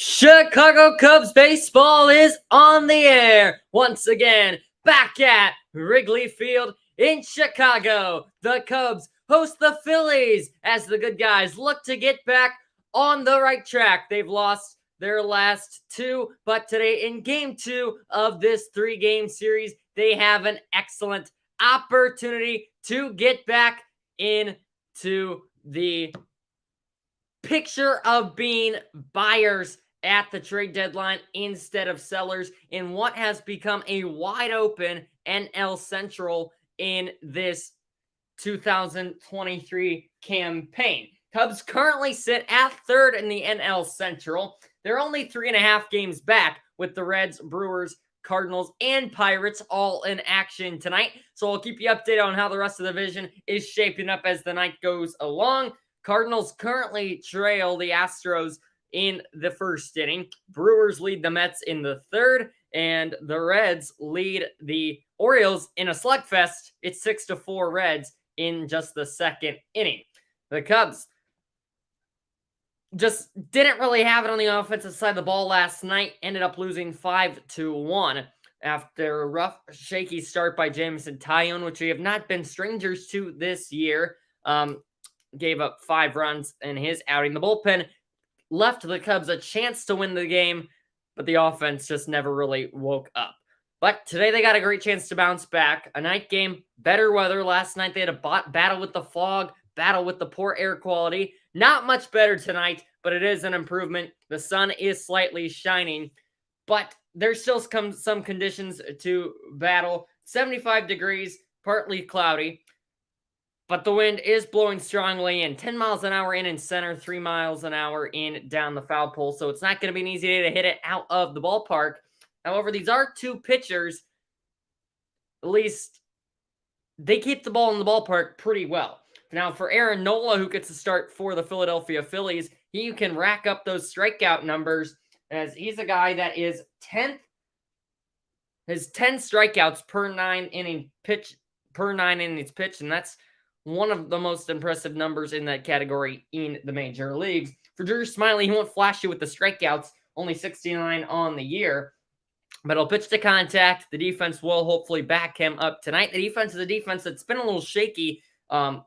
Chicago Cubs baseball is on the air once again, back at Wrigley Field in Chicago. The Cubs host the Phillies as the good guys look to get back on the right track. They've lost their last two, but today in game two of this three-game series, they have an excellent opportunity to get back into the picture of being buyers at the trade deadline instead of sellers in what has become a wide open NL Central in this 2023 campaign. Cubs currently sit at third in the NL Central. They're only 3.5 games back, with the Reds, Brewers, Cardinals, and Pirates all in action tonight. So I'll keep you updated on how the rest of the division is shaping up as the night goes along. Cardinals currently trail the Astros in the first inning. Brewers lead the Mets in the third, and the Reds lead the Orioles in a slugfest. It's 6-4 Reds in just the second inning. The Cubs just didn't really have it on the offensive side of the ball last night. Ended up losing 5-1 after a rough, shaky start by Jameson Taillon, which we have not been strangers to this year. Gave up 5 runs in his outing. The bullpen left the Cubs a chance to win the game, but the offense just never really woke up. But today they got a great chance to bounce back. A night game, better weather. Last night they had a battle with the fog, battle with the poor air quality. Not much better tonight, but it is an improvement. The sun is slightly shining, but there's still some conditions to battle. 75 degrees, partly cloudy. But the wind is blowing strongly and 10 miles an hour in center, 3 miles an hour in down the foul pole. So it's not going to be an easy day to hit it out of the ballpark. However, these are two pitchers. At least they keep the ball in the ballpark pretty well. Now, for Aaron Nola, who gets to start for the Philadelphia Phillies, he can rack up those strikeout numbers, as he's a guy that is 10th. His 10 strikeouts per 9 innings pitched, and that's one of the most impressive numbers in that category in the major leagues. For Drew Smyly, he won't flash you with the strikeouts, only 69 on the year, but he'll pitch to contact. The defense will hopefully back him up tonight. The defense is a defense that's been a little shaky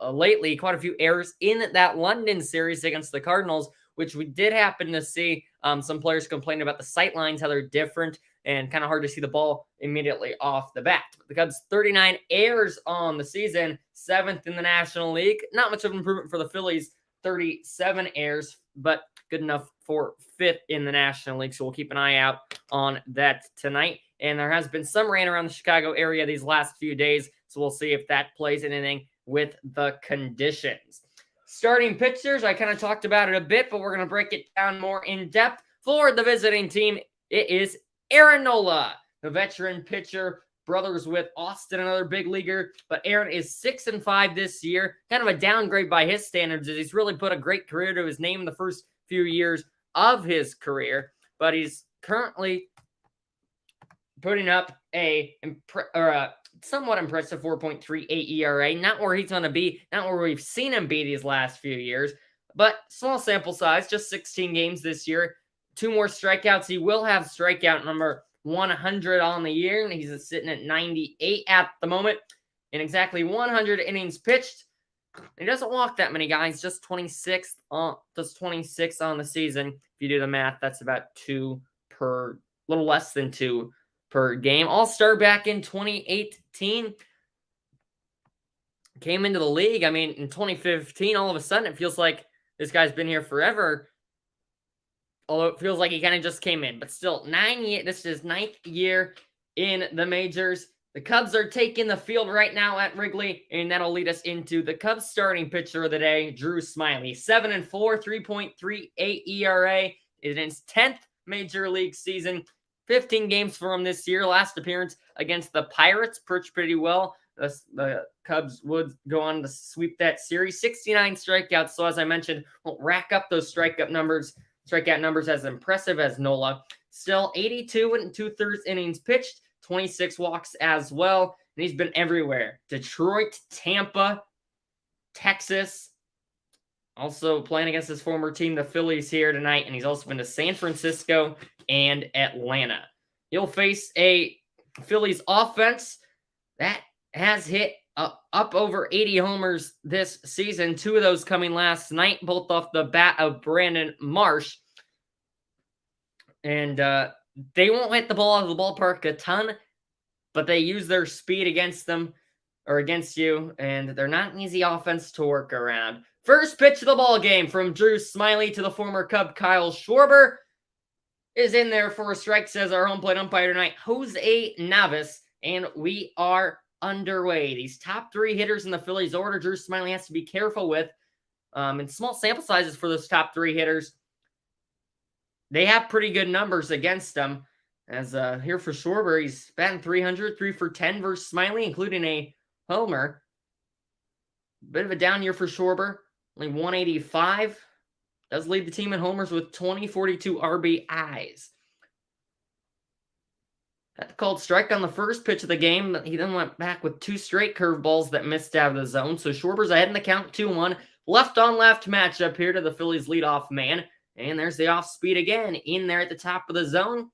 lately. Quite a few errors in that London series against the Cardinals, which we did happen to see some players complain about the sight lines, how they're different, and kind of hard to see the ball immediately off the bat. The Cubs, 39 errors on the season, 7th in the National League. Not much of an improvement for the Phillies, 37 errors, but good enough for 5th in the National League. So we'll keep an eye out on that tonight. And there has been some rain around the Chicago area these last few days, so we'll see if that plays anything with the conditions. Starting pitchers, I kind of talked about it a bit, but we're going to break it down more in depth. For the visiting team, it is Aaron Nola, the veteran pitcher, brothers with Austin, another big leaguer. But Aaron is 6-5 this year. Kind of a downgrade by his standards, as he's really put a great career to his name in the first few years of his career. But he's currently putting up a somewhat impressive 4.38 ERA. Not where he's going to be, not where we've seen him be these last few years. But small sample size, just 16 games this year. 2 more strikeouts. He will have strikeout number 100 on the year, and he's sitting at 98 at the moment in exactly 100 innings pitched. He doesn't walk that many guys, just 26 on the season. If you do the math, that's about little less than 2 per game. All-star back in 2018. Came into the league, in 2015, all of a sudden it feels like this guy's been here forever. Although it feels like he kind of just came in. But still, 9 years. This is his 9th year in the majors. The Cubs are taking the field right now at Wrigley, and that'll lead us into the Cubs starting pitcher of the day, Drew Smyly. 7-4, 3.38 ERA. In his 10th major league season. 15 games for him this year. Last appearance against the Pirates. Perched pretty well. The Cubs would go on to sweep that series. 69 strikeouts. So as I mentioned, we'll rack up those strikeout numbers as impressive as Nola. Still 82 and 2/3 innings pitched, 26 walks as well. And he's been everywhere. Detroit, Tampa, Texas, Also playing against his former team, the Phillies, here tonight, and he's also been to San Francisco and Atlanta. He'll face a Phillies offense that has hit up over 80 homers this season. 2 of those coming last night, both off the bat of Brandon Marsh. And they won't hit the ball out of the ballpark a ton, but they use their speed against them or against you, and they're not an easy offense to work around. First pitch of the ball game from Drew Smyly to the former Cub Kyle Schwarber is in there for a strike, says our home plate umpire tonight, Jose Navas, and we are underway. These top 3 hitters in the Phillies order, Drew Smyly has to be careful with. In small sample sizes for those top 3 hitters, they have pretty good numbers against them. As here for Schwarber, he's batting .300, 3 for 10 versus Smyly, including a homer. Bit of a down year for Schwarber, only 185. Does lead the team in homers with 42 RBIs. Got the called strike on the first pitch of the game, but he then went back with 2 straight curveballs that missed out of the zone. So Schwarber's ahead in the count, 2-1. Left-on-left matchup here to the Phillies leadoff man. And there's the off-speed again, in there at the top of the zone.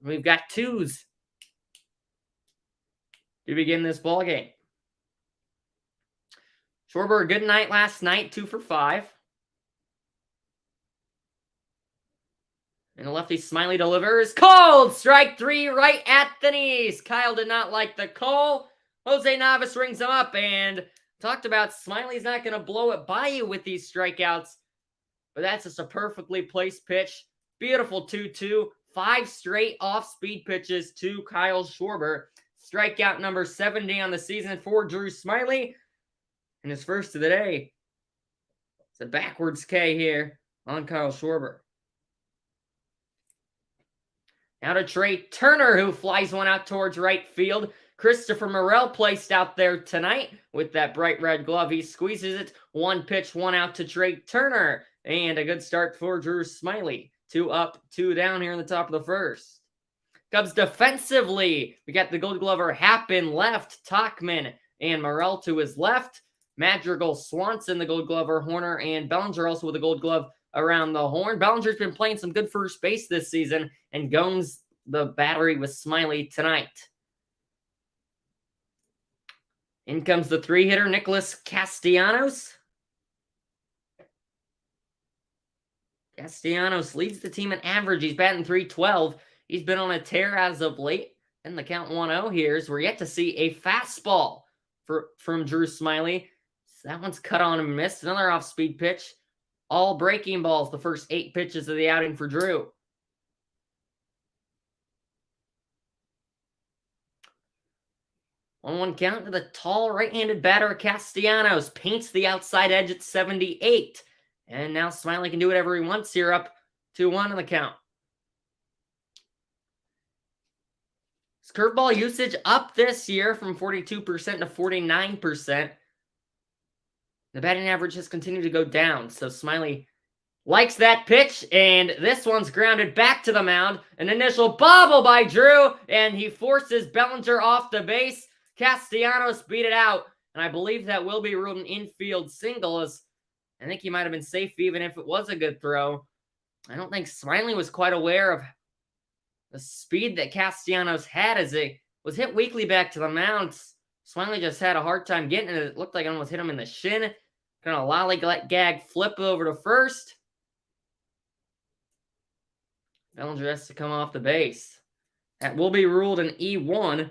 We've got 2s to begin this ball game. Schwarber, a good night last night, 2 for 5. And the lefty Smyly delivers. Called! Strike 3 right at the knees. Kyle did not like the call. Jose Navas rings him up, and talked about Smiley's not going to blow it by you with these strikeouts. But that's just a perfectly placed pitch. Beautiful 2-2. 5 straight off-speed pitches to Kyle Schwarber. Strikeout number 70 on the season for Drew Smyly. And his first of the day. It's a backwards K here on Kyle Schwarber. Now to Trey Turner, who flies one out towards right field. Christopher Morel placed out there tonight with that bright red glove. He squeezes it. 1 pitch, 1 out to Trey Turner. And a good start for Drew Smyly. 2 up, 2 down here in the top of the first. Cubs defensively. We got the Gold Glover Happen left. Tachman and Morel to his left. Madrigal, Swanson, the Gold Glover, Horner, and Bellinger also with a Gold Glove around the horn. Bellinger's been playing some good first base this season, and Gomes the battery with Smyly tonight. In comes the 3-hitter, Nicholas Castellanos. Castellanos leads the team in average. He's batting .312. He's been on a tear as of late. And the count 1-0 here is we're yet to see a fastball from Drew Smyly. So that one's cut on and missed. Another off-speed pitch. All breaking balls the first 8 pitches of the outing for Drew. 1-1 count to the tall right-handed batter Castellanos. Paints the outside edge at 78. And now Smyly can do whatever he wants here, up 2-1 in the count. His curveball usage up this year from 42% to 49%. The batting average has continued to go down, so Smyly likes that pitch, and this one's grounded back to the mound. An initial bobble by Drew, and he forces Bellinger off the base. Castellanos beat it out, and I believe that will be ruled an infield single, as I think he might have been safe even if it was a good throw. I don't think Smyly was quite aware of the speed that Castellanos had as it was hit weakly back to the mound. Smyly just had a hard time getting it. It looked like it almost hit him in the shin. Kind of lollygag flip over to first. Bellinger has to come off the base. That will be ruled an E1.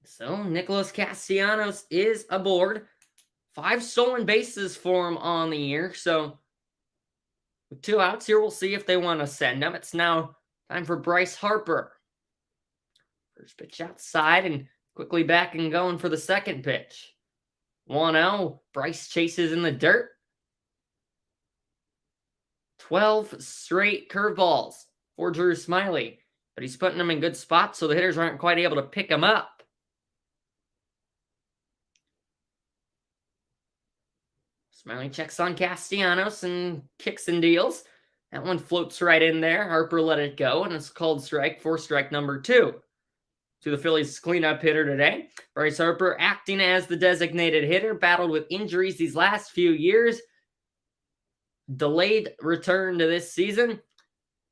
So Nicholas Castellanos is aboard. 5 stolen bases for him on the year. So with 2 outs here, we'll see if they want to send him. It's now time for Bryce Harper. First pitch outside and quickly back and going for the second pitch. 1-0. Bryce chases in the dirt. 12 straight curveballs for Drew Smyly. But he's putting them in good spots so the hitters aren't quite able to pick him up. Smyly checks on Castellanos and kicks and deals. That one floats right in there. Harper let it go, and it's called strike for strike number 2. to the Phillies cleanup hitter today. Bryce Harper, acting as the designated hitter, battled with injuries these last few years. Delayed return to this season,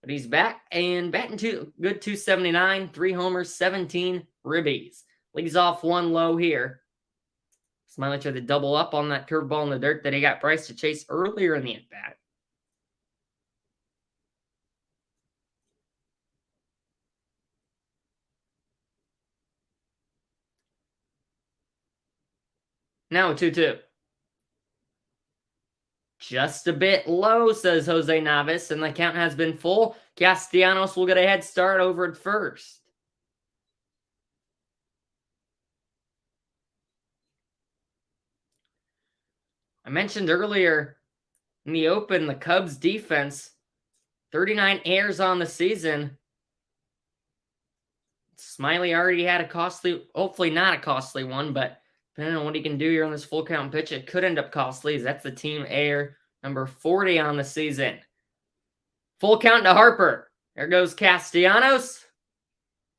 but he's back and batting good 279, 3 homers, 17 ribbies. Leads off one low here. Smiley tried to double up on that curveball in the dirt that he got Bryce to chase earlier in the at-bat. Now 2-2. Just a bit low, says Jose Navas, and the count has been full. Castellanos will get a head start over at first. I mentioned earlier in the open, the Cubs defense, 39 errors on the season. Smiley already had a costly, hopefully not a costly one, but depending on what he can do here on this full count pitch, it could end up costly, as that's the team error number 40 on the season. Full count to Harper. There goes Castellanos.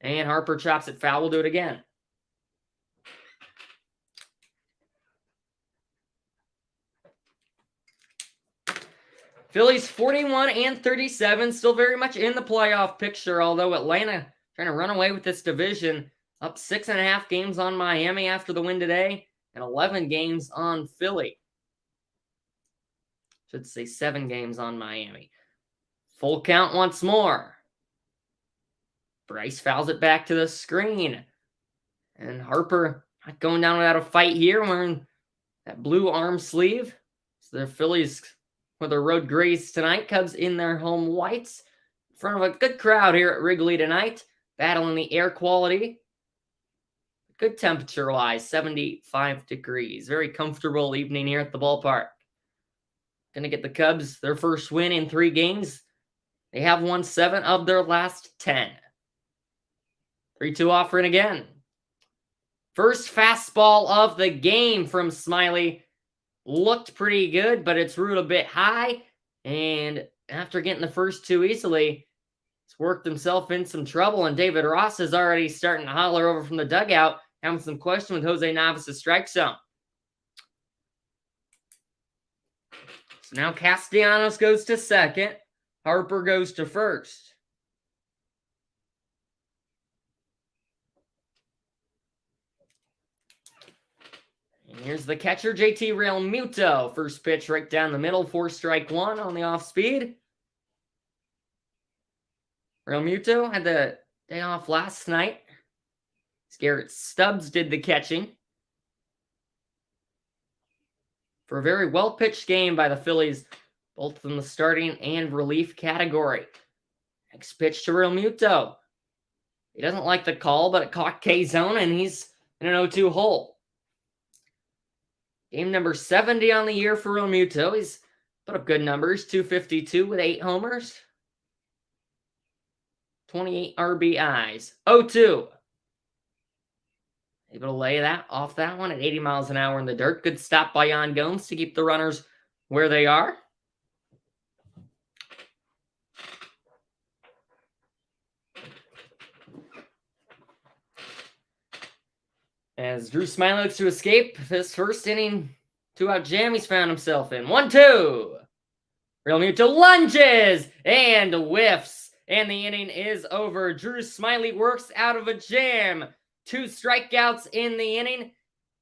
And Harper chops it foul. We'll do it again. Phillies 41-37, still very much in the playoff picture, although Atlanta trying to run away with this division. Up 6.5 games on Miami after the win today, and 11 games on Philly. Should say 7 games on Miami. Full count once more. Bryce fouls it back to the screen. And Harper not going down without a fight here, wearing that blue arm sleeve. So the Phillies with their road grays tonight. Cubs in their home whites. In front of a good crowd here at Wrigley tonight. Battling the air quality. Good temperature-wise, 75 degrees. Very comfortable evening here at the ballpark. Going to get the Cubs their first win in 3 games. They have won 7 of their last 10. 3-2 offering again. First fastball of the game from Smiley. Looked pretty good, but it's ruled a bit high. And after getting the first 2 easily, he's worked himself in some trouble. And David Ross is already starting to holler over from the dugout, having some question with Jose Navas' strike zone. So now Castellanos goes to second. Harper goes to first. And here's the catcher, JT Realmuto. First pitch right down the middle, 4-strike-1 on the off-speed. Realmuto had the day off last night. Garrett Stubbs did the catching. For a very well-pitched game by the Phillies, both in the starting and relief category. Next pitch to Realmuto. He doesn't like the call, but it caught K-zone, and he's in an 0-2 hole. Game number 70 on the year for Realmuto. He's put up good numbers, 252 with 8 homers. 28 RBIs. 0-2. Able to lay that off that one at 80 miles an hour in the dirt. Good stop by Yan Gomes to keep the runners where they are. As Drew Smiley looks to escape this first inning 2-out jam he's found himself in. 1-2. Realmuto lunges and whiffs. And the inning is over. Drew Smiley works out of a jam. 2 strikeouts in the inning.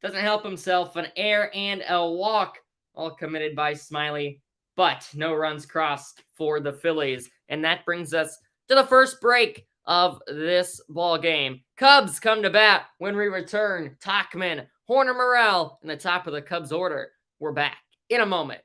Doesn't help himself. An error and a walk. All committed by Smiley. But no runs crossed for the Phillies. And that brings us to the first break of this ball game. Cubs come to bat when we return. Tachman, Horner, Morel in the top of the Cubs order. We're back in a moment.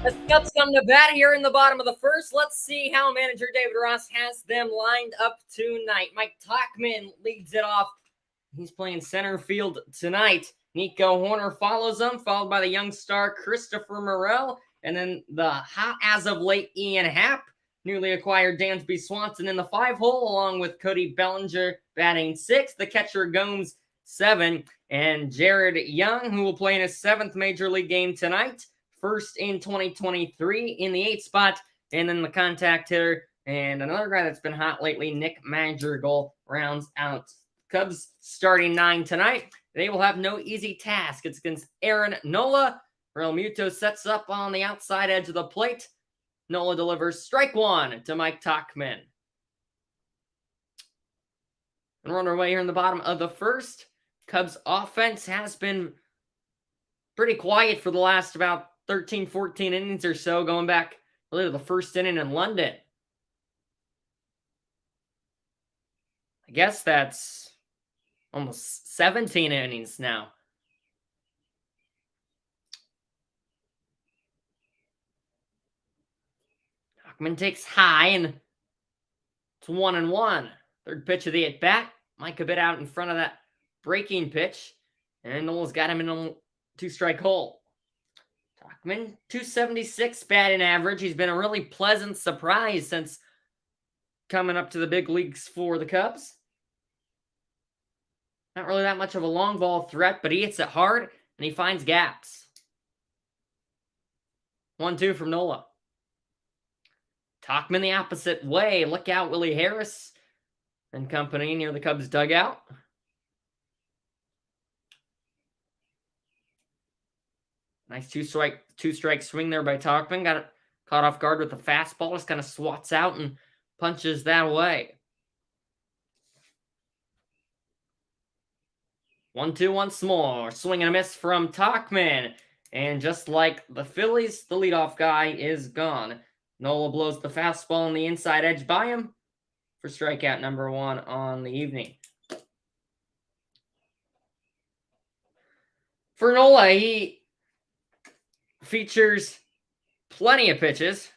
As the Cubs come to bat here in the bottom of the first, let's see how manager David Ross has them lined up tonight. Mike Tauchman leads it off. He's playing center field tonight. Nico Horner follows him, followed by the young star Christopher Morel, and then the hot as of late Ian Happ, newly acquired Dansby Swanson in the 5-hole, along with Cody Bellinger batting 6th, the catcher Gomes 7, and Jared Young, who will play in his 7th major league game tonight, first in 2023 in the 8th spot, and then the contact hitter and another guy that's been hot lately, Nick Madrigal, rounds out Cubs starting 9 tonight. They will have no easy task. It's against Aaron Nola. Real Muto sets up on the outside edge of the plate. Nola delivers strike 1 to Mike Tauchman. And we're on our way here in the bottom of the first. Cubs offense has been pretty quiet for the last about 13, 14 innings or so, going back really to the first inning in London. I guess that's almost 17 innings now. Tauchman takes high, and it's 1-1. Third pitch of the at-bat. Mike a bit out in front of that breaking pitch, and Nola's got him in a 2-strike hole. Tauchman, 276 batting average. He's been a really pleasant surprise since coming up to the big leagues for the Cubs. Not really that much of a long ball threat, but he hits it hard, and he finds gaps. 1-2 from Nola. Tauchman the opposite way. Look out, Willie Harris and company near the Cubs dugout. Nice two-strike swing there by Tauchman. Got it caught off guard with the fastball. Just kind of swats out and punches that away. 1-2 once more. Swing and a miss from Tauchman. And just like the Phillies, the leadoff guy is gone. Nola blows the fastball on the inside edge by him for strikeout number 1 on the evening. For Nola, he features plenty of pitches.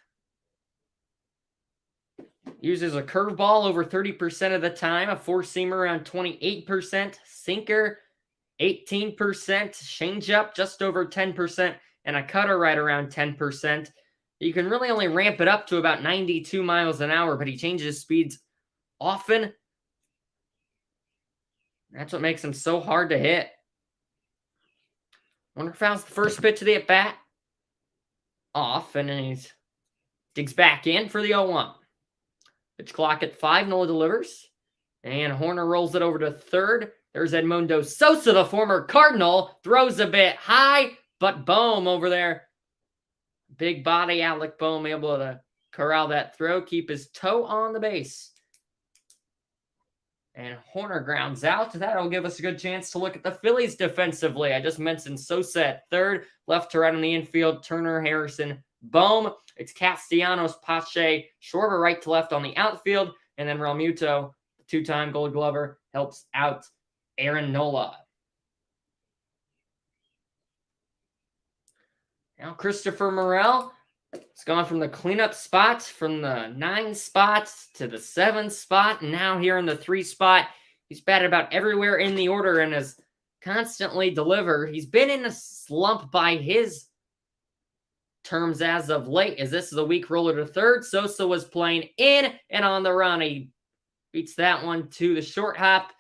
Uses a curveball over 30% of the time, a four-seamer around 28%, sinker 18%, changeup just over 10%, and a cutter right around 10%. You can really only ramp it up to about 92 miles an hour, but he changes speeds often. That's what makes him so hard to hit. Wonder if that's the first pitch of the at-bat. Off, and then he digs back in for the 0-1. Pitch clock at 5, Nola delivers. And Horner rolls it over to third. There's Edmundo Sosa, the former Cardinal. Throws a bit high, but Bohm over there. Big body Alec Bohm able to corral that throw, keep his toe on the base. And Horner grounds out. That'll give us a good chance to look at the Phillies defensively. I just mentioned Sosa at third, left to right on the infield, Turner, Harrison, Bohm. It's Castellanos, Pache, Schwarber right to left on the outfield, and then Realmuto, the two-time Gold Glover, helps out Aaron Nola. Now Christopher Morel has gone from the cleanup spot, from the 9 spot to the 7 spot, and now here in the 3 spot. He's batted about everywhere in the order and has constantly delivered. He's been in a slump by his terms as of late, as this is a weak roller to third. Sosa was playing in and on the run. He beats that one to the short hop.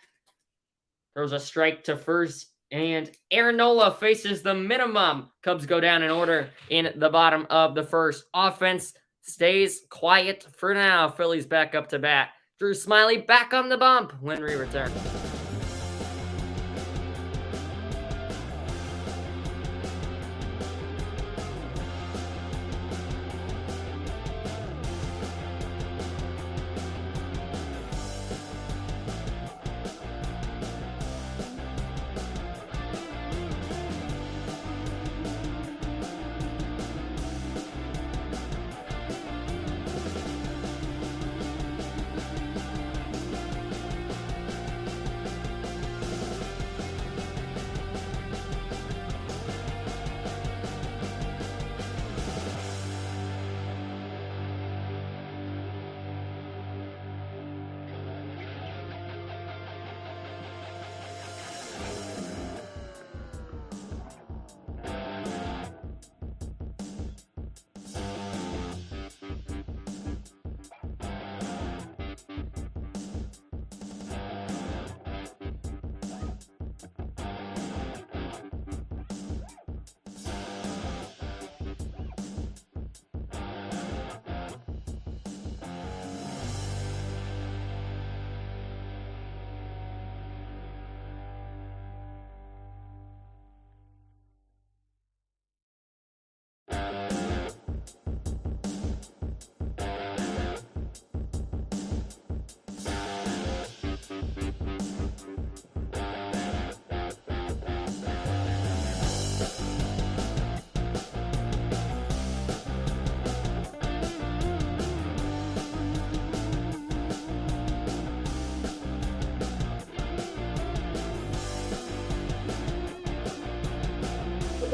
Throws a strike to first, and Aaron Nola faces the minimum. Cubs go down in order in the bottom of the first. Offense stays quiet for now. Phillies back up to bat. Drew Smiley back on the bump when we return.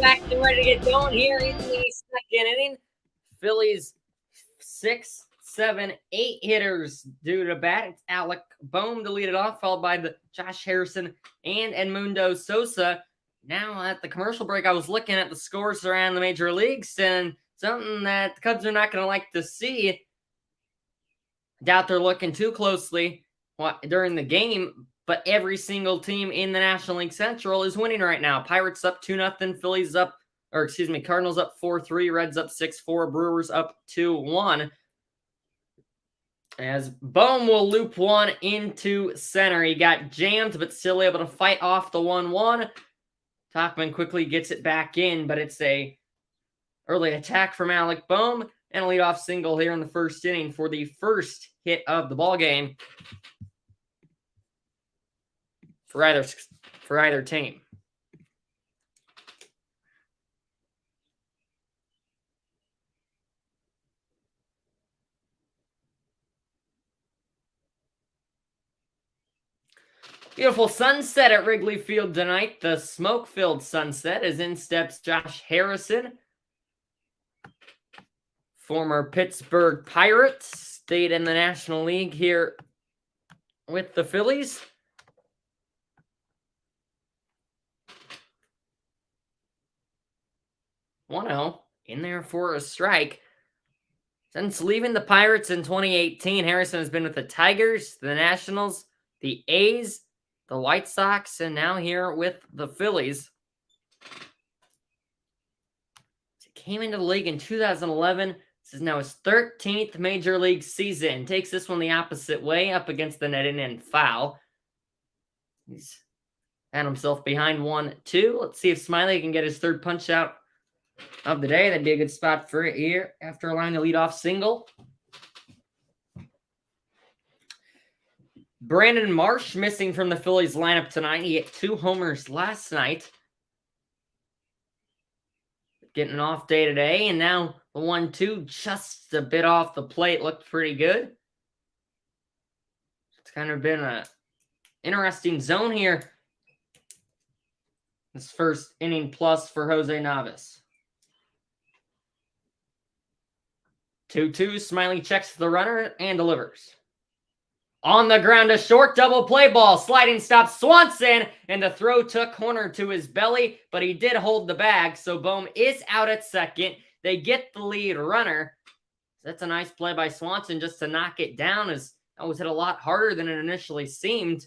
back and ready to get going here in the second inning. Phillies 6, 7, 8 hitters due to bat. It's Alec Bohm to lead it off, followed by the Josh Harrison and Edmundo Sosa. Now at the commercial break, I was looking at the scores around the major leagues, and something that the Cubs are not going to like to see. Doubt they're looking too closely during the game, but every single team in the National League Central is winning right now. Pirates up 2-0, Phillies up, Cardinals up 4-3, Reds up 6-4, Brewers up 2-1. As Bohm will loop one into center. He got jammed, but still able to fight off the 1-1. Tauchman quickly gets it back in, but it's a early attack from Alec Bohm and a leadoff single here in the first inning for the first hit of the ball game for either team. Beautiful sunset at Wrigley Field tonight. The smoke-filled sunset, as in steps Josh Harrison, former Pittsburgh Pirate, stayed in the National League here with the Phillies. In there for a strike. Since leaving the Pirates in 2018, Harrison has been with the Tigers, the Nationals, the A's, the White Sox, and now here with the Phillies. He came into the league in 2011. This is now his 13th major league season. Takes this one the opposite way, up against the net and foul. He's had himself behind 1-2. Let's see if Smiley can get his third punch out of the day. That'd be a good spot for it here after allowing the leadoff single. Brandon Marsh missing from the Phillies lineup tonight. He hit 2 homers last night. Getting an off day today, and now the 1-2 just a bit off the plate. Looked pretty good. It's kind of been an interesting zone here. This first inning plus for Jose Navas. 2-2, Smiley checks the runner and delivers. On the ground, a short double play ball. Sliding stop Swanson, and the throw took corner to his belly, but he did hold the bag, so Bohm is out at second. They get the lead runner. That's a nice play by Swanson just to knock it down, as that was hit a lot harder than it initially seemed.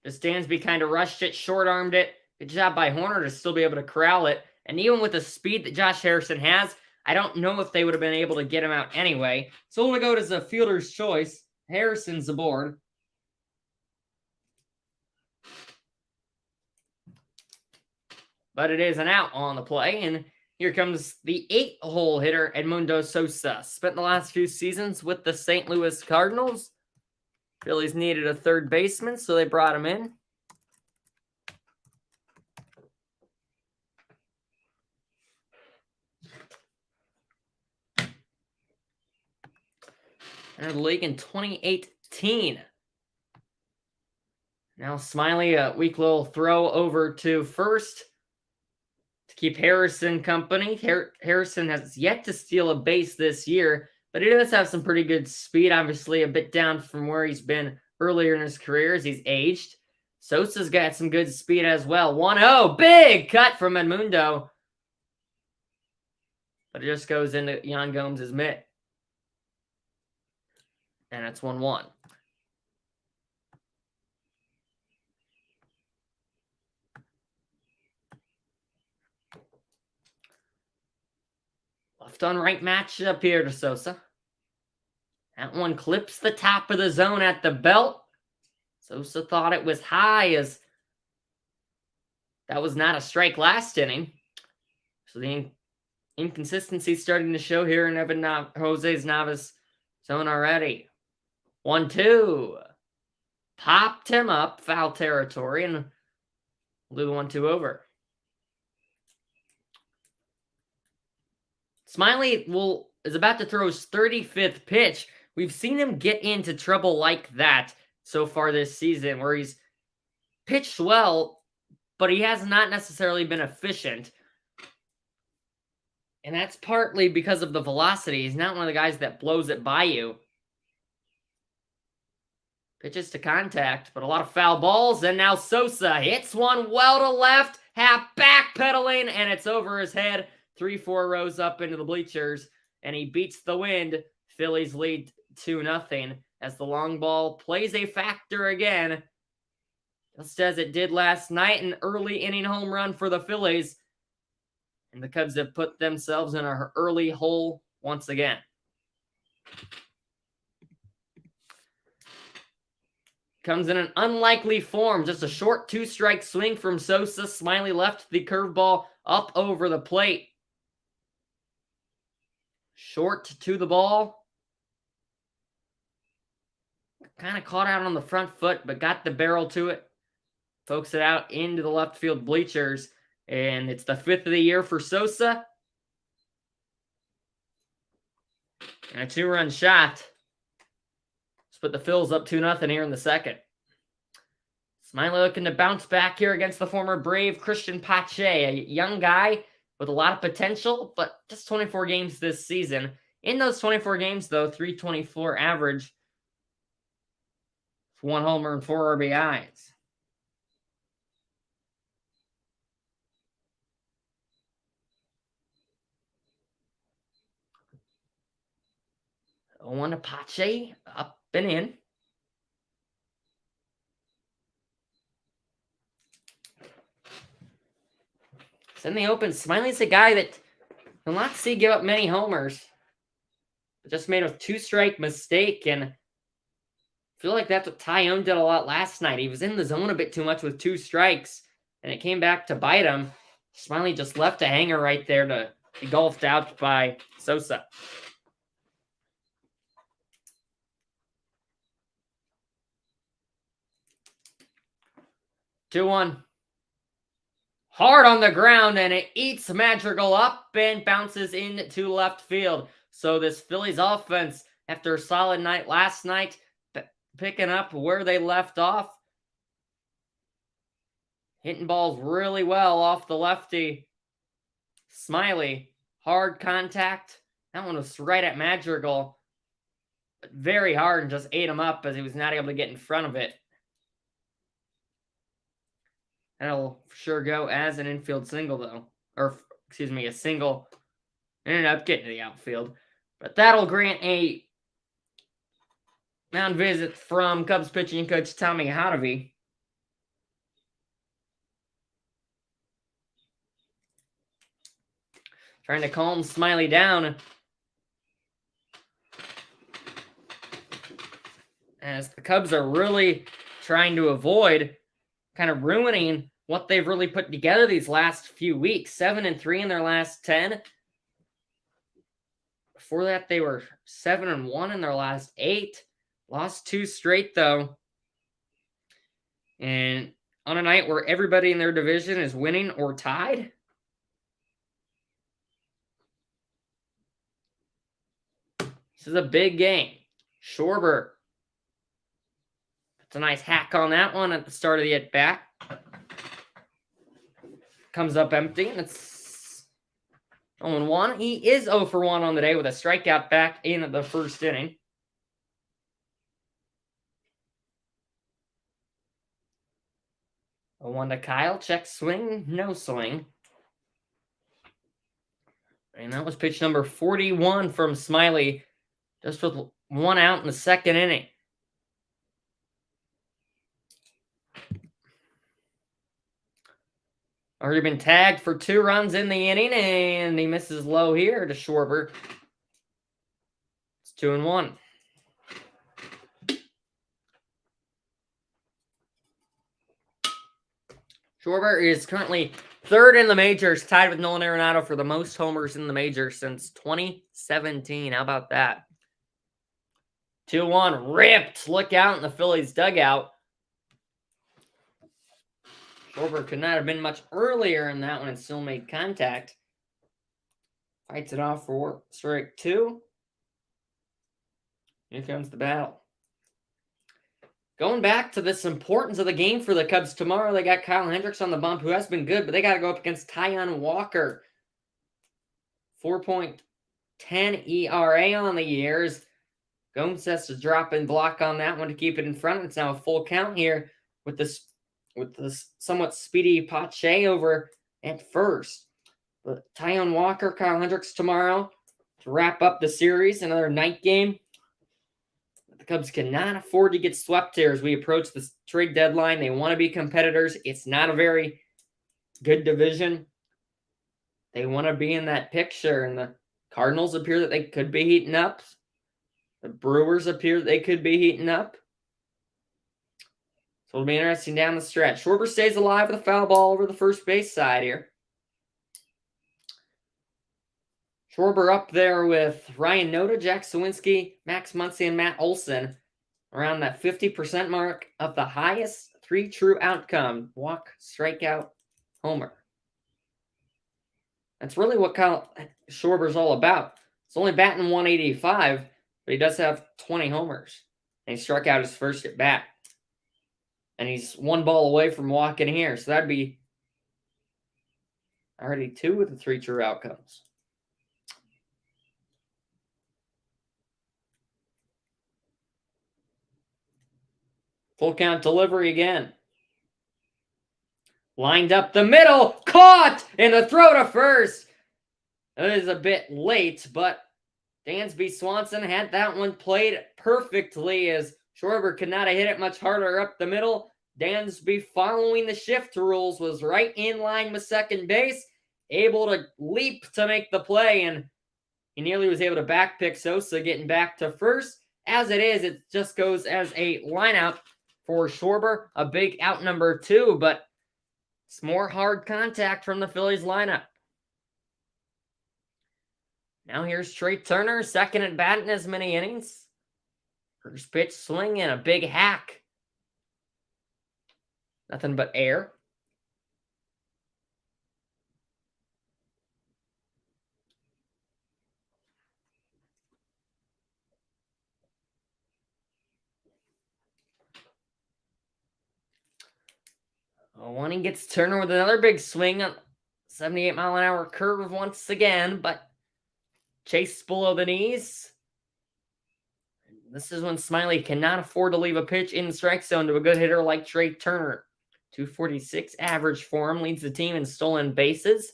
Just Dansby kind of rushed it, short-armed it. Good job by Horner to still be able to corral it. And even with the speed that Josh Harrison has, I don't know if they would have been able to get him out anyway. So we'll go as a fielder's choice. Harrison's aboard. But it is an out on the play. And here comes the 8-hole hitter, Edmundo Sosa. Spent the last few seasons with the St. Louis Cardinals. Phillies needed a third baseman, so they brought him in. Entered the league in 2018. Now Smiley, a weak little throw over to first to keep Harrison company. Harrison has yet to steal a base this year, but he does have some pretty good speed. Obviously, a bit down from where he's been earlier in his career as he's aged. Sosa's got some good speed as well. 1-0, big cut from Edmundo. But it just goes into Yan Gomes' mitt. And it's 1-1. Left on right matchup here to Sosa. That one clips the top of the zone at the belt. Sosa thought it was high, as that was not a strike last inning. So the inconsistency starting to show here in Jose Navas' zone already. 1-2. Popped him up, foul territory, and blew the 1-2 over. Smiley is about to throw his 35th pitch. We've seen him get into trouble like that so far this season, where he's pitched well but he has not necessarily been efficient. And that's partly because of the velocity. He's not one of the guys that blows it by you. Pitches to contact, but a lot of foul balls. And now Sosa hits one well to left, half backpedaling, and it's over his head. 3-4 rows up into the bleachers, and he beats the wind. Phillies lead 2-0 as the long ball plays a factor again. Just as it did last night, an early inning home run for the Phillies. And the Cubs have put themselves in an early hole once again. Comes in an unlikely form. Just a short 2-strike swing from Sosa. Smiley left the curveball up over the plate. Short to the ball. Kind of caught out on the front foot, but got the barrel to it. Pokes it out into the left field bleachers. And it's the 5th of the year for Sosa. And a 2-run shot. Let's put the Phils up 2-0 here in the second. Smiley looking to bounce back here against the former Brave Christian Pache, a young guy with a lot of potential, but just 24 games this season. In those 24 games, though, .324 average, 1 homer and 4 RBIs. One to Pache, up and in. It's in the open. Smiley's a guy that will not see give up many homers. But just made a 2-strike mistake, and I feel like that's what Tyone did a lot last night. He was in the zone a bit too much with 2 strikes, and it came back to bite him. Smiley just left a hanger right there to be golfed out by Sosa. 2-1. Hard on the ground, and it eats Madrigal up and bounces into left field. So this Phillies offense, after a solid night last night, picking up where they left off. Hitting balls really well off the lefty. Smiley, hard contact. That one was right at Madrigal. But very hard, and just ate him up as he was not able to get in front of it. That'll sure go as an infield single, though. Or, excuse me, a single. Ended up getting to the outfield. But that'll grant a mound visit from Cubs pitching coach Tommy Hotovy. Trying to calm Smiley down. As the Cubs are really trying to avoid kind of ruining what they've really put together these last few weeks. 7-3 in their last 10. Before that, they were 7-1 in their last 8. Lost 2 straight, though. And on a night where everybody in their division is winning or tied. This is a big game. Schwarber. It's a nice hack on that one at the start of the at-bat. Comes up empty, and it's 0-1. He is 0 for 1 on the day with a strikeout back in the first inning. A 1 to Kyle. Check swing. No swing. And that was pitch number 41 from Smiley. Just with 1 out in the second inning. Already been tagged for 2 runs in the inning, and he misses low here to Schwarber. It's 2-1. Schwarber is currently 3rd in the majors, tied with Nolan Arenado for the most homers in the majors since 2017. How about that? 2-1, ripped. Look out in the Phillies dugout. Schwarber could not have been much earlier in that one and still made contact. Fights it off for strike 2. Here comes the battle. Going back to this importance of the game for the Cubs tomorrow, they got Kyle Hendricks on the bump, who has been good, but they got to go up against Taijuan Walker. 4.10 ERA on the years. Gomes has to drop and block on that one to keep it in front. It's now a full count here with this somewhat speedy Pache over at first. But Taijuan Walker, Kyle Hendricks tomorrow to wrap up the series. Another night game. The Cubs cannot afford to get swept here as we approach the trade deadline. They want to be competitors. It's not a very good division. They want to be in that picture, and the Cardinals appear that they could be heating up. The Brewers appear that they could be heating up. So it'll be interesting down the stretch. Schwarber stays alive with a foul ball over the first base side here. Schwarber up there with Ryan Noda, Jack Sawinski, Max Muncy, and Matt Olson. Around that 50% mark of the highest 3 true outcome. Walk, strikeout, homer. That's really what Kyle Schwarber's all about. He's only batting 185, but he does have 20 homers. And he struck out his first at bat. And he's 1 ball away from walking here. So that'd be already 2 of the 3 true outcomes. Full count delivery again. Lined up the middle. Caught in the throw to first. It is a bit late, but Dansby Swanson had that one played perfectly as Schwarber could not have hit it much harder up the middle. Dansby, following the shift rules, was right in line with second base, able to leap to make the play, and he nearly was able to backpick Sosa, getting back to first. As it is, it just goes as a lineup for Schwarber, a big out number 2, but it's more hard contact from the Phillies lineup. Now here's Trey Turner, second at bat in as many innings. First pitch swing and a big hack. Nothing but air. One, he gets Turner with another big swing on 78-mile-an-hour curve once again, but chased below the knees. This is when Smiley cannot afford to leave a pitch in the strike zone to a good hitter like Trey Turner. 246 average for him, leads the team in stolen bases.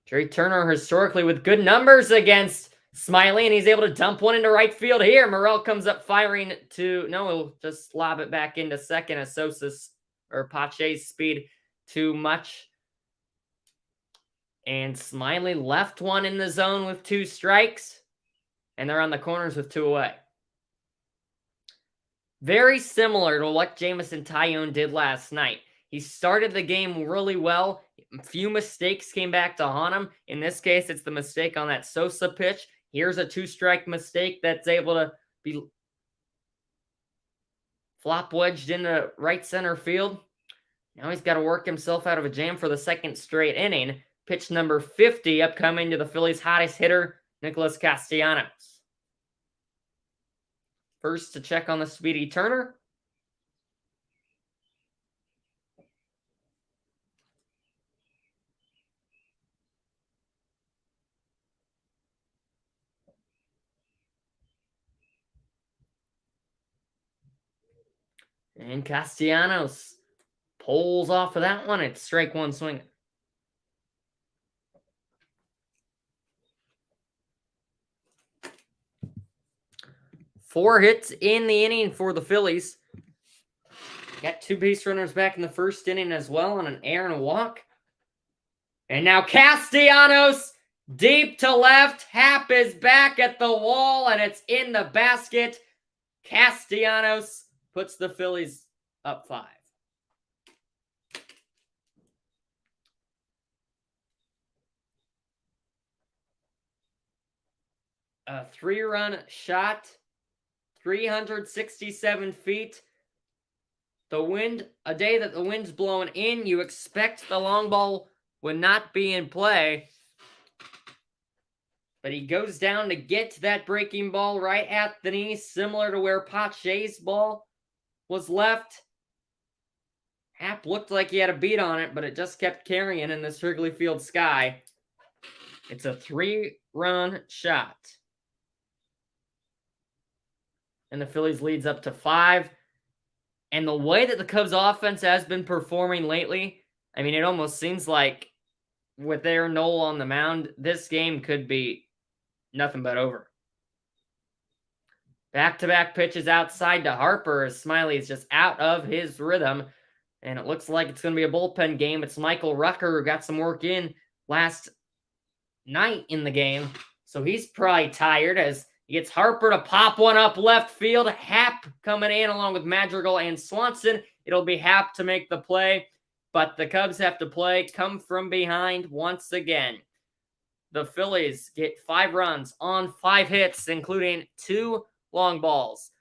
Trey Turner historically with good numbers against Smiley, and he's able to dump one into right field here. Morel comes up firing to, no, he'll just lob it back into second as Sosa's or Pache's speed too much. And Smiley left one in the zone with 2 strikes, and they're on the corners with 2 away. Very similar to what Jameson Taillon did last night. He started the game really well. A few mistakes came back to haunt him. In this case, it's the mistake on that Sosa pitch. Here's a 2-strike mistake that's able to be flop wedged into right center field. Now he's got to work himself out of a jam for the second straight inning. Pitch number 50 upcoming to the Phillies' hottest hitter, Nicholas Castellanos. First to check on the speedy Turner. And Castellanos pulls off of that one. It's strike 1 swinging. Four hits in the inning for the Phillies. Got 2 base runners back in the first inning as well on an error and a walk. And now Castellanos deep to left. Happ is back at the wall, and it's in the basket. Castellanos puts the Phillies up 5. A 3-run shot, 367 feet. The wind, a day that the wind's blowing in, you expect the long ball would not be in play. But he goes down to get that breaking ball right at the knee, similar to where Pache's ball was left. Happ looked like he had a beat on it, but it just kept carrying in this Wrigley Field sky. It's a 3-run shot. And the Phillies leads up to 5. And the way that the Cubs offense has been performing lately, I mean, it almost seems like with Aaron Nola on the mound, this game could be nothing but over. Back-to-back pitches outside to Harper as Smiley is just out of his rhythm. And it looks like it's going to be a bullpen game. It's Michael Rucker who got some work in last night in the game. So he's probably tired as he gets Harper to pop one up left field. Happ coming in along with Madrigal and Swanson. It'll be Happ to make the play. But the Cubs have to come from behind once again. The Phillies get 5 runs on 5 hits, including 2 long balls.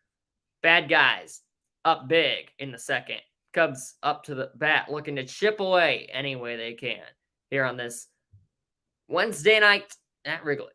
Bad guys up big in the second. Cubs up to the bat looking to chip away any way they can here on this Wednesday night at Wrigley.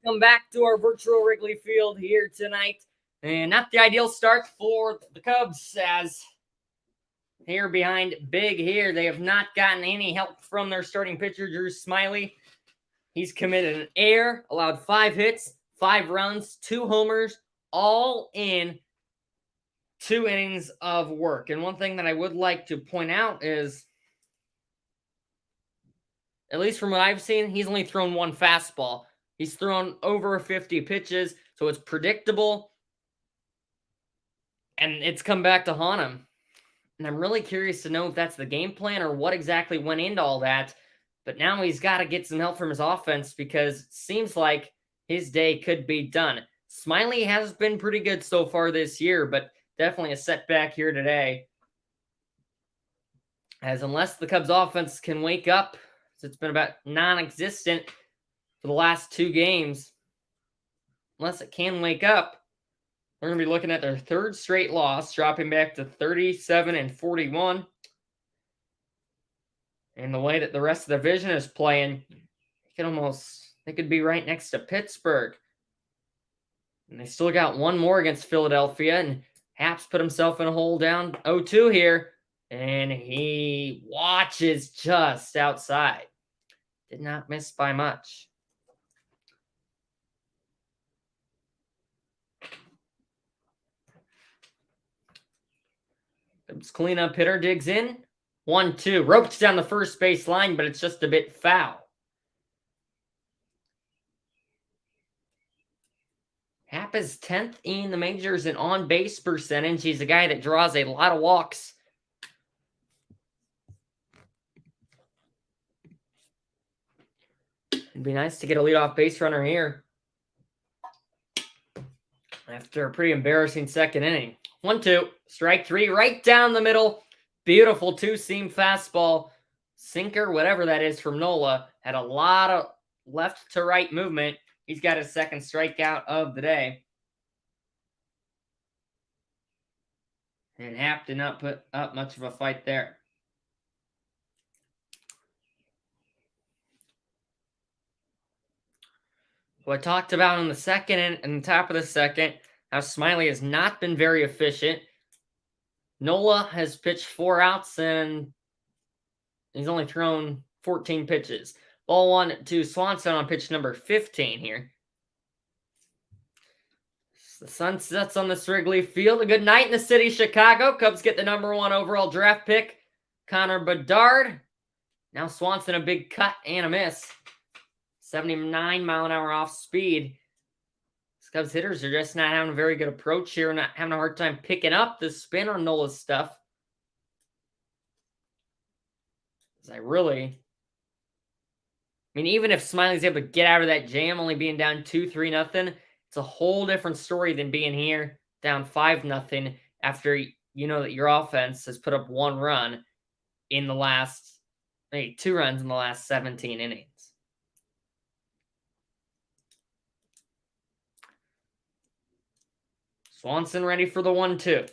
Welcome back to our virtual Wrigley Field here tonight. And not the ideal start for the Cubs as here behind big here. They have not gotten any help from their starting pitcher, Drew Smiley. He's committed an error, allowed 5 hits, 5 runs, 2 homers, all in 2 innings of work. And one thing that I would like to point out is, at least from what I've seen, he's only thrown 1 fastball. He's thrown over 50 pitches, so it's predictable. And it's come back to haunt him. And I'm really curious to know if that's the game plan or what exactly went into all that. But now he's got to get some help from his offense because it seems like his day could be done. Smiley has been pretty good so far this year, but definitely a setback here today. As unless the Cubs offense can wake up, it's been about non-existent for the last 2 games. Unless it can wake up, we're going to be looking at their 3rd straight loss, dropping back to 37-41. And the way that the rest of the division is playing, they could be right next to Pittsburgh. And they still got 1 more against Philadelphia, and Haps put himself in a hole down 0-2 here, and he watches just outside. Did not miss by much. Cubs cleanup hitter digs in. 1-2. Ropes down the first base line, but it's just a bit foul. Happ is 10th in the majors in on-base percentage. He's a guy that draws a lot of walks. It'd be nice to get a leadoff base runner here after a pretty embarrassing second inning. 1-2. Strike 3 right down the middle. Beautiful 2-seam fastball. Sinker, whatever that is from Nola. Had a lot of left to right movement. He's got his 2nd strikeout of the day. And Happ did not put up much of a fight there. who I talked about in the second and top of the second, how Smiley has not been very efficient. Nola has pitched 4 outs and he's only thrown 14 pitches. Ball 1 to Swanson on pitch number 15 here. The sun sets on this Wrigley Field. A good night in the city of Chicago. Cubs get the number 1 overall draft pick, Connor Bedard. Now Swanson a big cut and a miss. 79-mile-an-hour off speed. These Cubs hitters are just not having a very good approach here. Not having a hard time picking up the spin on Nola's stuff. Even if Smiley's able to get out of that jam, only being down 2-3-0, it's a whole different story than being here down 5-0 after you know that your offense has put up 1 run in the last, 2 runs in the last 17 innings. Swanson ready for the 1-2.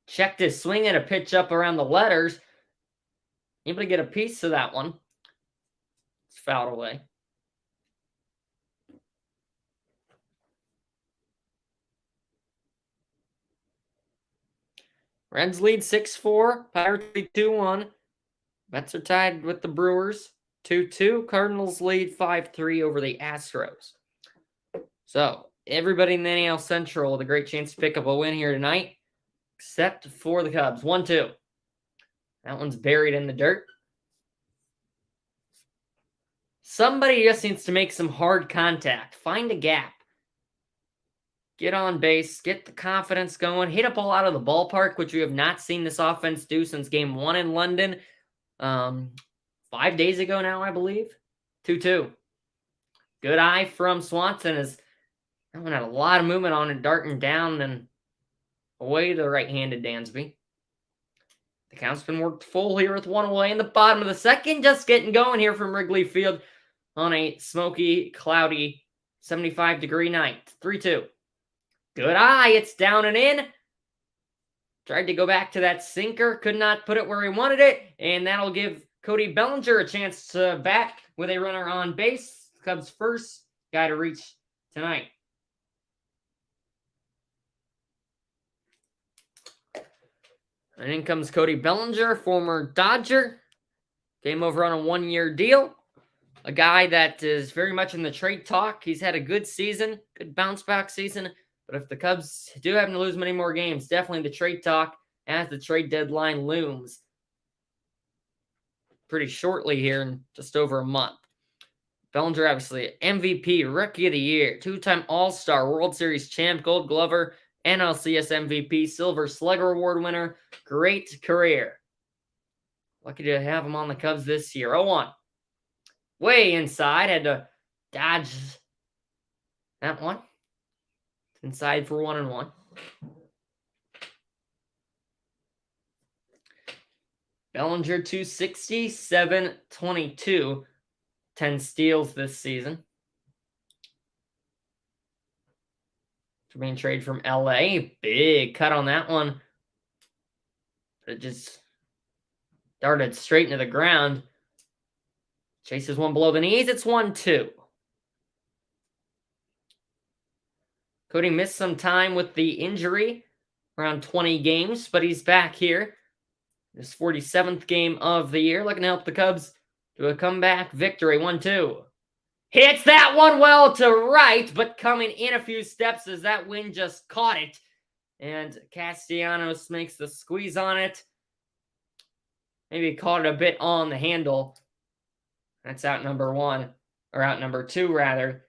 Checked his swing and a pitch up around the letters. Able to get a piece of that one. It's fouled away. Reds lead 6-4. Pirates lead 2-1. Mets are tied with the Brewers 2-2. Cardinals lead 5-3 over the Astros. So, everybody in the NL Central with a great chance to pick up a win here tonight, except for the Cubs. 1-2. That one's buried in the dirt. Somebody just needs to make some hard contact. Find a gap. Get on base. Get the confidence going. Hit a ball out of the ballpark, which we have not seen this offense do since Game 1 in London. 5 days ago now, I believe. 2-2. Good eye from Swanson as that one had a lot of movement on it, darting down and away to the right-handed Dansby. The count's been worked full here with 1 away in the bottom of the second. Just getting going here from Wrigley Field on a smoky, cloudy, 75-degree night. 3-2. Good eye. It's down and in. Tried to go back to that sinker. Could not put it where he wanted it. And that'll give Cody Bellinger a chance to bat with a runner on base. Cubs' first guy to reach tonight. And in comes Cody Bellinger, former Dodger. Came over on a 1-year deal. A guy that is very much in the trade talk. He's had a good season, good bounce back season. But if the Cubs do happen to lose many more games, definitely the trade talk as the trade deadline looms pretty shortly here in just over a month. Bellinger, obviously, MVP, Rookie of the Year, 2-time All-Star, World Series champ, Gold Glover, NLCS MVP, Silver Slugger Award winner. Great career. Lucky to have him on the Cubs this year. 0-1. Way inside. Had to dodge that one. Inside for 1-1. Bellinger 260, 722. 10 steals this season. Being traded from LA. Big cut on that one. It just darted straight into the ground. Chases one below the knees. It's 1-2. Cody missed some time with the injury, around 20 games, but he's back here. His 47th game of the year, looking to help the Cubs to a comeback victory. 1-2. Hits that one well to right, but coming in a few steps as that wind just caught it. And Castellanos makes the squeeze on it. Maybe caught it a bit on the handle. That's out number 1, or out number 2, rather.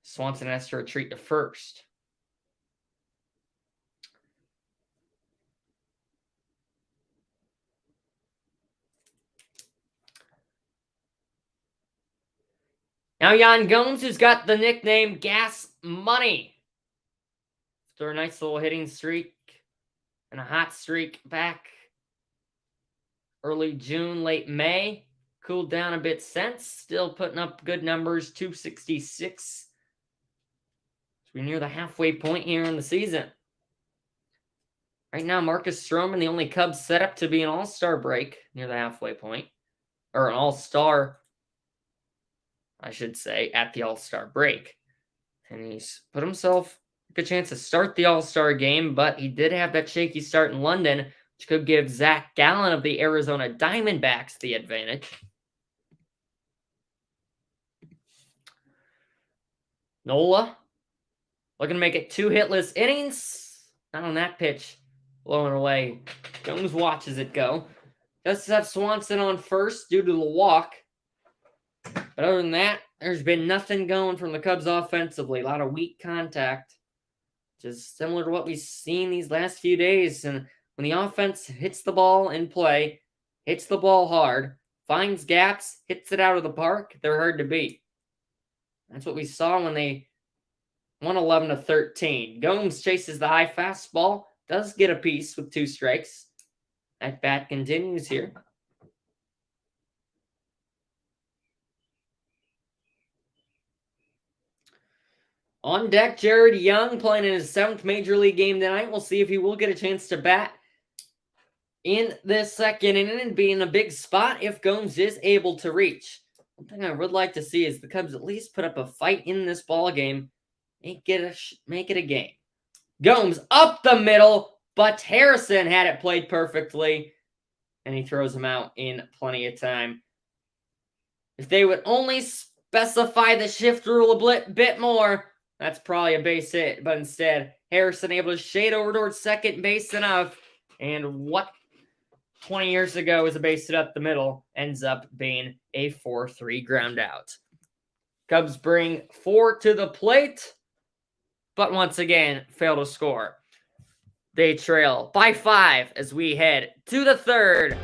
Swanson has to retreat to first. Now Yan Gomes, who's got the nickname Gas Money. After a nice little hitting streak and a hot streak back early June, late May. Cooled down a bit since. Still putting up good numbers, 266. So we're near the halfway point here in the season. Right now, Marcus Stroman, the only Cubs set up to be an all-star break near the halfway point. or an all-star, I should say, at the all-star break. And he's put himself a good chance to start the all-star game, but he did have that shaky start in London, which could give Zach Gallen of the Arizona Diamondbacks the advantage. Nola looking to make it 2 hitless innings. Not on that pitch. Blowing away. Jones watches it go. Does have Swanson on first due to the walk. But other than that, there's been nothing going from the Cubs offensively. A lot of weak contact. Just similar to what we've seen these last few days. And when the offense hits the ball in play, hits the ball hard, finds gaps, hits it out of the park, they're hard to beat. That's what we saw when they won 11-13. Gomes chases the high fastball, does get a piece with 2 strikes. At bat continues here. On deck, Jared Young playing in his 7th Major League game tonight. We'll see if he will get a chance to bat in this second inning and be in a big spot if Gomes is able to reach. One thing I would like to see is the Cubs at least put up a fight in this ball game. Make it a game. Gomes up the middle, but Harrison had it played perfectly, and he throws him out in plenty of time. If they would only specify the shift rule a bit more, that's probably a base hit, but instead, Harrison able to shade over towards second base enough, and what 20 years ago was a base hit up the middle ends up being a 4-3 ground out. Cubs bring 4 to the plate, but once again, fail to score. They trail by 5 as we head to the 3rd.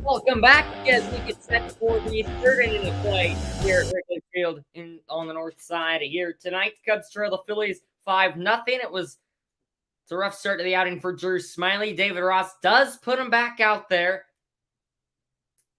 Welcome back as we get set for the 3rd inning of play here at Wrigley Field on the north side here tonight. Cubs trail the Phillies 5-0. It's a rough start to the outing for Drew Smyly. David Ross does put him back out there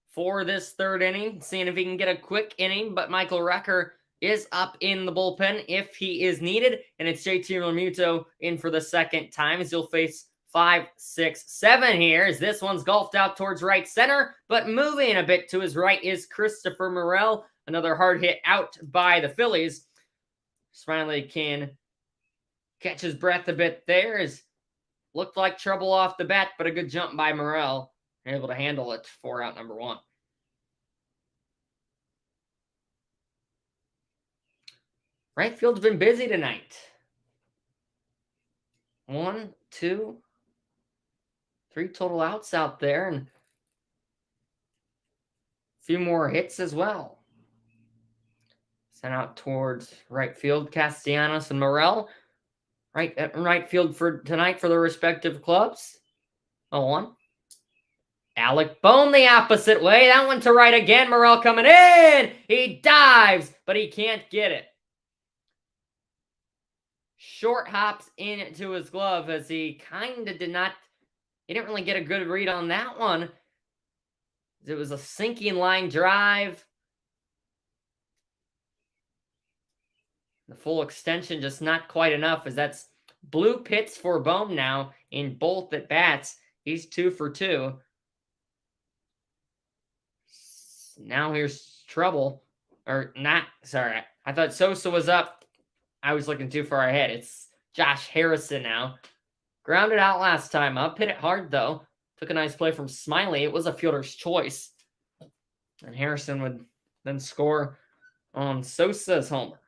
for this 3rd inning, seeing if he can get a quick inning, but Michael Recker is up in the bullpen if he is needed, and it's JT Realmuto in for the 2nd time as he'll face 5, 6, 7 here as this one's golfed out towards right center, but moving a bit to his right is Christopher Morel. Another hard hit out by the Phillies. Smyly can catch his breath a bit there as looked like trouble off the bat, but a good jump by Morel. Able to handle it for out number 1. Right field's been busy tonight. 1, 2, 3 total outs out there, and a few more hits as well. Sent out towards right field, Castellanos and Morel. Right field for tonight for the respective clubs. 0-1. Alec Bohm the opposite way. That one to right again. Morel coming in. He dives, but he can't get it. Short hops into his glove as he kind of didn't really get a good read on that one. It was a sinking line drive. The full extension just not quite enough, as that's blue pits for Bohm now in both at bats. He's 2 for 2. Now here's trouble. Or not, sorry. I thought Sosa was up. I was looking too far ahead. It's Josh Harrison now. Grounded out last time up. Hit it hard, though. Took a nice play from Smiley. It was a fielder's choice. And Harrison would then score on Sosa's homer.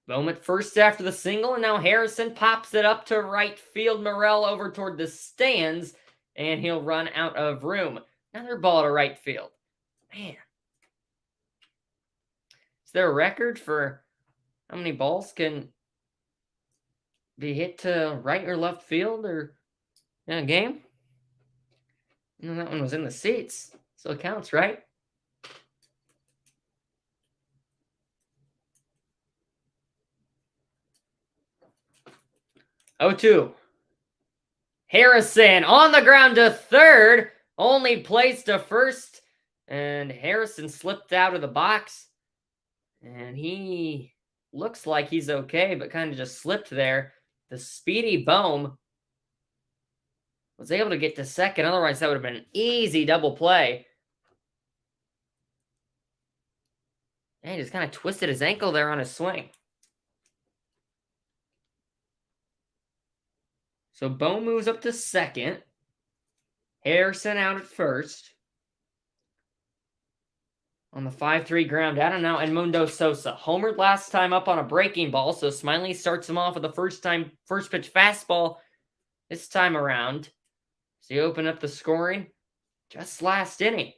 Bohm at first after the single, and now Harrison pops it up to right field. Morel over toward the stands, and he'll run out of room. Another ball to right field. Man. Is there a record for how many balls can be hit to right or left field or in a game? And that one was in the seats, so it counts, right? Oh, 2. Harrison on the ground to third. Only plays to first. And Harrison slipped out of the box. And he looks like he's okay, but kind of just slipped there. The speedy Bohm was able to get to second. Otherwise, that would have been an easy double play. And he just kind of twisted his ankle there on his swing. So Bohm moves up to second. Harrison out at first. On the 5-3 ground out, and now Edmundo Sosa. Homered last time up on a breaking ball, so Smiley starts him off with a first pitch fastball this time around. So you open up the scoring just last inning.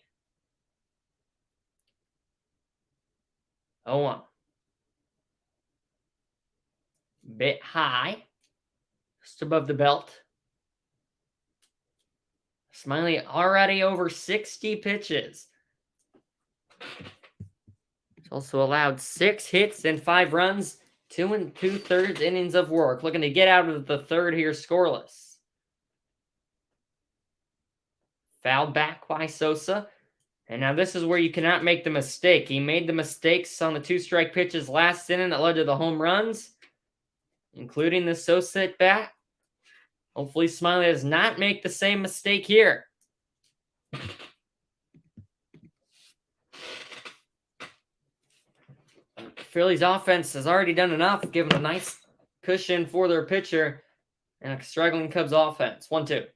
0-1. Bit high. Just above the belt. Smiley already over 60 pitches. He's also allowed 6 hits and 5 runs, 2 2/3 innings of work. Looking to get out of the third here scoreless. Fouled back by Sosa. And now this is where you cannot make the mistake. He made the mistakes on the 2-strike pitches last inning that led to the home runs, including the Sosa at bat. Hopefully Smiley does not make the same mistake here. Phillies offense has already done enough, giving a nice cushion for their pitcher and a struggling Cubs offense. 1-2.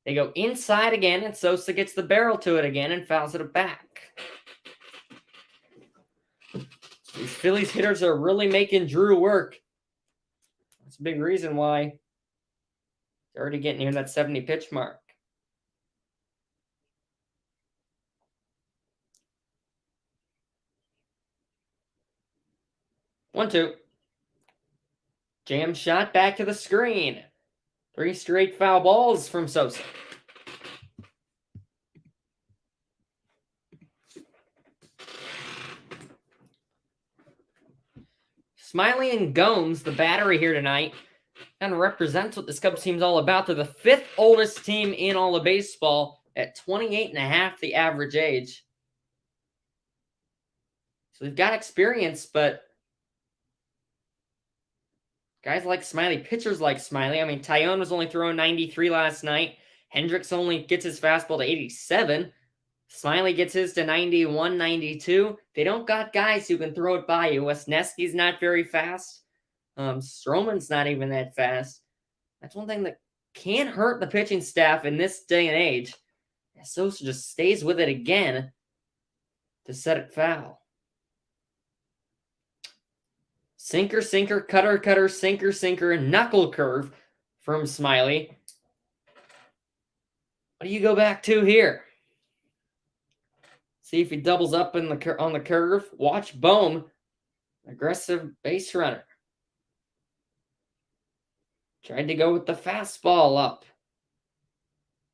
They go inside again, and Sosa gets the barrel to it again and fouls it back. These Phillies hitters are really making Drew work. That's a big reason why they're already getting near that 70 pitch mark. One, 2. Jam shot back to the screen. 3 straight foul balls from Sosa. Smiley and Gomes, the battery here tonight, kind of represents what this Cubs team's all about. They're the 5th oldest team in all of baseball at 28.5 the average age. So they've got experience, but guys like Smiley, pitchers like Smiley. I mean, Taillon was only throwing 93 last night. Hendricks only gets his fastball to 87. Smiley gets his to 91, 92. They don't got guys who can throw it by you. Wesneski's not very fast. Stroman's not even that fast. That's one thing that can hurt the pitching staff in this day and age. Sosa just stays with it again to set it foul. Sinker, sinker, cutter, cutter, sinker, sinker, and knuckle curve from Smiley. What do you go back to here? See if he doubles up on the curve. Watch Bohm, aggressive base runner. Tried to go with the fastball up.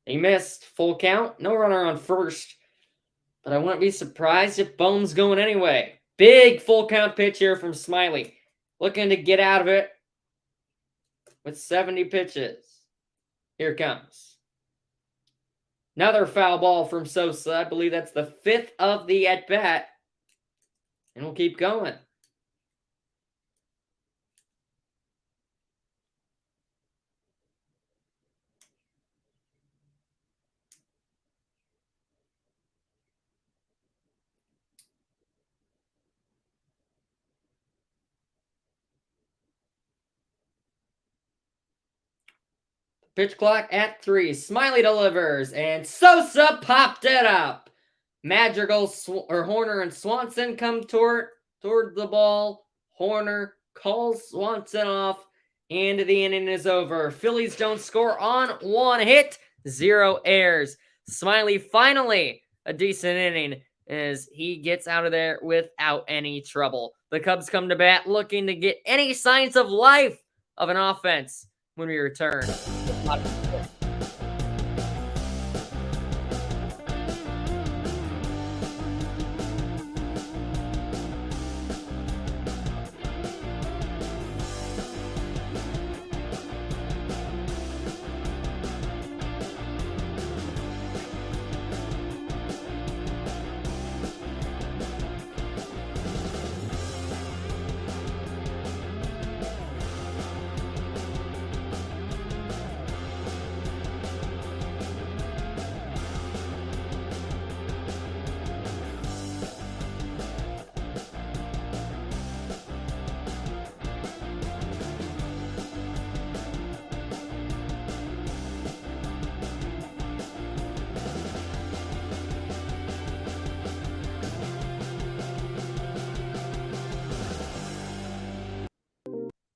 He missed. Full count. No runner on first. But I wouldn't be surprised if Bohm's going anyway. Big full count pitch here from Smiley. Looking to get out of it with 70 pitches. Here it comes. Another foul ball from Sosa. I believe that's the 5th of the at-bat. And we'll keep going. Pitch clock at 3. Smiley delivers, and Sosa popped it up. Madrigal, Horner, and Swanson come toward the ball. Horner calls Swanson off, and the inning is over. Phillies don't score on 1 hit, 0 errors. Smiley finally a decent inning as he gets out of there without any trouble. The Cubs come to bat looking to get any signs of life of an offense when we return.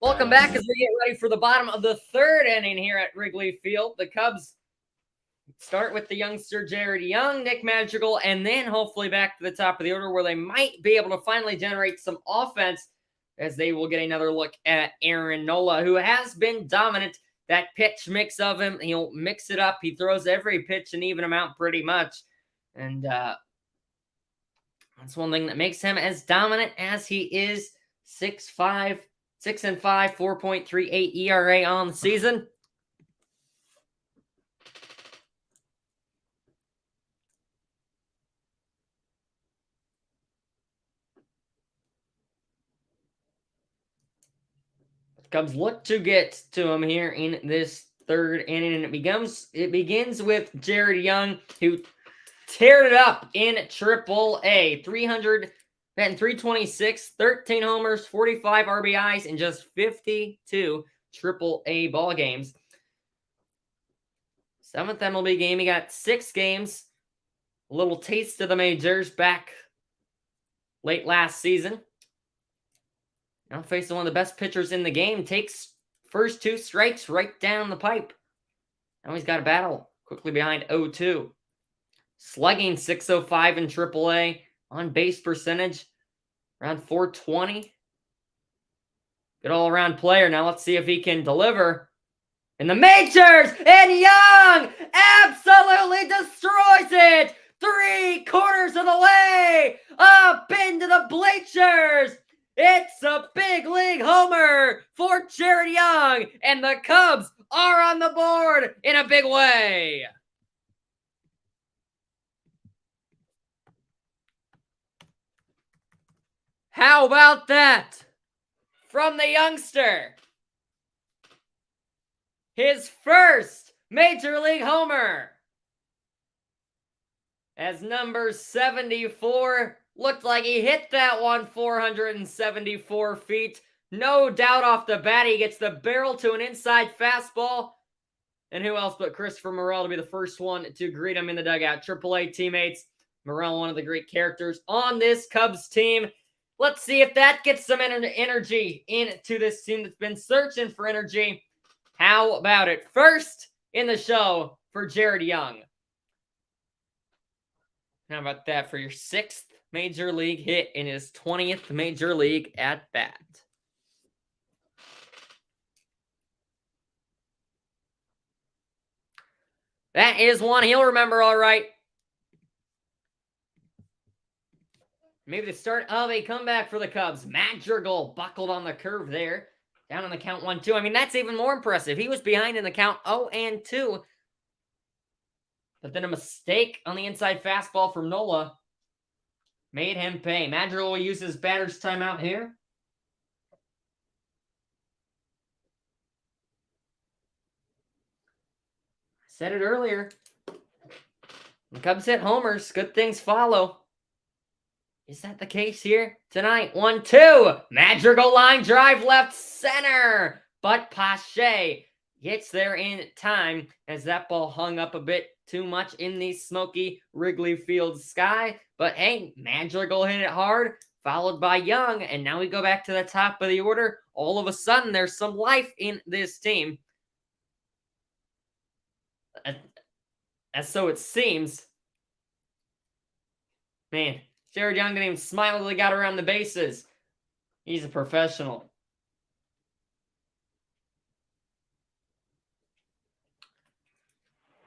Welcome back as we get ready for the bottom of the 3rd inning here at Wrigley Field. The Cubs start with the youngster Jared Young, Nick Madrigal, and then hopefully back to the top of the order where they might be able to finally generate some offense as they will get another look at Aaron Nola, who has been dominant. That pitch mix of him, he'll mix it up. He throws every pitch an even amount pretty much. And that's one thing that makes him as dominant as he is. 6'5", 6-5, 4.38 ERA on the season. Cubs look to get to him here in this 3rd inning, and it begins with Jared Young, who teared it up in Triple-A. 326, 13 homers, 45 RBIs in just 52 Triple-A ball games. 7th MLB game, he got 6 games. A little taste of the majors back late last season. Now facing one of the best pitchers in the game, takes first 2 strikes right down the pipe. Now he's got a battle quickly behind 0-2. Slugging .605 in Triple-A. On base percentage around .420. Good all-around player. Now let's see if he can deliver in the majors. And Young absolutely destroys it. 3/4 of the way up into the bleachers. It's a big league homer for Jared Young, and the Cubs are on the board in a big way. How about that from the youngster? His first Major League homer. As number 74 looked like he hit that one 474 feet. No doubt off the bat, he gets the barrel to an inside fastball. And who else but Christopher Morel to be the first one to greet him in the dugout. Triple-A teammates. Morel, one of the great characters on this Cubs team. Let's see if that gets some energy into this team that's been searching for energy. How about it? First in the show for Jared Young. How about that for your 6th Major League hit in his 20th Major League at-bat? That is one he'll remember all right. Maybe the start of a comeback for the Cubs. Madrigal buckled on the curve there. Down on the count 1-2. I mean, that's even more impressive. He was behind in the count 0-2. But then a mistake on the inside fastball from Nola made him pay. Madrigal will use his batter's timeout here. I said it earlier. The Cubs hit homers. Good things follow. Is that the case here tonight? 1-2. Madrigal line drive left center. But Pache gets there in time as that ball hung up a bit too much in the smoky Wrigley Field sky. But hey, Madrigal hit it hard, followed by Young, and now we go back to the top of the order. All of a sudden, there's some life in this team. As so it seems. Man, Jared Young didn't even smile until he got around the bases. He's a professional.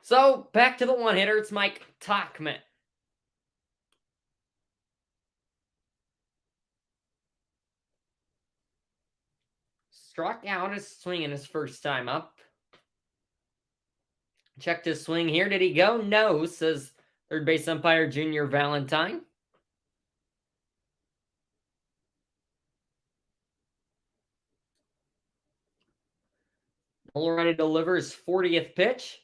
So, back to the one-hitter. It's Mike Tauchman. Struck out his swing in his first time up. Checked his swing here. Did he go? No, says third base umpire Junior Valentine. Already ready to deliver his 40th pitch.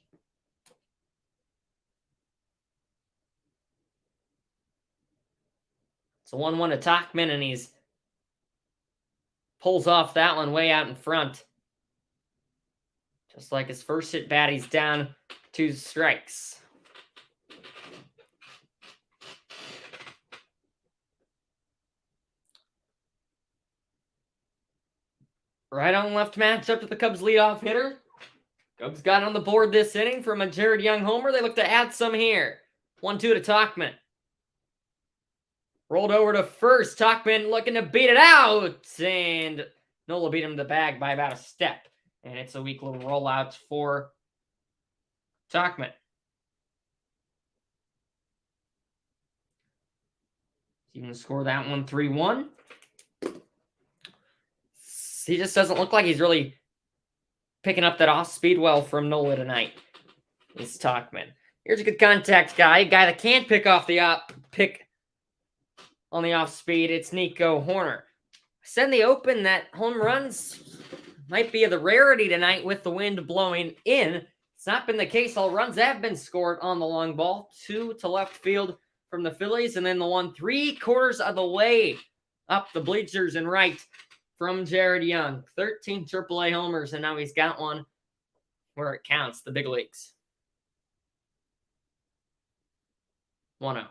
It's a 1-1 to Tauchman, and he's pulls off that one way out in front. Just like his first at bat, he's down 2 strikes. Right on left matchup to the Cubs leadoff hitter. Cubs got on the board this inning from a Jared Young homer. They look to add some here. 1-2 to Tauchman. Rolled over to first. Tauchman looking to beat it out. And Nola beat him to the bag by about a step. And it's a weak little rollout for Tauchman. He's going to score that one 3-1. He just doesn't look like he's really picking up that off-speed well from Nola tonight. It's Tauchman. Here's a good contact guy. A guy that can't pick off the pick on the off-speed. It's Nico Horner. I said in the open that home runs might be of the rarity tonight with the wind blowing in. It's not been the case. All runs have been scored on the long ball. 2 to left field from the Phillies, and then the one 3/4 of the way up the bleachers and right from Jared Young. 13 AAA homers, and now he's got one where it counts, the big leagues. 1-0.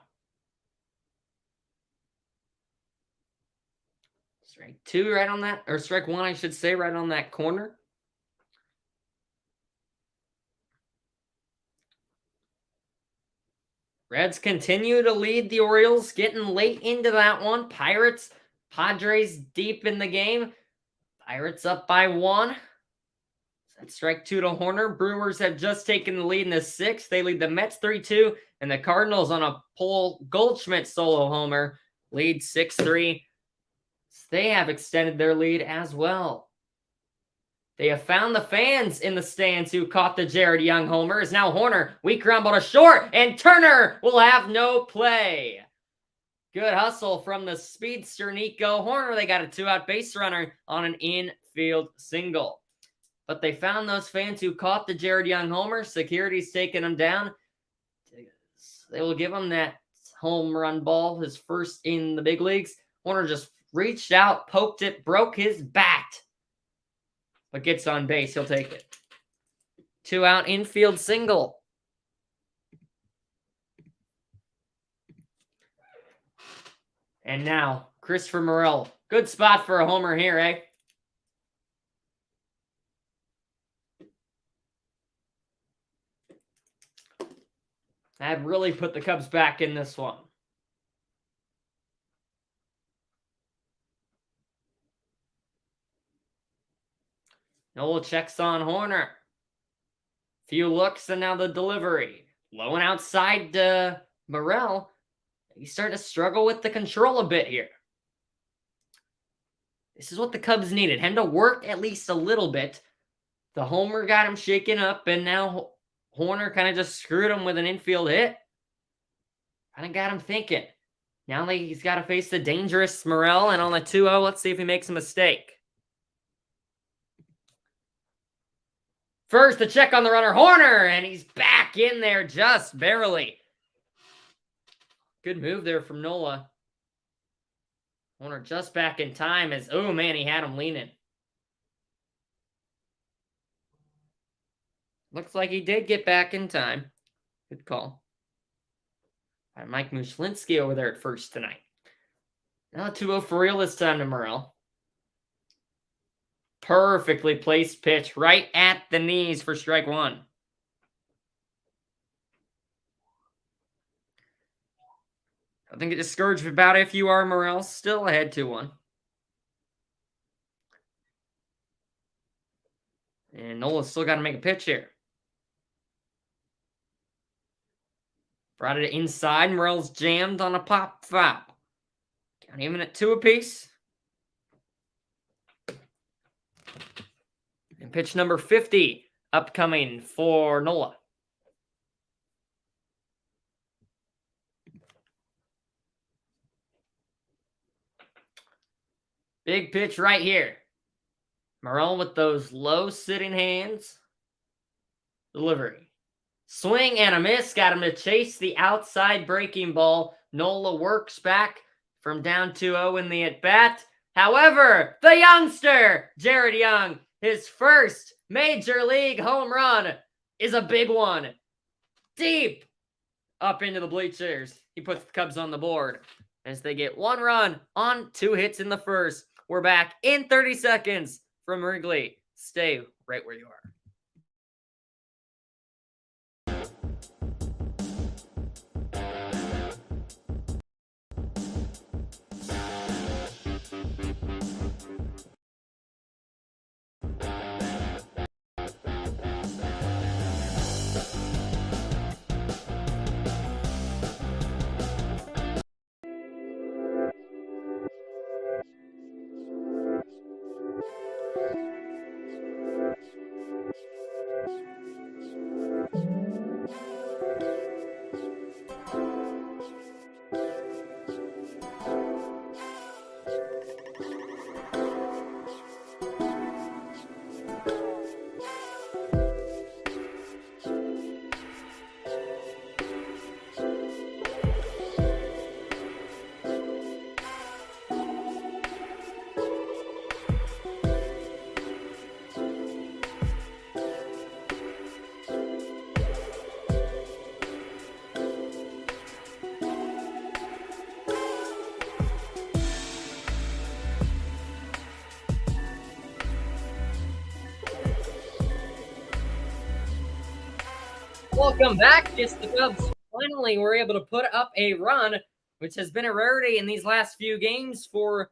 Strike 2 right on that, or strike 1, I should say, right on that corner. Reds continue to lead the Orioles, getting late into that one. Pirates, Padres deep in the game. Pirates up by 1. That's strike 2 to Horner. Brewers have just taken the lead in the 6th. They lead the Mets 3-2, and the Cardinals on a Paul Goldschmidt solo homer lead 6-3. They have extended their lead as well. They have found the fans in the stands who caught the Jared Young homer. Is now Horner. Weak ground ball to short, and Turner will have no play. Good hustle from the speedster Nico Horner. They got a 2-out base runner on an infield single. But they found those fans who caught the Jared Young homer. Security's taking them down. They will give him that home run ball, his first in the big leagues. Horner just reached out, poked it, broke his bat. But gets on base. He'll take it. 2-out infield single. And now, Christopher Morel. Good spot for a homer here, eh? That really put the Cubs back in this one. Nola checks on Horner. Few looks, and now the delivery. Low and outside to Morel. He's starting to struggle with the control a bit here. This is what the Cubs needed. Him to work at least a little bit. The homer got him shaken up, and now Horner kind of just screwed him with an infield hit. Kind of got him thinking. Now that he's got to face the dangerous Morel, and on the 2-0, let's see if he makes a mistake. First, the check on the runner, Horner, and he's back in there just barely. Good move there from Nola. Horner just back in time as, oh man, he had him leaning. Looks like he did get back in time. Good call. Mike Mushlinski over there at first tonight. Now 2-0 for real this time to Morel. Perfectly placed pitch right at the knees for strike one. I think it discouraged about it if you are Morel. Still ahead 2-1. And Nola's still got to make a pitch here. Brought it inside. Morel's jammed on a pop foul. Count even at 2 apiece. And pitch number 50 upcoming for Nola. Big pitch right here. Morel with those low sitting hands. Delivery. Swing and a miss. Got him to chase the outside breaking ball. Nola works back from down 2-0 in the at-bat. However, the youngster, Jared Young, his first major league home run is a big one. Deep up into the bleachers. He puts the Cubs on the board as they get 1 run on 2 hits in the first. We're back in 30 seconds from Wrigley. Stay right where you are. Welcome back. Yes, the Cubs finally were able to put up a run, which has been a rarity in these last few games for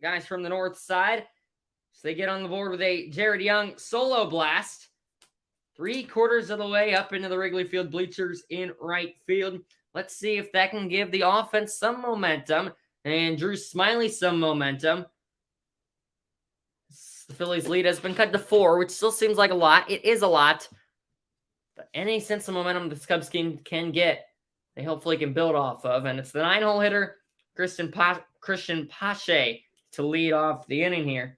guys from the north side. So they get on the board with a Jared Young solo blast. 3/4 of the way up into the Wrigley Field bleachers in right field. Let's see if that can give the offense some momentum and Drew Smiley some momentum. The Phillies' lead has been cut to 4, which still seems like a lot. It is a lot. But any sense of momentum this Cubs team can get, they hopefully can build off of. And it's the 9-hole hitter, Christian Pache, to lead off the inning here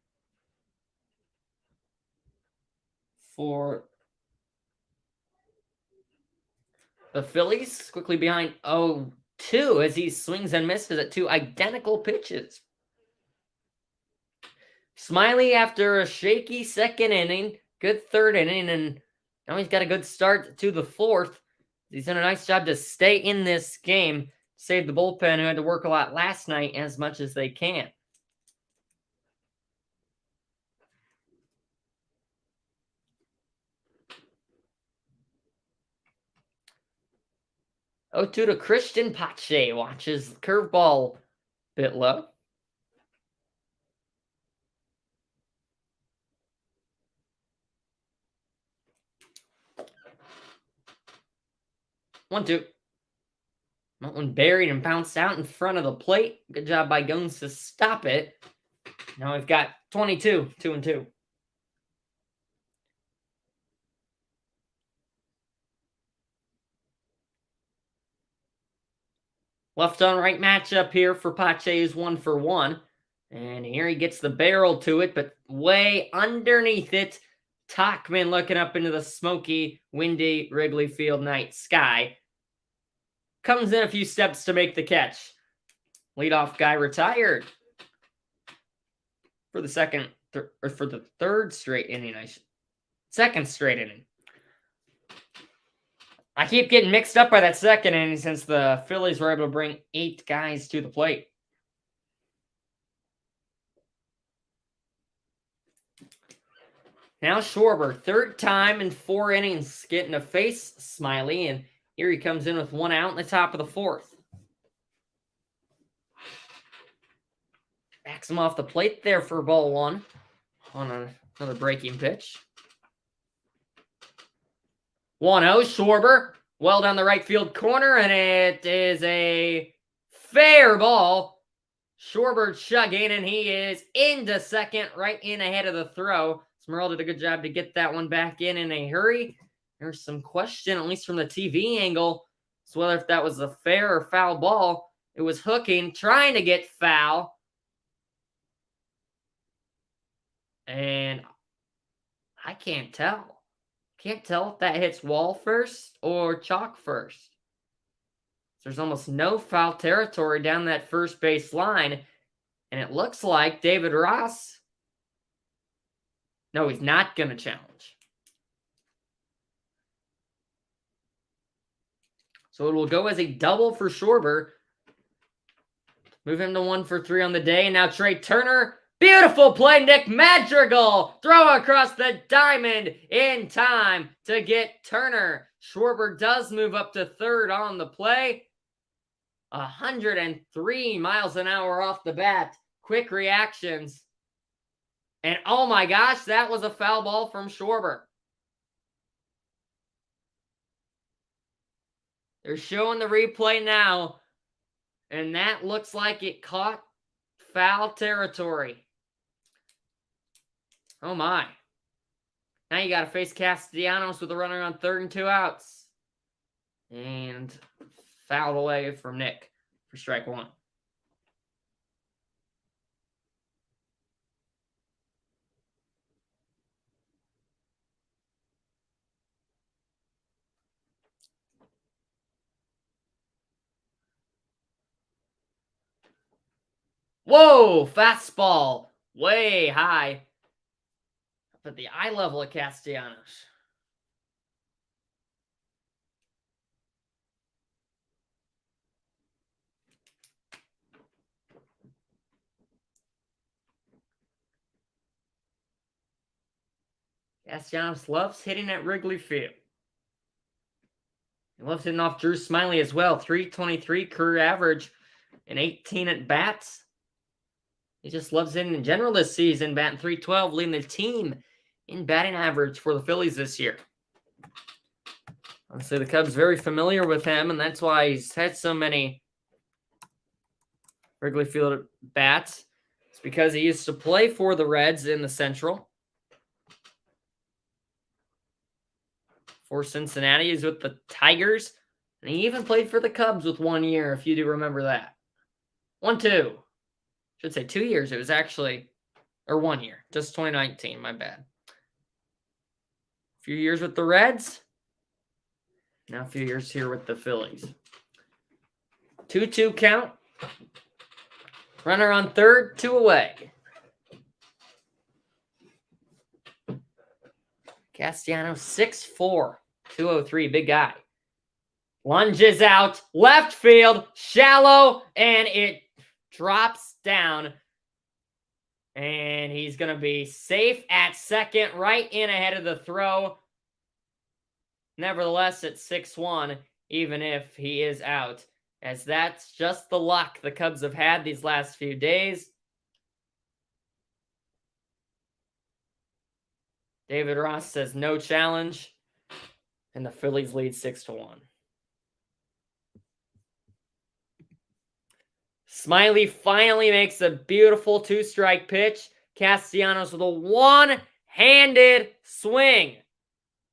for the Phillies. Quickly behind 0-2 as he swings and misses at 2 identical pitches. Smiley after a shaky second inning, good third inning, and now he's got a good start to the 4th. He's done a nice job to stay in this game, save the bullpen who had to work a lot last night as much as they can. Oh, 2 to Christian Pache. Watches the curveball a bit low. One, two. That one buried and bounced out in front of the plate. Good job by Gomes to stop it. Now we've got 22, 2-2. Left on right matchup here for Pache is 1-for-1. And here he gets the barrel to it, but way underneath it, Tachman looking up into the smoky, windy Wrigley Field night sky. Comes in a few steps to make the catch. Leadoff guy retired for the third straight inning. Second straight inning. I keep getting mixed up by that second inning since the Phillies were able to bring 8 guys to the plate. Now Schwarber, third time in 4 innings, getting to face Smiley, and here he comes in with 1 out in the top of the 4th. Backs him off the plate there for ball 1 on another breaking pitch. 1-0, Schwarber, well down the right field corner, and it is a fair ball. Schwarber chugging, and he is into second, right in ahead of the throw. Smurl did a good job to get that one back in a hurry. There's some question, at least from the TV angle, as whether if that was a fair or foul ball. It was hooking, trying to get foul. And I can't tell. Can't tell if that hits wall first or chalk first. There's almost no foul territory down that first base line. And it looks like David Ross... No, he's not going to challenge. So it will go as a double for Schwarber. Move him to 1-for-3 on the day. And now Trey Turner. Beautiful play, Nick Madrigal. Throw across the diamond in time to get Turner. Schwarber does move up to third on the play. 103 miles an hour off the bat. Quick reactions. And oh my gosh, that was a foul ball from Schwarber. They're showing the replay now. And that looks like it caught foul territory. Oh my. Now you got to face Castellanos with a runner on 3rd and 2 outs. And fouled away from Nick for strike 1. Whoa, fastball, way high, up at the eye level of Castellanos. Castellanos loves hitting at Wrigley Field. He loves hitting off Drew Smiley as well. 323 career average and 18 at bats. He just loves it in general this season, batting .312, leading the team in batting average for the Phillies this year. Honestly, the Cubs very familiar with him, and that's why he's had so many Wrigley Field bats. It's because he used to play for the Reds in the Central. For Cincinnati, he's with the Tigers, and he even played for the Cubs with 1 year, if you do remember that. 2. Should say 2 years. It was actually, or 1 year. Just 2019, my bad. A few years with the Reds. Now a few years here with the Phillies. 2-2 count. Runner on 3rd, 2 away. Castellanos, 6'4", 203, big guy. Lunges out, left field, shallow, and it drops down. And he's going to be safe at second, right in ahead of the throw. Nevertheless, it's 6-1, even if he is out, as that's just the luck the Cubs have had these last few days. David Ross says no challenge, and the Phillies lead 6-1. Smiley finally makes a beautiful 2-strike pitch. Castellanos with a one-handed swing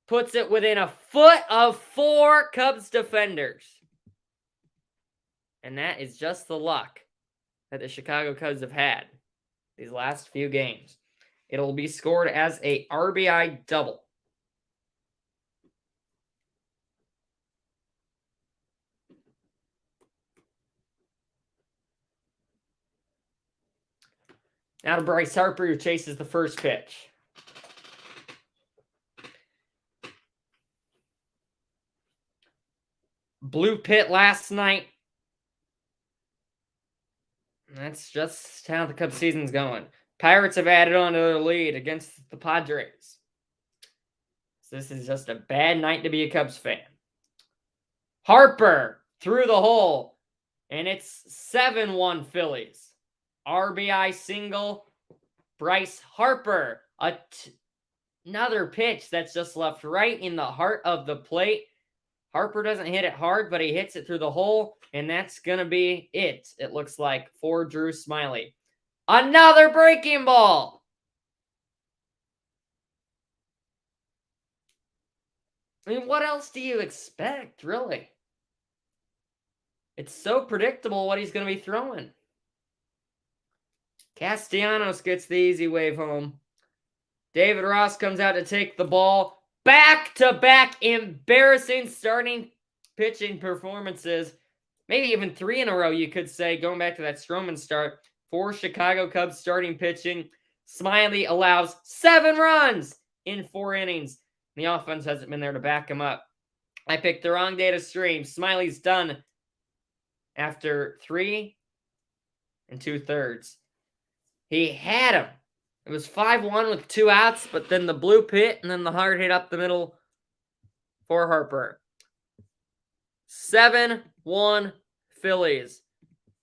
puts it within a foot of 4 Cubs defenders. And that is just the luck that the Chicago Cubs have had these last few games. It'll be scored as a RBI double. Now to Bryce Harper, who chases the first pitch. Blue pit last night. That's just how the Cubs season's going. Pirates have added on to their lead against the Padres. So this is just a bad night to be a Cubs fan. Harper through the hole, and it's 7-1 Phillies. RBI single, Bryce Harper. Another pitch that's just left right in the heart of the plate. Harper doesn't hit it hard, but he hits it through the hole, and that's going to be it, it looks like, for Drew Smyly. Another breaking ball. I mean, what else do you expect, really? It's so predictable what he's going to be throwing. Castellanos gets the easy wave home. David Ross comes out to take the ball. Back-to-back embarrassing starting pitching performances. Maybe even 3 in a row, you could say, going back to that Stroman start. For Chicago Cubs starting pitching, Smyly allows 7 runs in 4 innings. The offense hasn't been there to back him up. I picked the wrong day to stream. Smyly's done after 3 2/3. He had him. It was 5-1 with 2 outs, but then the blue pit and then the hard hit up the middle for Harper. 7-1 Phillies.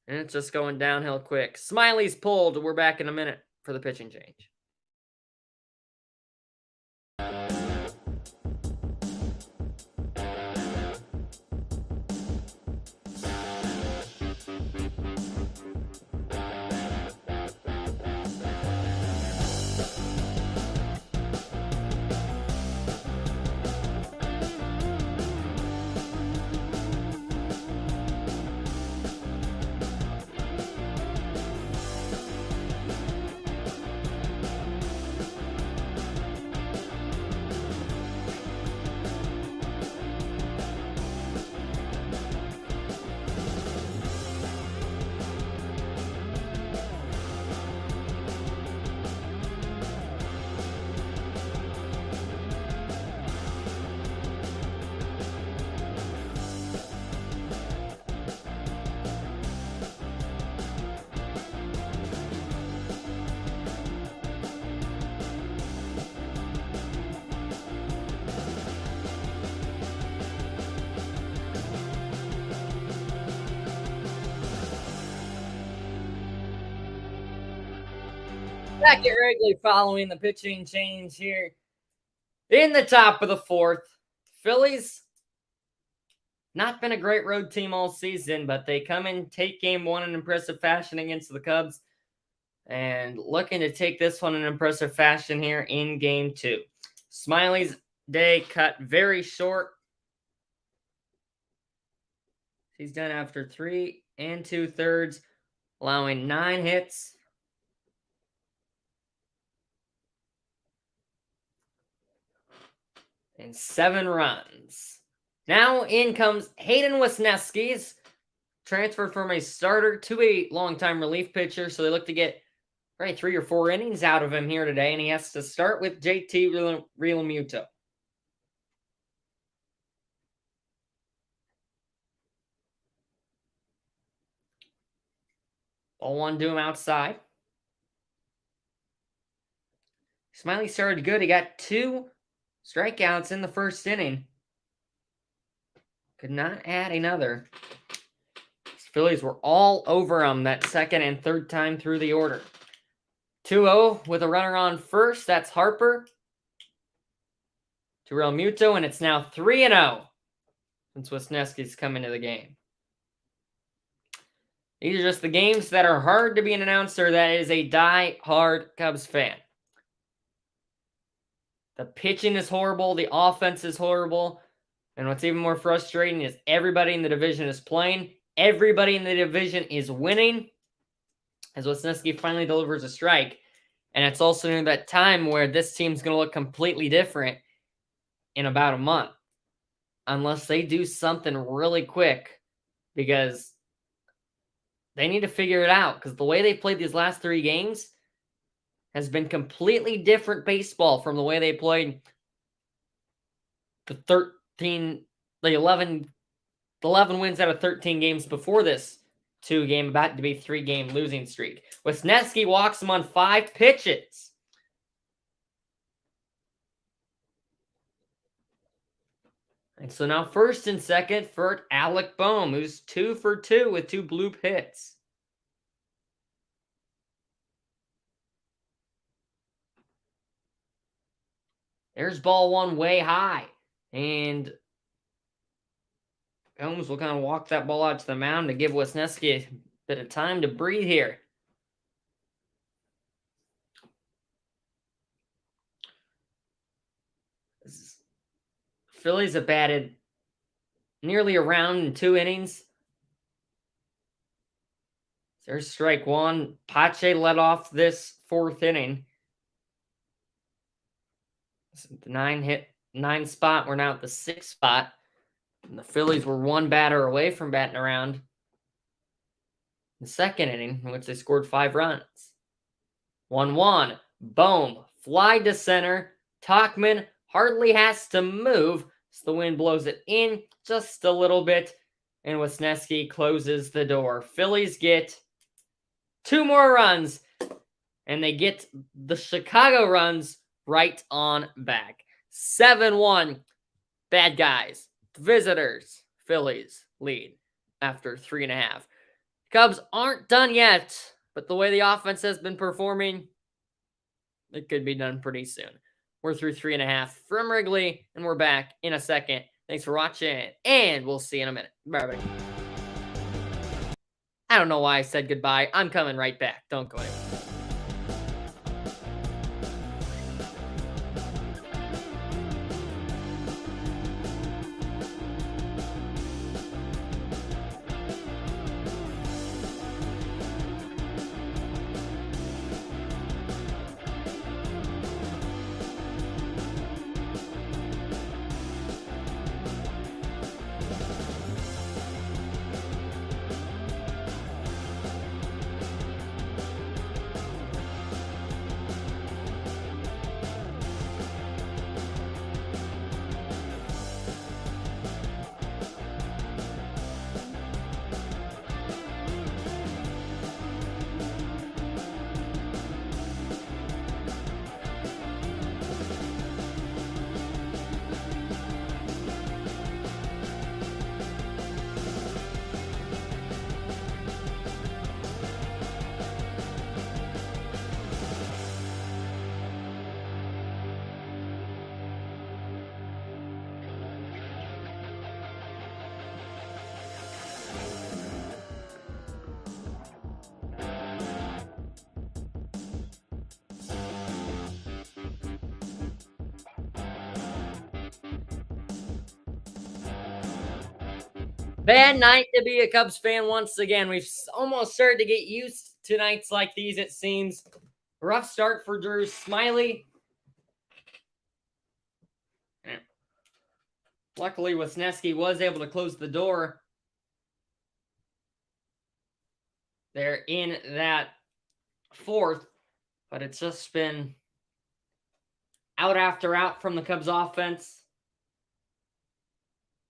And it's just going downhill quick. Smyly's pulled. We're back in a minute for the pitching change. Back at Wrigley following the pitching change here. In the top of the 4th, Phillies, not been a great road team all season, but they come in, take game 1 in impressive fashion against the Cubs, and looking to take this one in impressive fashion here in game 2. Smyly's day cut very short. He's done after 3 2/3, allowing 9 hits. And 7 runs. Now in comes Hayden Wesneski's transferred from a starter to a longtime relief pitcher. So they look to get probably 3 or 4 innings out of him here today. And he has to start with JT Realmuto. Ball 1 to him outside. Smyly started good. He got 2 strikeouts in the first inning. Could not add another. These Phillies were all over him that second and third time through the order. 2-0 with a runner on first. That's Harper to Realmuto, and it's now 3-0 since Wesneski's come into the game. These are just the games that are hard to be an announcer that is a die-hard Cubs fan. The pitching is horrible. The offense is horrible. And what's even more frustrating is everybody in the division is playing. Everybody in the division is winning as Wisniewski finally delivers a strike. And it's also near that time where this team's going to look completely different in about a month. Unless they do something really quick. Because they need to figure it out. Because the way they've played these last 3 games has been completely different baseball from the way they played the 11 wins out of 13 games before this 2-game, about to be 3-game losing streak. Wisniewski walks him on 5 pitches. And so now first and second for Alec Boehm, who's 2 for 2 with 2 bloop hits. There's ball 1 way high. And Combs will kind of walk that ball out to the mound to give Wisniewski a bit of time to breathe here. Phillies have batted nearly a round in 2 innings. There's strike 1. Pache led off this 4th inning. The 9 spot. We're now at the 6th spot. And the Phillies were 1 batter away from batting around the 2nd inning, in which they scored 5 runs. 1-1. Boehm, fly to center. Tauchman hardly has to move, so the wind blows it in just a little bit, and Wisniewski closes the door. Phillies get 2 more runs, and they get the Chicago runs right on back. 7-1. Bad guys. Visitors. Phillies lead after 3.5. Cubs aren't done yet, but the way the offense has been performing, it could be done pretty soon. We're through 3.5 from Wrigley, and we're back in a second. Thanks for watching, and we'll see you in a minute. Bye-bye. I don't know why I said goodbye. I'm coming right back. Don't go anywhere. Bad night to be a Cubs fan once again. We've almost started to get used to nights like these, it seems. Rough start for Drew Smiley. Luckily, Wisniewski was able to close the door there in that 4th, but it's just been out after out from the Cubs offense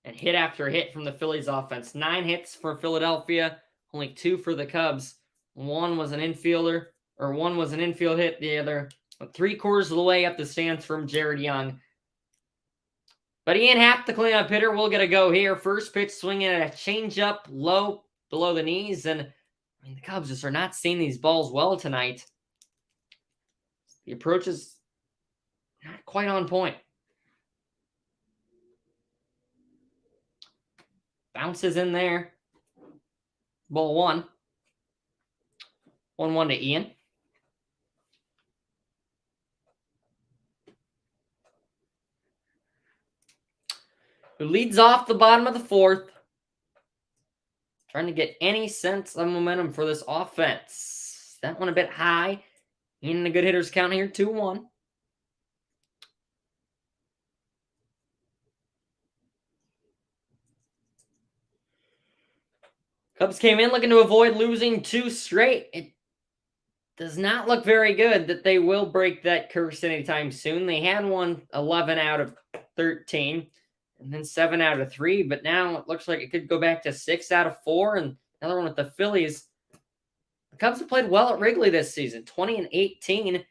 and hit after hit from the Phillies offense. 9 hits for Philadelphia, only 2 for the Cubs. One was an infield hit, the other 3/4 of the way up the stands from Jared Young. But Ian Happ, the cleanup hitter, will get a go here. First pitch swinging at a changeup low below the knees. And the Cubs just are not seeing these balls well tonight. The approach is not quite on point. Bounces in there. Ball 1. 1-1 to Ian. Who leads off the bottom of the 4th. Trying to get any sense of momentum for this offense. That one a bit high. In a good hitters count here, 2-1. Cubs came in looking to avoid losing 2 straight. It does not look very good that they will break that curse anytime soon. They had won 11 out of 13 and then 7 out of 3, but now it looks like it could go back to 6 out of 4 and another one with the Phillies. The Cubs have played well at Wrigley this season, 20-18.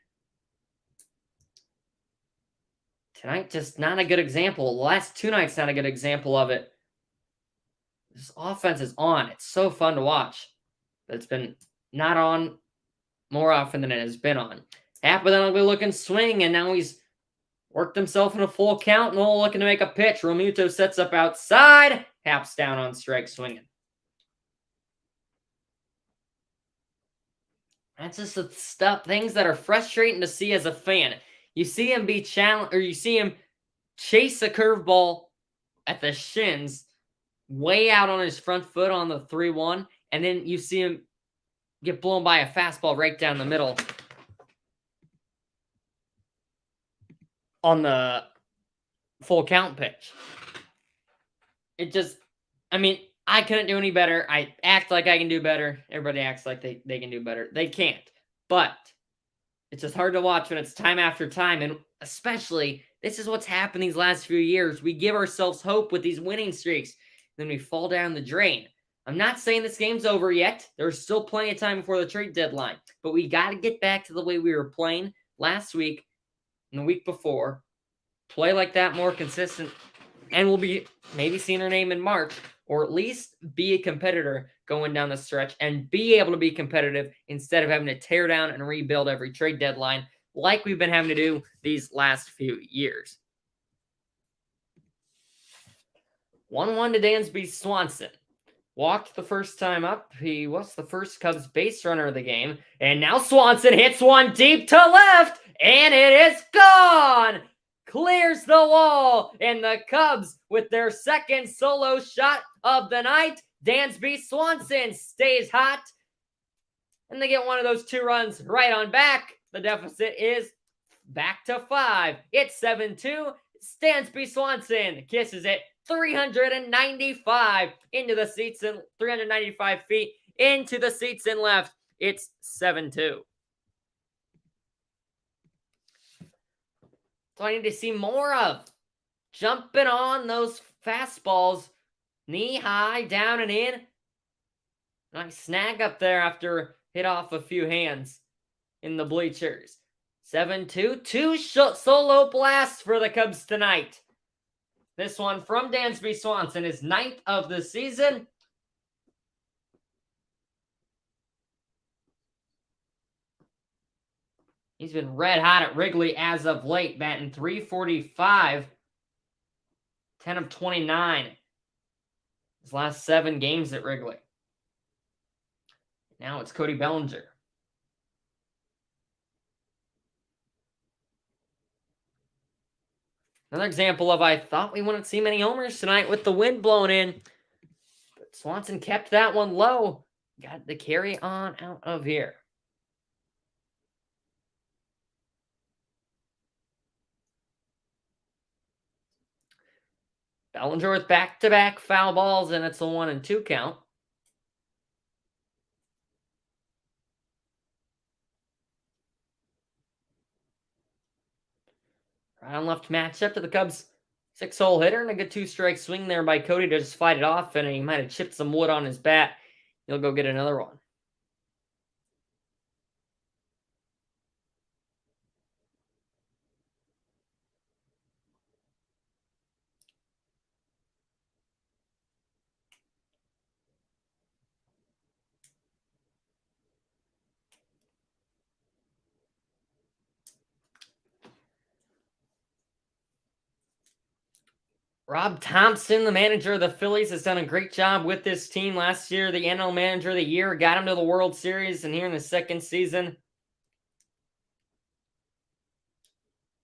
Tonight, just not a good example. The last 2 nights, not a good example of it. This offense is on. It's so fun to watch. But it's been not on more often than it has been on. Half with an ugly looking swing, and now he's worked himself in a full count. Noel looking to make a pitch. Romuto sets up outside. Haps down on strike swinging. That's just the stuff, things that are frustrating to see as a fan. You see him be challenged, or you see him chase a curveball at the shins, way out on his front foot on the 3-1, and then you see him get blown by a fastball right down the middle on the full count pitch. It just, I mean, I couldn't do any better. I act like I can do better. Everybody acts like they can do better. They can't. But it's just hard to watch when it's time after time. And especially, this is what's happened these last few years. We give ourselves hope with these winning streaks. Then we fall down the drain. I'm not saying this game's over yet. There's still plenty of time before the trade deadline. But we got to get back to the way we were playing last week and the week before. Play like that, more consistent. And we'll be maybe seeing our name in March. Or at least be a competitor going down the stretch. And be able to be competitive instead of having to tear down and rebuild every trade deadline like we've been having to do these last few years. 1-1 to Dansby Swanson. Walked the first time up. He was the first Cubs base runner of the game. And now Swanson hits one deep to left. And it is gone. Clears the wall. And the Cubs, with their second solo shot of the night, Dansby Swanson stays hot. And they get one of those 2 runs right on back. The deficit is back to 5. It's 7-2. Dansby Swanson kisses it 395 into the seats and 395 feet into the seats and left. It's 7-2. So I need to see more of. Jumping on those fastballs. Knee high, down and in. Nice snag up there after hit off a few hands in the bleachers. 7-2. 2 solo blasts for the Cubs tonight. This one from Dansby Swanson is 9th of the season. He's been red hot at Wrigley as of late, batting .345, 10 of 29. His last 7 games at Wrigley. Now it's Cody Bellinger. Another example of I thought we wouldn't see many homers tonight with the wind blowing in. But Swanson kept that one low. Got the carry on out of here. Bellinger with back-to-back foul balls, and it's a 1-2 count. Right on left matchup to the Cubs' 6-hole hitter, and a good 2-strike swing there by Cody to just fight it off, and he might have chipped some wood on his bat. He'll go get another one. Rob Thompson, the manager of the Phillies, has done a great job with this team. Last year, the NL Manager of the Year, got him to the World Series, and here in the second season,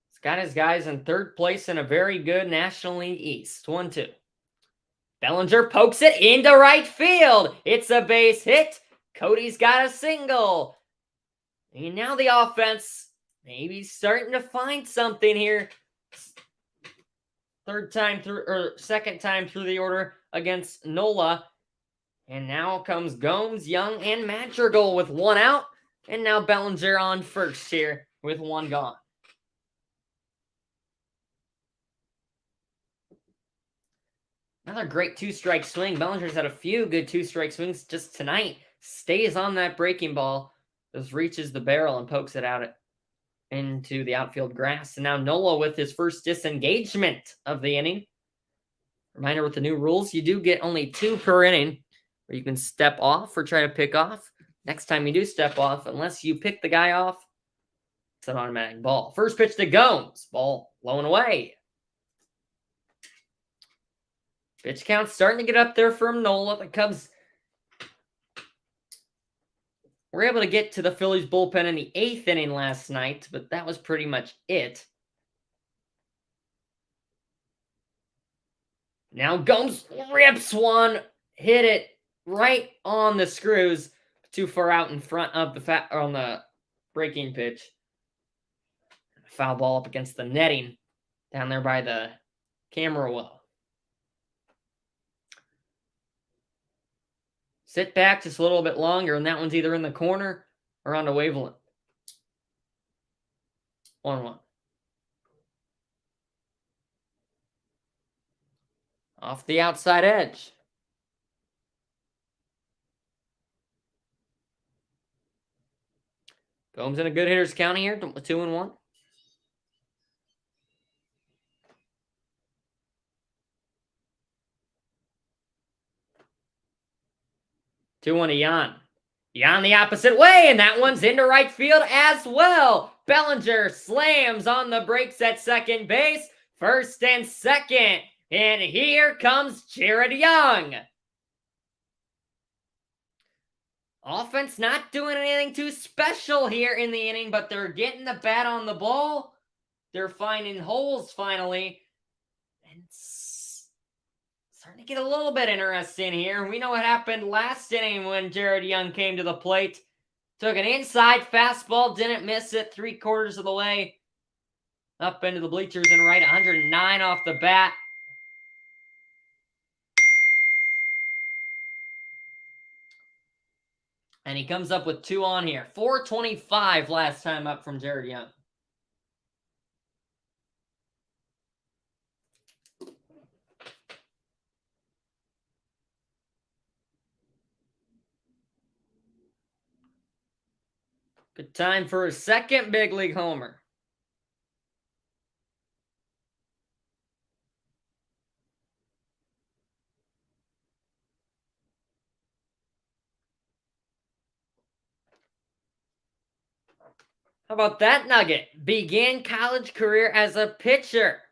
he's got his guys in 3rd place in a very good National League East. 1-2. Bellinger pokes it into right field. It's a base hit. Cody's got a single. And now the offense maybe starting to find something here. Second time through the order against Nola. And now comes Gomes, Young, and Madrigal with one out. And now Bellinger on first here with one gone. Another great two-strike swing. Bellinger's had a few good two-strike swings just tonight. Stays on that breaking ball. Just reaches the barrel and pokes it out into the outfield grass. And now Nola with his first disengagement of the inning. Reminder with the new rules, you do get only 2 per inning, where you can step off or try to pick off. Next time you do step off, unless you pick the guy off, it's an automatic ball. First pitch to Gomes. Ball low and away. Pitch count starting to get up there from Nola. The Cubs were able to get to the Phillies bullpen in the 8th inning last night, but that was pretty much it. Now Gomes rips one, hit it right on the screws, too far out in front of on the breaking pitch. Foul ball up against the netting down there by the camera well. Sit back just a little bit longer, and that one's either in the corner or onto Waveland. 1-1. Off the outside edge. Gomes in a good hitter's count here, 2-1. 2-1 to Jan. Jan the opposite way, and that one's into right field as well. Bellinger slams on the brakes at second base, first and second. And here comes Jared Young. Offense not doing anything too special here in the inning, but they're getting the bat on the ball. They're finding holes finally. And it's starting to get a little bit interesting here. We know what happened last inning when Jared Young came to the plate. Took an inside fastball, didn't miss it 3/4 of the way. Up into the bleachers and right, 109 off the bat. And he comes up with 2 on here. 425 last time up from Jared Young. Good time for his second big league homer. How about that nugget? Began college career as a pitcher.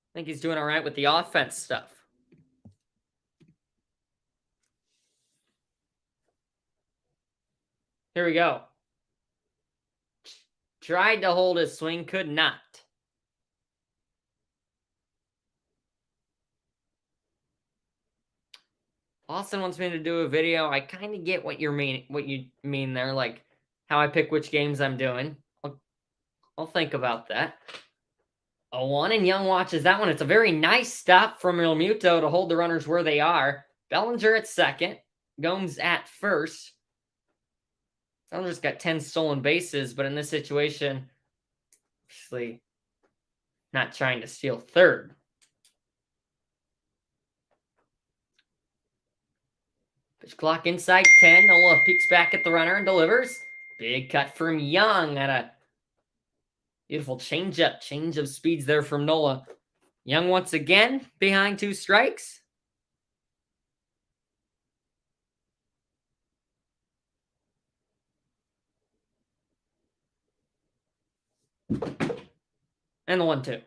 I think he's doing all right with the offense stuff. Here we go. Tried to hold his swing, could not. Austin wants me to do a video. I kind of get what you mean there, like how I pick which games I'm doing. I'll think about that. 0-1, and Young watches that one. It's a very nice stop from Real Muto to hold the runners where they are. Bellinger at second. Gomes at first. Bellinger's got 10 stolen bases, but in this situation, obviously not trying to steal third. Pitch clock inside 10. Nola peeks back at the runner and delivers. Big cut from Young at a beautiful changeup. Change of speeds there from Nola. Young once again behind 2 strikes. And the 1-2.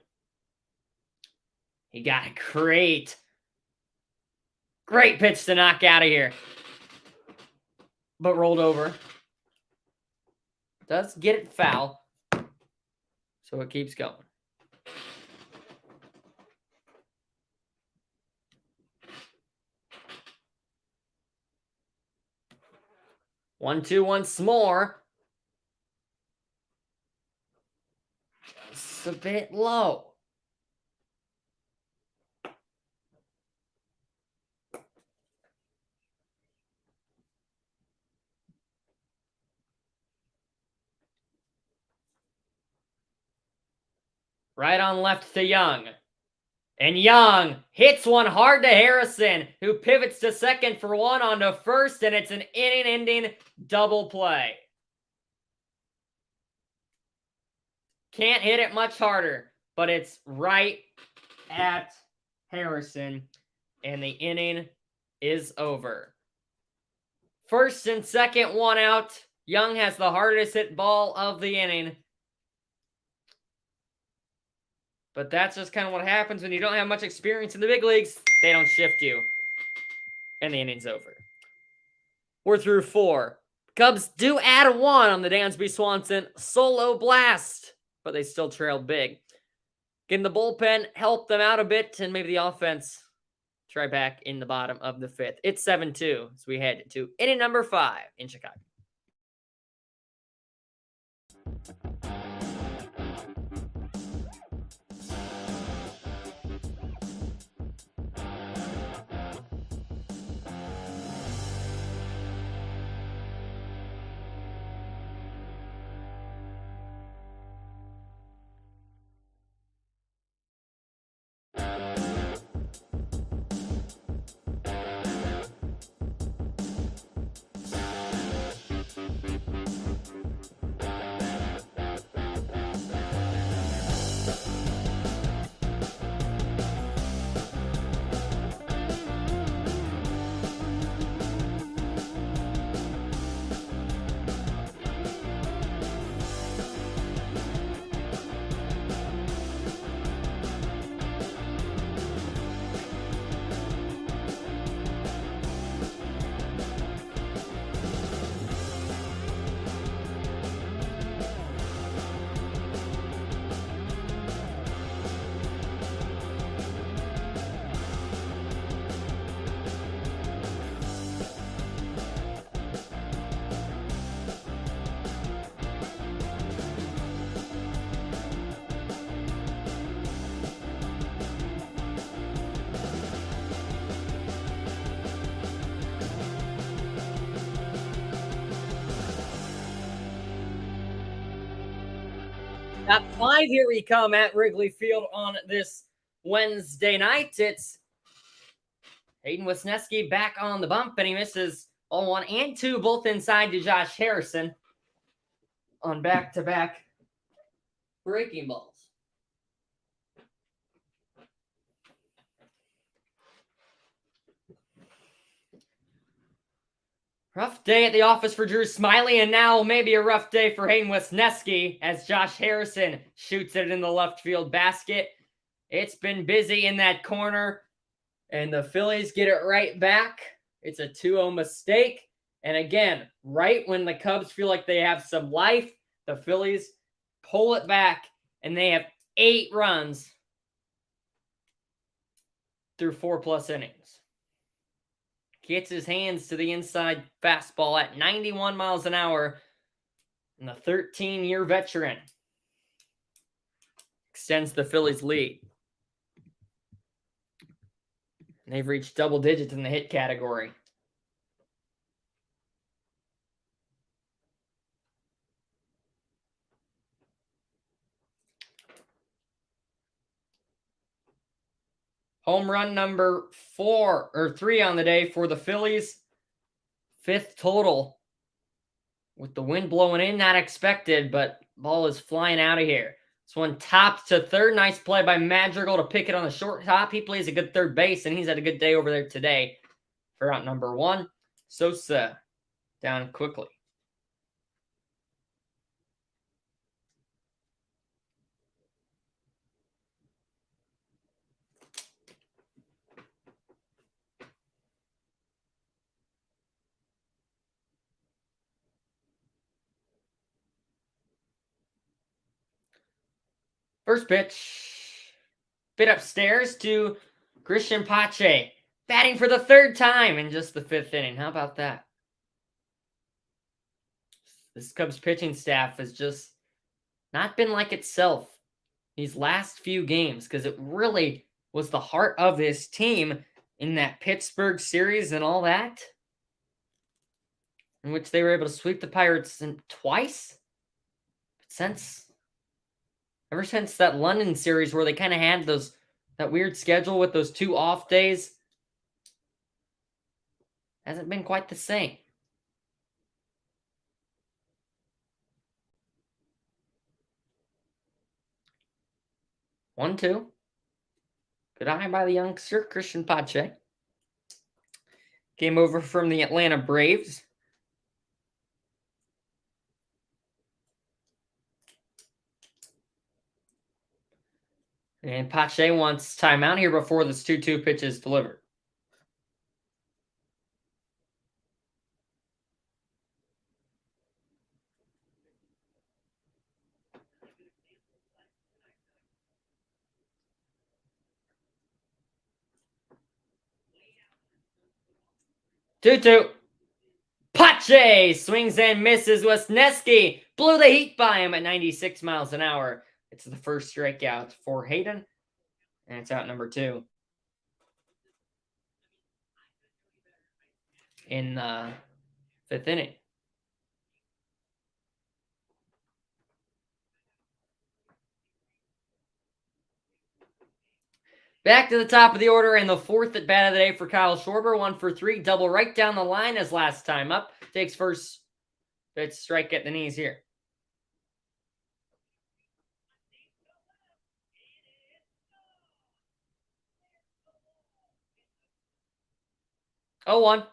He got a great pitch to knock out of here. But rolled over. Does get it foul. So it keeps going. 1-2 once more. It's a bit low. Right on left to Young. And Young hits one hard to Harrison, who pivots to second for one onto first, and it's an inning-ending double play. Can't hit it much harder, but it's right at Harrison, and the inning is over. First and second, one out. Young has the hardest hit ball of the inning. But that's just kind of what happens when you don't have much experience in the big leagues. They don't shift you. And the inning's over. We're through 4. Cubs do add a 1 on the Dansby Swanson solo blast, but they still trailed big. Can the bullpen help them out a bit, and maybe the offense try back in the bottom of the 5th? It's 7-2 as we head to inning number 5 in Chicago. Top 5, here we come at Wrigley Field on this Wednesday night. It's Hayden Wesneski back on the bump, and he misses 1 and 2, both inside to Josh Harrison on back-to-back breaking balls. Rough day at the office for Drew Smiley, and now maybe a rough day for Hayden Wesneski as Josh Harrison shoots it in the left field basket. It's been busy in that corner, and the Phillies get it right back. It's a 2-0 mistake. And again, right when the Cubs feel like they have some life, the Phillies pull it back, and they have 8 runs through 4+ innings. Gets his hands to the inside fastball at 91 miles an hour. And the 13-year veteran extends the Phillies' lead. And they've reached double digits in the hit category. Home run number 3 on the day for the Phillies. 5th total. With the wind blowing in, not expected, but ball is flying out of here. This one topped to third. Nice play by Madrigal to pick it on the short top. He plays a good third base, and he's had a good day over there today for out number 1. Sosa down quickly. First pitch, bit upstairs to Christian Pache, batting for the 3rd time in just the 5th inning. How about that? this Cubs pitching staff has just not been like itself these last few games, because it really was the heart of this team in that Pittsburgh series and all that, in which they were able to sweep the Pirates twice. Ever since that London series where they kind of had that weird schedule with those 2 off days, hasn't been quite the same. One, two. Good eye by the youngster, Christian Pache. Game over from the Atlanta Braves. And Pache wants timeout here before this 2-2 pitch is delivered. Two. Pache swings and misses. Wisniewski blew the heat by him at 96 miles an hour. It's the first strikeout for Hayden, and it's out number 2 in the 5th inning. Back to the top of the order, and the 4th at bat of the day for Kyle Schwarber. 1 for 3, double right down the line as last time up. Takes first pitch, strike at the knees here. Oh, 1.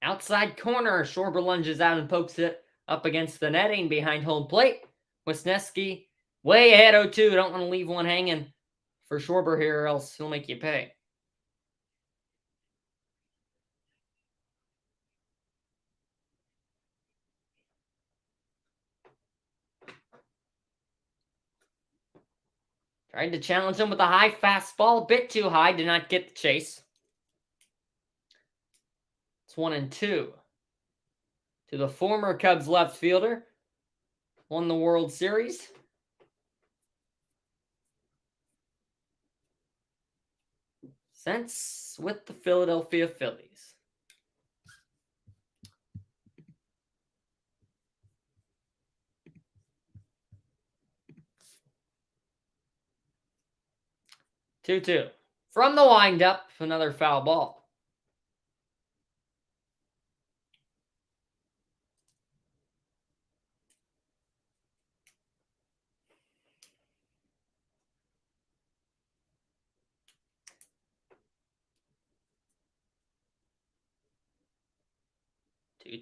Outside corner. Schwarber lunges out and pokes it up against the netting behind home plate. Wisniewski way ahead 0-2. Don't want to leave one hanging for Schwarber here, or else he'll make you pay. Tried to challenge him with a high fastball, a bit too high, did not get the chase. It's 1-2. To the former Cubs left fielder, won the World Series. Since with the Philadelphia Phillies. Two. From the windup, another foul ball.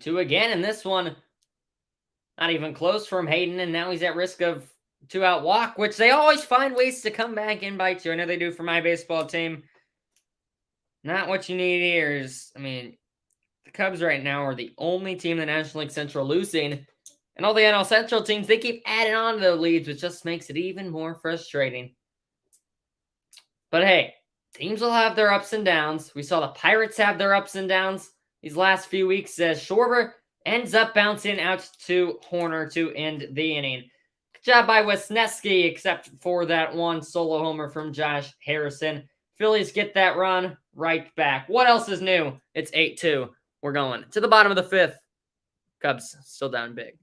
Two again, and this one not even close from Hayden, and now he's at risk of 2-out walk, which they always find ways to come back and bite you. I know they do for my baseball team. Not what you need here the Cubs right now are the only team in the National League Central losing, and all the NL Central teams, they keep adding on to the leads, which just makes it even more frustrating. But hey, teams will have their ups and downs. We saw the Pirates have their ups and downs these last few weeks as Schwarber ends up bouncing out to Horner to end the inning. Good job by Wisniewski, except for that one solo homer from Josh Harrison. Phillies get that run right back. What else is new? It's 8-2. We're going to the bottom of the 5th. Cubs still down big.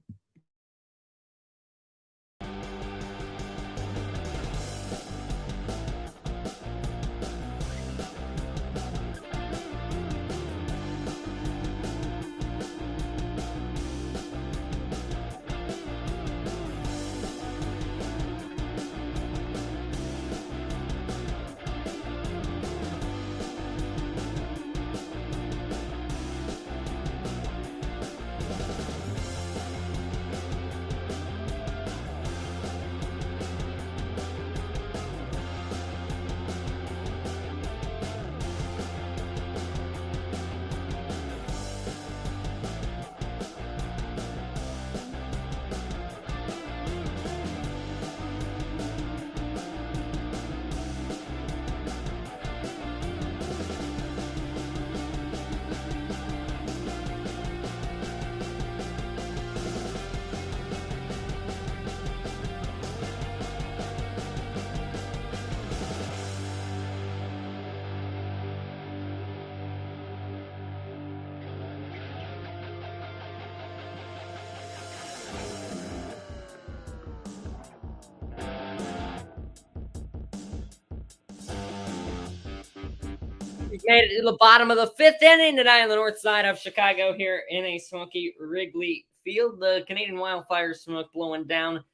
We've made it to the bottom of the fifth inning tonight on the north side of Chicago here in a smoky Wrigley Field. The Canadian wildfire smoke blowing down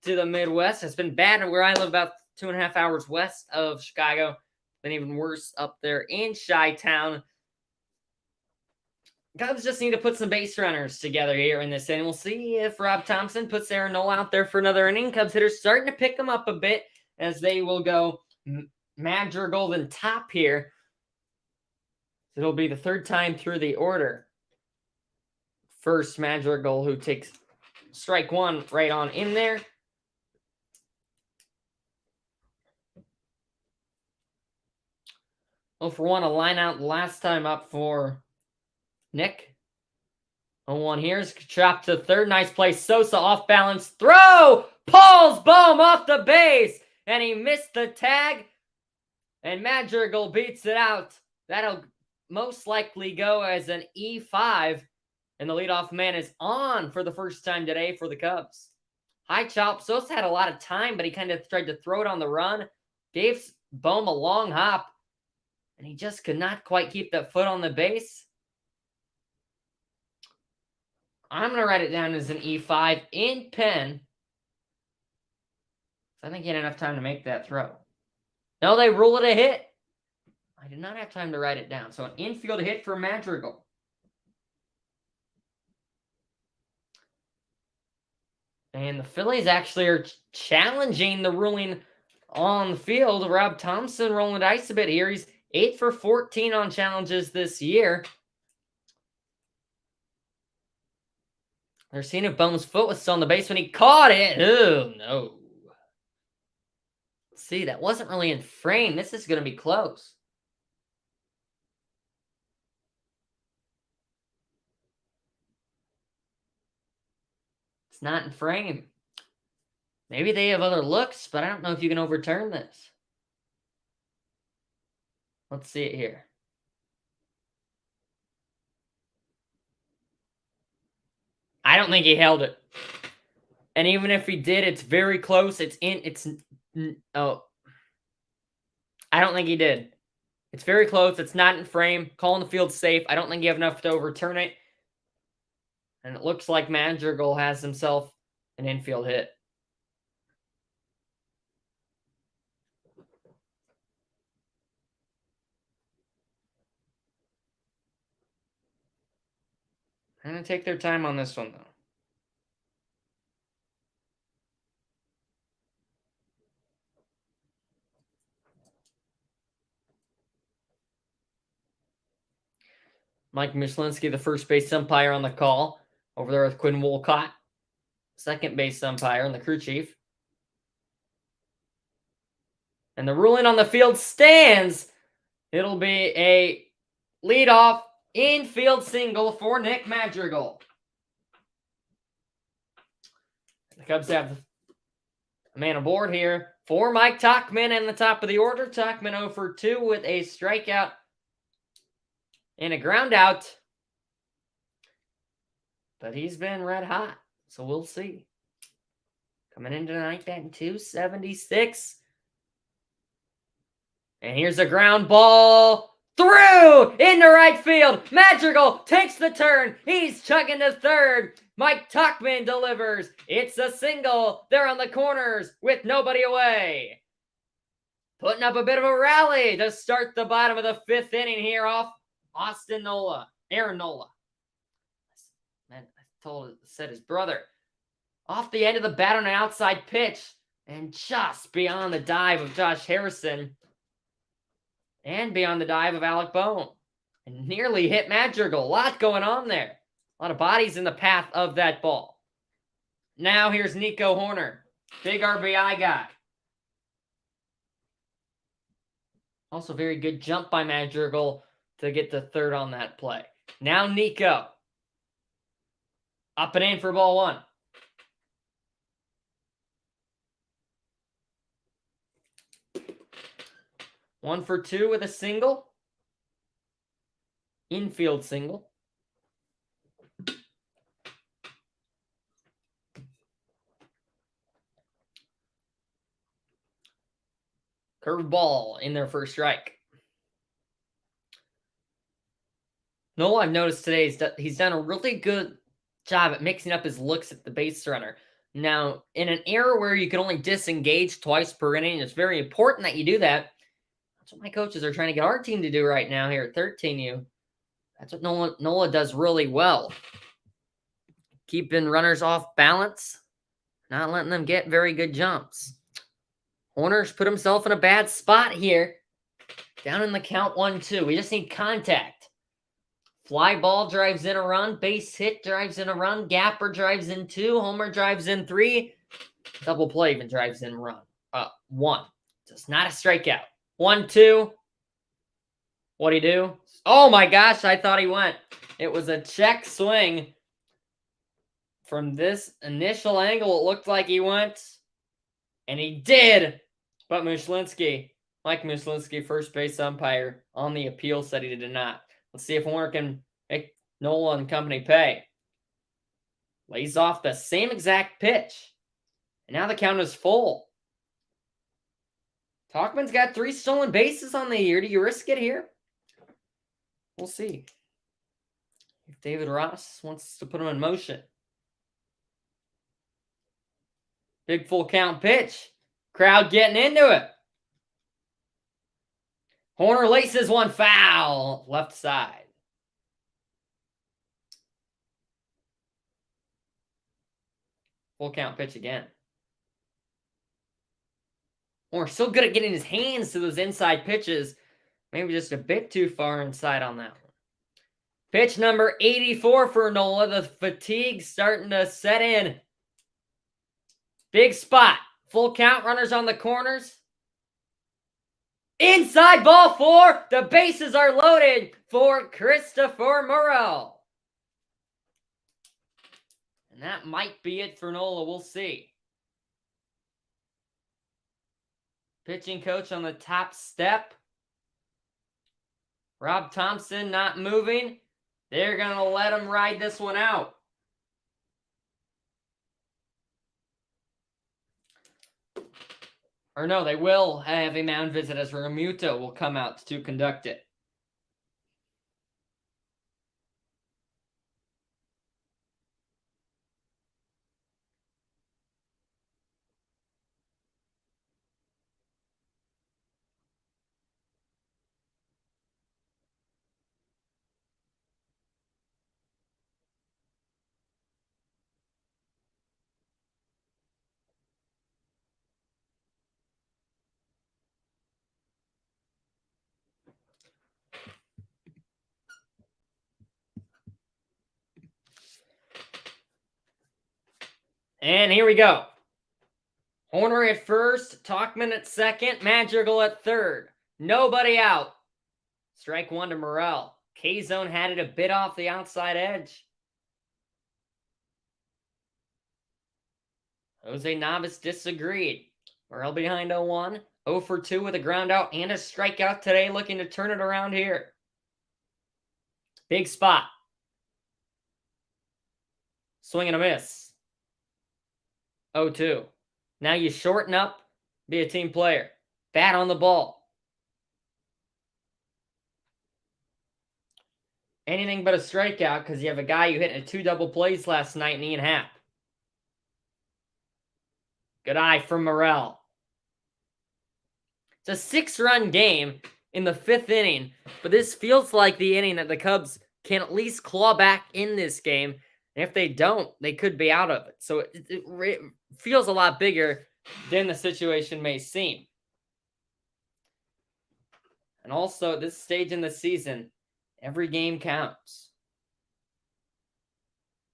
to the Midwest. It's been bad where I live, about 2.5 hours west of Chicago. Been even worse up there in Chi-Town. Cubs just need to put some base runners together here in this inning. We'll see if Rob Thompson puts Aaron Nola out there for another inning. Cubs hitters starting to pick them up a bit as they will go Madrigal and top here. It'll be the third time through the order. First, Madrigal, who takes strike one right on in there. Oh, for one, a line out last time up for Nick. 0-1 here. Chopped to third. Nice play. Sosa off balance. Throw! Pulls Bohm off the base. And he missed the tag. And Madrigal beats it out. That'll most likely go as an E5. And the leadoff man is on for the first time today for the Cubs. High chop. Sosa had a lot of time, but he kind of tried to throw it on the run. Gave Bohm a long hop. And he just could not quite keep that foot on the base. I'm going to write it down as an E5 in pen. I think he had enough time to make that throw. No, they rule it a hit. I did not have time to write it down. So an infield hit for Madrigal. And the Phillies actually are challenging the ruling on the field. Rob Thompson rolling the dice a bit here. He's 8 for 14 on challenges this year. They're seeing if Bohm's foot was still on the base when he caught it. Oh, no. See, that wasn't really in frame. This is going to be close. It's not in frame. Maybe they have other looks, but I don't know if you can overturn this. Let's see it here. I don't think he held it. And even if he did, it's very close. Oh. I don't think he did. It's very close. It's not in frame. Calling the field safe. I don't think you have enough to overturn it. And it looks like Madrigal has himself an infield hit. I'm going to take their time on this one, though. Mike Mislinski, the first base umpire on the call, over there with Quinn Wolcott, second base umpire and the crew chief. And the ruling on the field stands. It'll be a leadoff infield single for Nick Madrigal. The Cubs have a man aboard here for Mike Tauchman in the top of the order. Tauchman 0 for 2 with a strikeout and a ground out. But he's been red hot, so we'll see. Coming in tonight, batting .276. And here's a ground ball through into right field. Madrigal takes the turn. He's chugging to third. Mike Tauchman delivers. It's a single. They're on the corners with nobody away. Putting up a bit of a rally to start the bottom of the fifth inning here off Aaron Nola. Man, said his brother. Off the end of the bat on an outside pitch. And just beyond the dive of Josh Harrison. And beyond the dive of Alec Bohm. And nearly hit Madrigal. A lot going on there. A lot of bodies in the path of that ball. Now here's Nico Hoerner. Big RBI guy. Also very good jump by Madrigal to get to third on that play. Now Nico. Up and in for ball one. One for two with a single. Infield single. Curveball in their first strike. Nola, I've noticed today he's done a really good job at mixing up his looks at the base runner. Now, in an era where you can only disengage twice per inning, it's very important that you do that. That's what my coaches are trying to get our team to do right now here at 13U. That's what Nola does really well. Keeping runners off balance, not letting them get very good jumps. Horner's put himself in a bad spot here. Down in the count 1-2. We just need contact. Fly ball drives in a run. Base hit drives in a run. Gapper drives in 2. Homer drives in 3. Double play even drives in run. 1. Just not a strikeout. 1-2. What'd he do? Oh my gosh, I thought he went. It was a check swing. From this initial angle, it looked like he went. And he did. But Mike Muszlinski, first base umpire, on the appeal said he did not. Let's see if Horner can make Nola and company pay. Lays off the same exact pitch. And now the count is full. Tauchman's got 3 stolen bases on the year. Do you risk it here? We'll see. If David Ross wants to put him in motion. Big full count pitch. Crowd getting into it. Horner laces one foul. Left side. Full count pitch again. Horner still good at getting his hands to those inside pitches. Maybe just a bit too far inside on that one. Pitch number 84 for Nola. The fatigue starting to set in. Big spot. Full count, runners on the corners. Inside ball 4. The bases are loaded for Christopher Morel. And that might be it for Nola. We'll see. Pitching coach on the top step. Rob Thompson not moving. They're going to let him ride this one out. Or no, they will have a mound visit as Remuto will come out to conduct it. And here we go. Horner at first, Tauchman at second, Madrigal at third. Nobody out. Strike 1 to Morel. K-Zone had it a bit off the outside edge. Jose Navas disagreed. Morel behind 0-1. 0 for 2 with a ground out and a strikeout today, looking to turn it around here. Big spot. Swing and a miss. 0-2. Now you shorten up, be a team player. Bat on the ball. Anything but a strikeout because you have a guy who hit in 2 double plays last night in Ian Happ. Good eye from Morel. It's a 6-run game in the 5th inning, but this feels like the inning that the Cubs can at least claw back in this game. And if they don't, they could be out of it. So it feels a lot bigger than the situation may seem. And also, at this stage in the season, every game counts.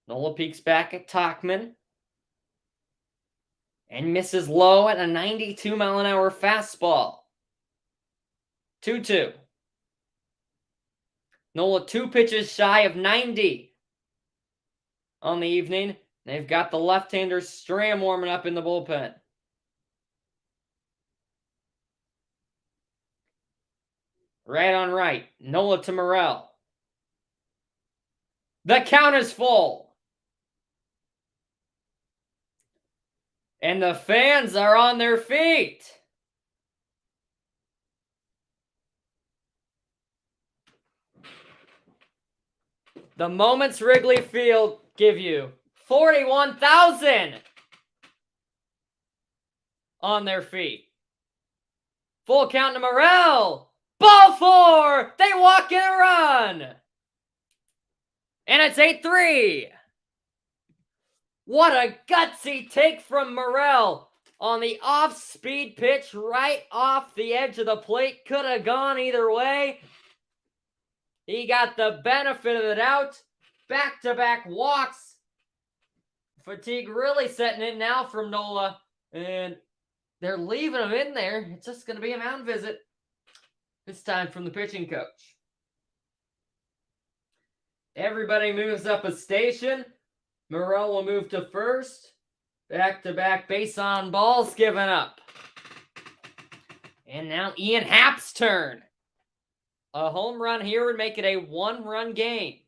Nola peeks back at Tauchman and misses low at a 92-mile-an-hour fastball. 2-2. Nola 2 pitches shy of 90 on the evening. They've got the left-hander Stram warming up in the bullpen. Right on right. Nola to Morel. The count is full. And the fans are on their feet. The moments Wrigley Field give you 41,000 on their feet. Full count to Morel. Ball 4. They walk in a run. And it's 8-3. What a gutsy take from Morel on the off-speed pitch right off the edge of the plate. Could have gone either way. He got the benefit of the doubt. Back-to-back walks. Fatigue really setting in now from Nola. And they're leaving him in there. It's just going to be a mound visit. This time from the pitching coach. Everybody moves up a station. Morel will move to first. Back-to-back base on balls given up. And now Ian Happ's turn. A home run here would make it a one-run game.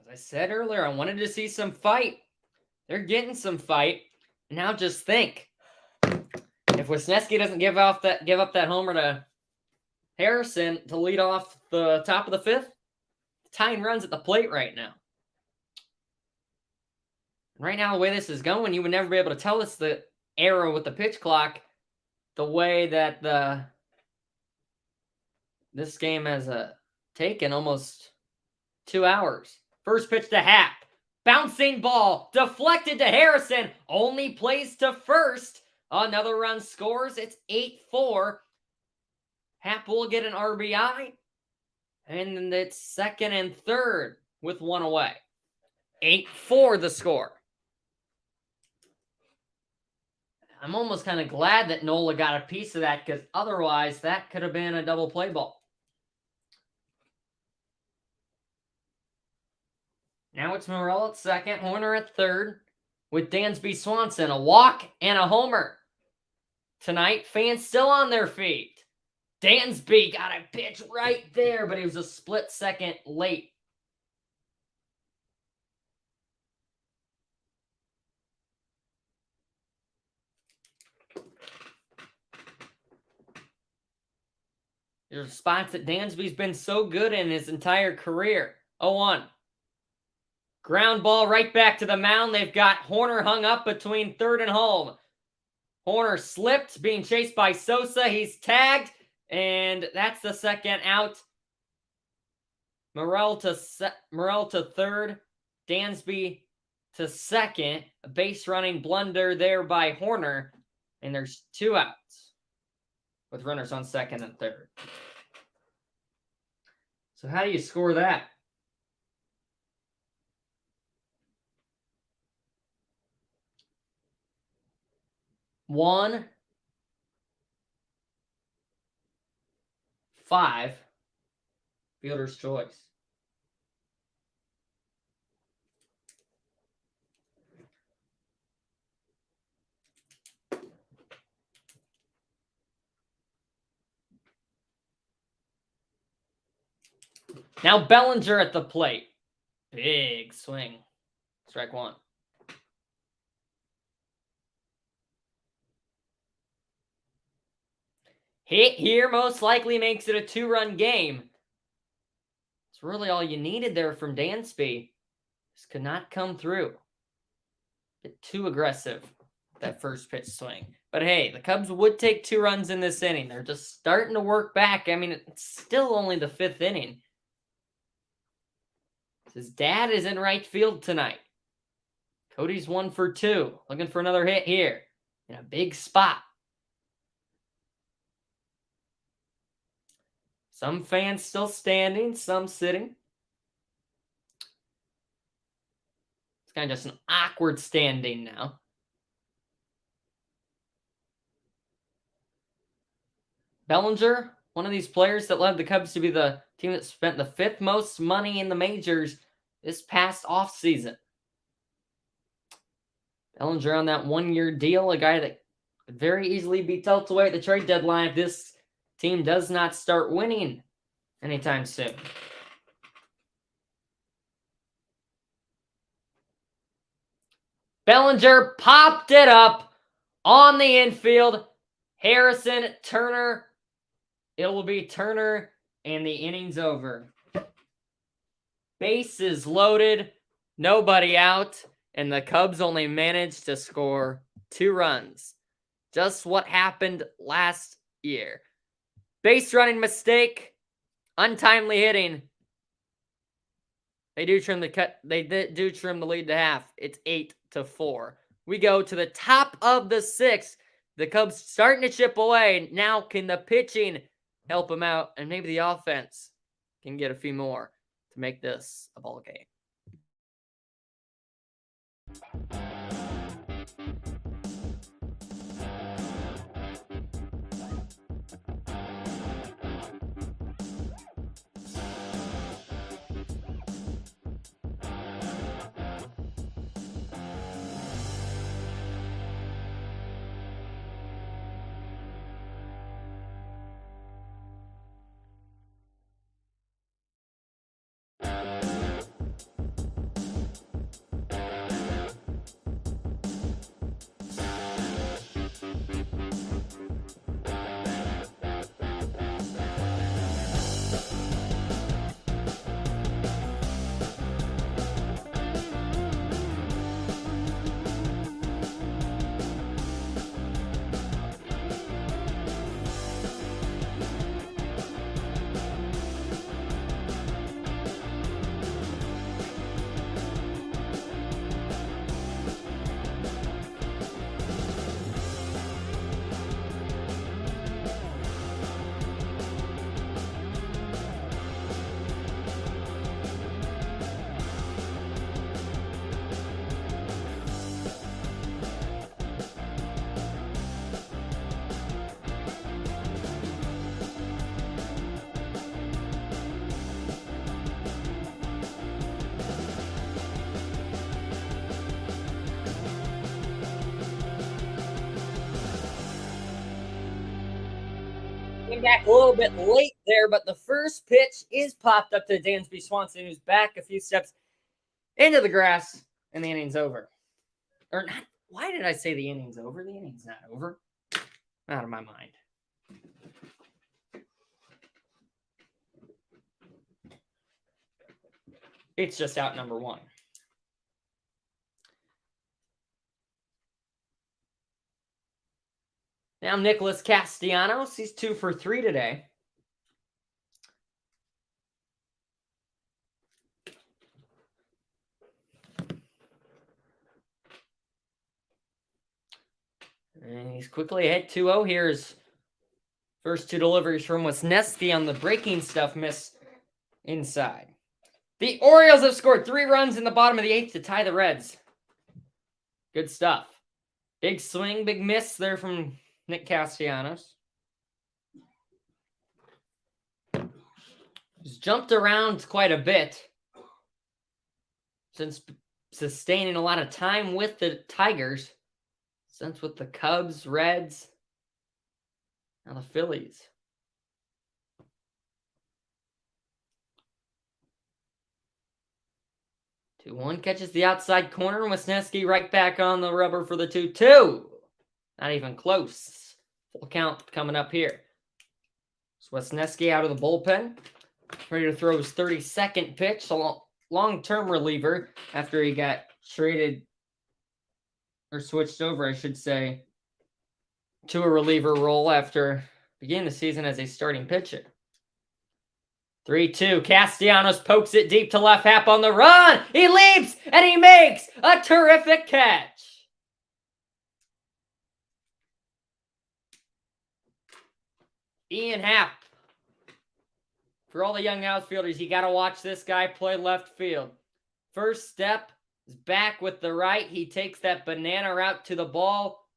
As I said earlier, I wanted to see some fight. They're getting some fight. Now just think. If Wisniewski doesn't give up that homer to Harrison to lead off the top of the fifth, tying runs at the plate right now. Right now, the way this is going, you would never be able to tell us the error with the pitch clock the way that this game has taken almost 2 hours. First pitch to Happ. Bouncing ball. Deflected to Harrison. Only plays to first. Another run scores. It's 8-4. Happ will get an RBI. And it's second and third with one away. 8-4 the score. I'm almost kind of glad that Nola got a piece of that because otherwise that could have been a double play ball. Now it's Morel at second, Horner at third, with Dansby Swanson, a walk and a homer. Tonight, fans still on their feet. Dansby got a pitch right there, but he was a split second late. There's spots that Dansby's been so good in his entire career. 0-1. Ground ball right back to the mound. They've got Horner hung up between third and home. Horner slipped, being chased by Sosa. He's tagged, and that's the second out. Morel to third. Dansby to second. A base running blunder there by Horner, and there's 2 outs with runners on second and third. So how do you score that? 1-5. Fielder's choice. Now Bellinger at the plate. Big swing. Strike one. Hit here most likely makes it a 2-run game. It's really all you needed there from Dansby. Just could not come through. A bit too aggressive, that first pitch swing. But hey, the Cubs would take 2 runs in this inning. They're just starting to work back. I mean, it's still only the 5th inning. His dad is in right field tonight. Cody's 1 for 2. Looking for another hit here. In a big spot. Some fans still standing, some sitting. It's kind of just an awkward standing now. Bellinger, one of these players that led the Cubs to be the team that spent the 5th most money in the majors this past offseason. Bellinger on that 1-year deal, a guy that could very easily be dealt away at the trade deadline if this team does not start winning anytime soon. Bellinger popped it up on the infield. Harrison, Turner. It will be Turner, and the inning's over. Bases loaded, nobody out, and the Cubs only managed to score 2 runs. Just what happened last year. Base running mistake, untimely hitting. They do trim the lead to half. It's 8-4. We go to the top of the 6th. The Cubs starting to chip away. Now can the pitching help them out, and maybe the offense can get a few more to make this a ball game. Came back a little bit late there, but the first pitch is popped up to Dansby Swanson, who's back a few steps into the grass, and the inning's over. Or not. Why did I say the inning's over? The inning's not over. Out of my mind. It's just out number 1. Now Nicholas Castellanos, he's 2 for 3 today. And he's quickly ahead 2-0. Here's first 2 deliveries from Wisniewski on the breaking stuff, miss inside. The Orioles have scored 3 runs in the bottom of the 8th to tie the Reds. Good stuff. Big swing, big miss there from Nick Castellanos. He's jumped around quite a bit since sustaining a lot of time with the Tigers. Since with the Cubs, Reds, and the Phillies. 2-1 catches the outside corner. Wisniewski right back on the rubber for the 2-2. Not even close. Full count coming up here. So Wisniewski out of the bullpen. Ready to throw his 32nd pitch. A long-term reliever after he got traded, or switched over, I should say, to a reliever role after beginning the season as a starting pitcher. 3-2. Castellanos pokes it deep to left, Happ on the run. He leaps and he makes a terrific catch. Ian Happ. For all the young outfielders, you got to watch this guy play left field. First step is back with the right. He takes that banana route to the ball.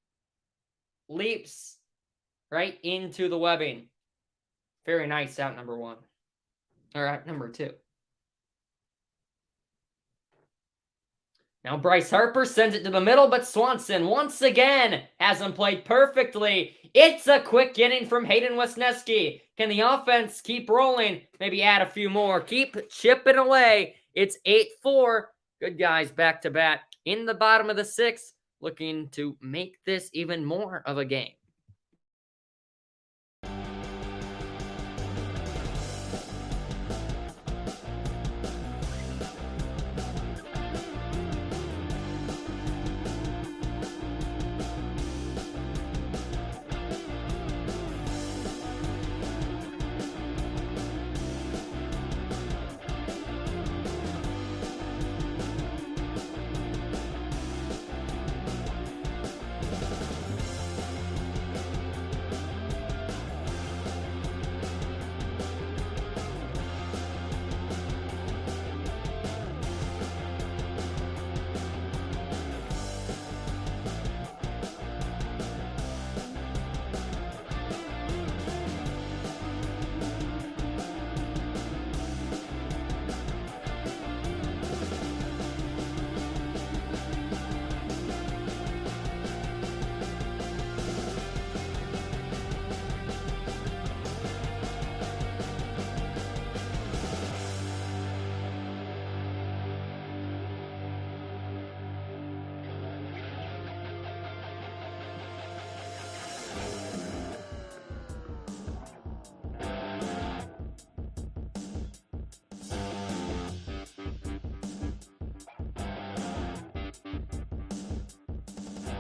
Leaps right into the webbing. Very nice out number 1. All right, number 2. Now Bryce Harper sends it to the middle, but Swanson once again hasn't played perfectly. It's a quick inning from Hayden Wisniewski. Can the offense keep rolling? Maybe add a few more. Keep chipping away. It's 8-4. Good guys back to bat in the bottom of the sixth, looking to make this even more of a game.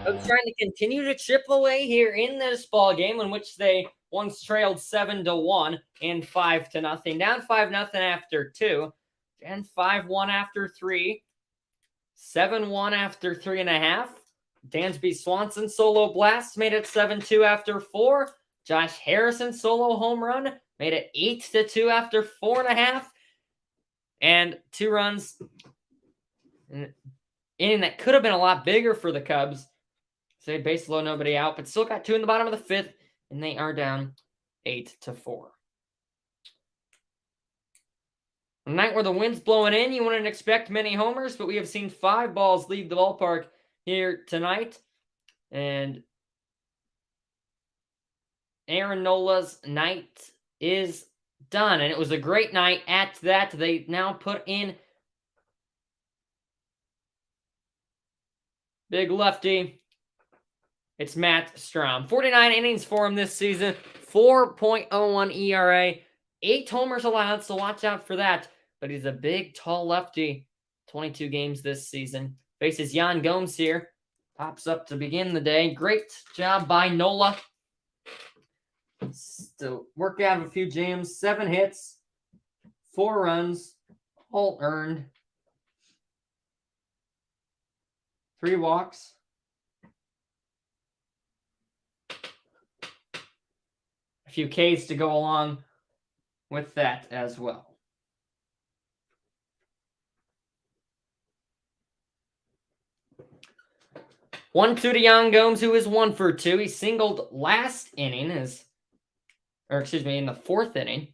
Cubs trying to continue to chip away here in this ball game, in which they once trailed 7-1 and 5-0, down 5-0 after 2, and 5-1 after 3, 7-1 after 3.5. Dansby Swanson solo blast made it 7-2 after 4. Josh Harrison solo home run made it 8-2 after 4.5, and 2 runs. Inning that could have been a lot bigger for the Cubs. Say base low, nobody out, but still got 2 in the bottom of the 5th, and they are down 8-4. A night where the wind's blowing in, you wouldn't expect many homers, but we have seen 5 balls leave the ballpark here tonight. And Aaron Nola's night is done, and it was a great night at that. They now put in big lefty. It's Matt Strahm. 49 innings for him this season, 4.01 ERA, 8 homers allowed, so watch out for that. But he's a big, tall lefty. 22 games this season. Faces Yan Gomes here. Pops up to begin the day. Great job by Nola. Still work out of a few jams. 7 hits, 4 runs, all earned. 3 walks. A few Ks to go along with that as well. 1-2 to Yan Gomes, who is 1 for 2. He singled last inning, in the 4th inning.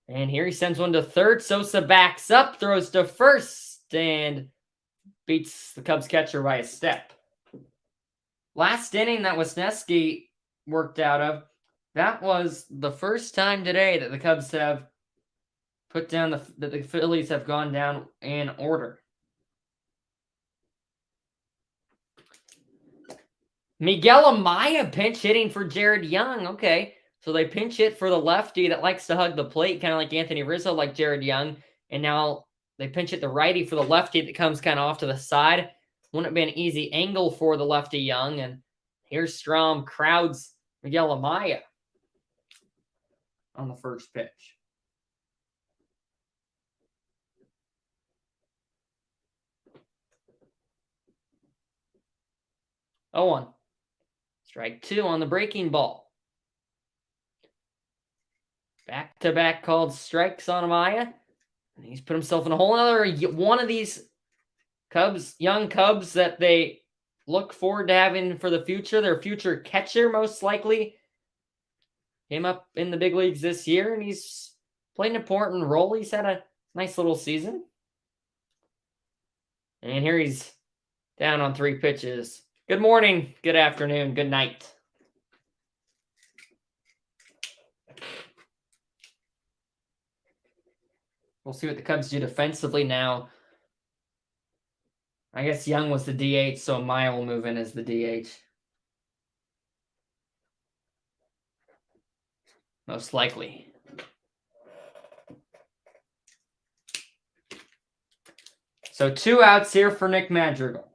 And here he sends one to third. Sosa backs up, throws to first, and beats the Cubs catcher by a step. Last inning that Wisniewski worked out of, that was the first time today that the Cubs have put down that the Phillies have gone down in order. Miguel Amaya pinch hitting for Jared Young. Okay, so they pinch hit for the lefty that likes to hug the plate, kind of like Anthony Rizzo, like Jared Young. And now they pinch hit the righty for the lefty that comes kind of off to the side. Wouldn't be an easy angle for the lefty Young. And here's Strahm crowds Miguel Amaya on the first pitch. Oh, 1. Strike 2 on the breaking ball. Back-to-back called strikes on Amaya. And he's put himself in a whole other one of these young Cubs that they look forward to having for the future. Their future catcher, most likely. Came up in the big leagues this year, and he's played an important role. He's had a nice little season. And here he's down on 3 pitches. Good morning, good afternoon, good night. We'll see what the Cubs do defensively now. I guess Young was the DH, so Maya will move in as the DH. Most likely. So 2 outs here for Nick Madrigal.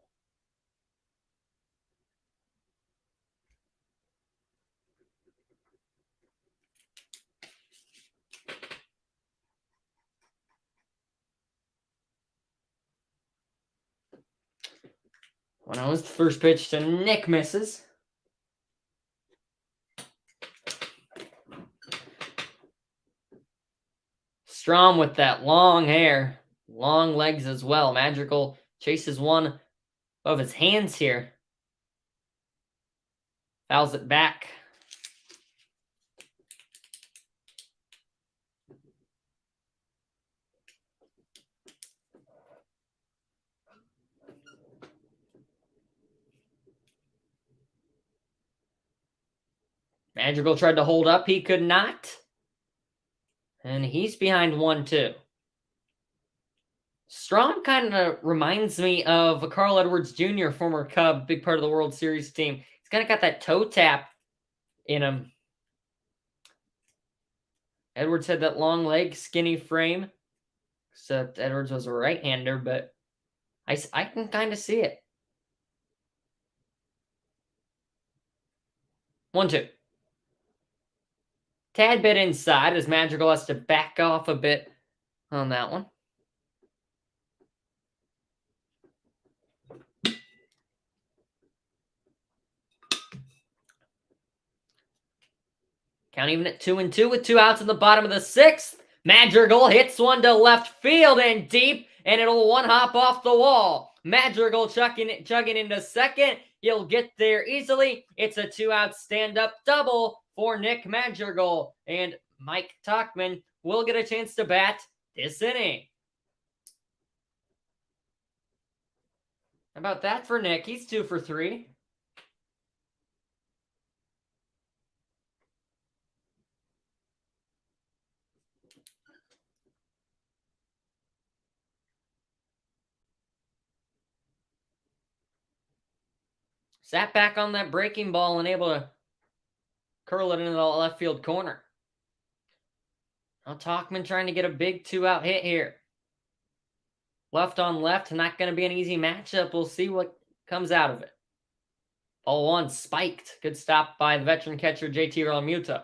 When I was the first pitch to Nick misses. Strom with that long hair, long legs as well. Madrigal chases one of his hands here. Fouls it back. Madrigal tried to hold up. He could not. And he's behind 1-2. Strom kind of reminds me of Carl Edwards Jr., former Cub, big part of the World Series team. He's kind of got that toe tap in him. Edwards had that long leg, skinny frame. Except Edwards was a right-hander, but I can kind of see it. 1-2. Tad bit inside as Madrigal has to back off a bit on that one. Count even at 2-2 with 2 outs in the bottom of the 6th. Madrigal hits one to left field and deep, and it'll one hop off the wall. Madrigal chugging into second. He'll get there easily. It's a 2-out stand-up double for Nick Madrigal, and Mike Tauchman will get a chance to bat this inning. How about that for Nick? He's 2 for 3. Sat back on that breaking ball and able to curl it into the left field corner. Now Tauchman trying to get a big 2-out hit here. Left on left, not going to be an easy matchup. We'll see what comes out of it. Ball 1 spiked. Good stop by the veteran catcher JT Realmuto.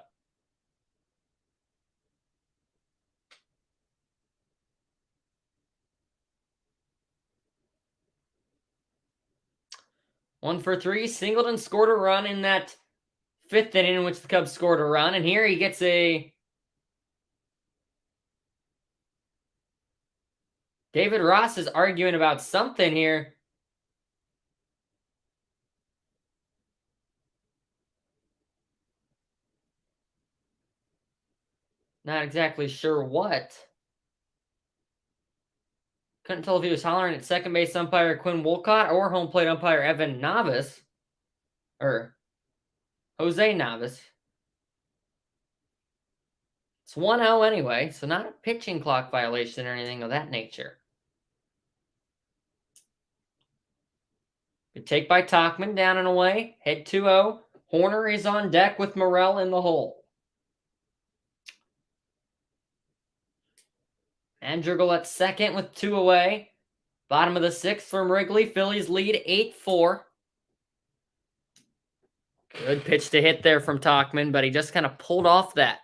One for 3. Singleton scored a run in that 5th inning in which the Cubs scored a run. And here he gets a... David Ross is arguing about something here. Not exactly sure what. Couldn't tell if he was hollering at second base umpire Quinn Wolcott or home plate umpire Evan Navas. Or Jose Navas. It's 1-0 anyway, so not a pitching clock violation or anything of that nature. Good take by Tauchman, down and away. Head 2-0. Horner is on deck with Morel in the hole. Madrigal at second with 2 away. Bottom of the 6th from Wrigley. Phillies lead 8-4. Good pitch to hit there from Tauchman, but he just kind of pulled off that.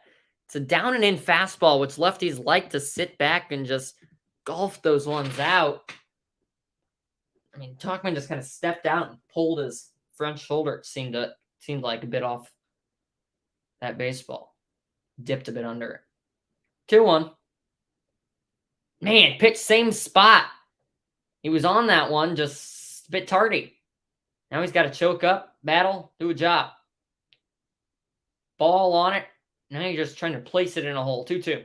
It's a down and in fastball, which lefties like to sit back and just golf those ones out. I mean, Tauchman just kind of stepped out and pulled his front shoulder. It seemed like a bit off that baseball. Dipped a bit under it. 2-1. Man, pitch same spot. He was on that one, just a bit tardy. Now he's got to choke up, battle, do a job. Ball on it. Now you're just trying to place it in a hole. 2-2.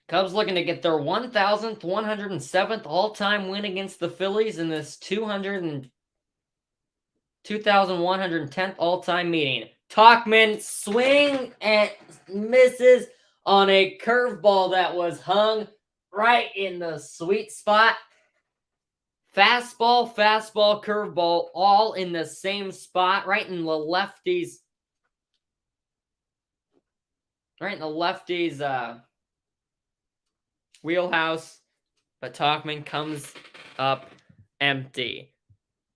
Cubs looking to get their 1,000th, 107th all-time win against the Phillies in this 2,110th all-time meeting. Tauchman swing and misses on a curveball that was hung right in the sweet spot. Fastball, curveball, all in the same spot, right in the lefties. Right in the lefties' wheelhouse, but Tauchman comes up empty.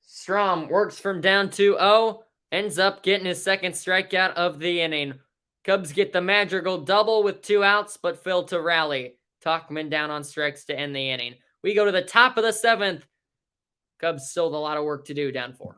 Strom works from down 2-0, ends up getting his second strikeout of the inning. Cubs get the Madrigal double with 2 outs, but fail to rally. Tauchman down on strikes to end the inning. We go to the top of the 7th. Cubs still have a lot of work to do, down 4.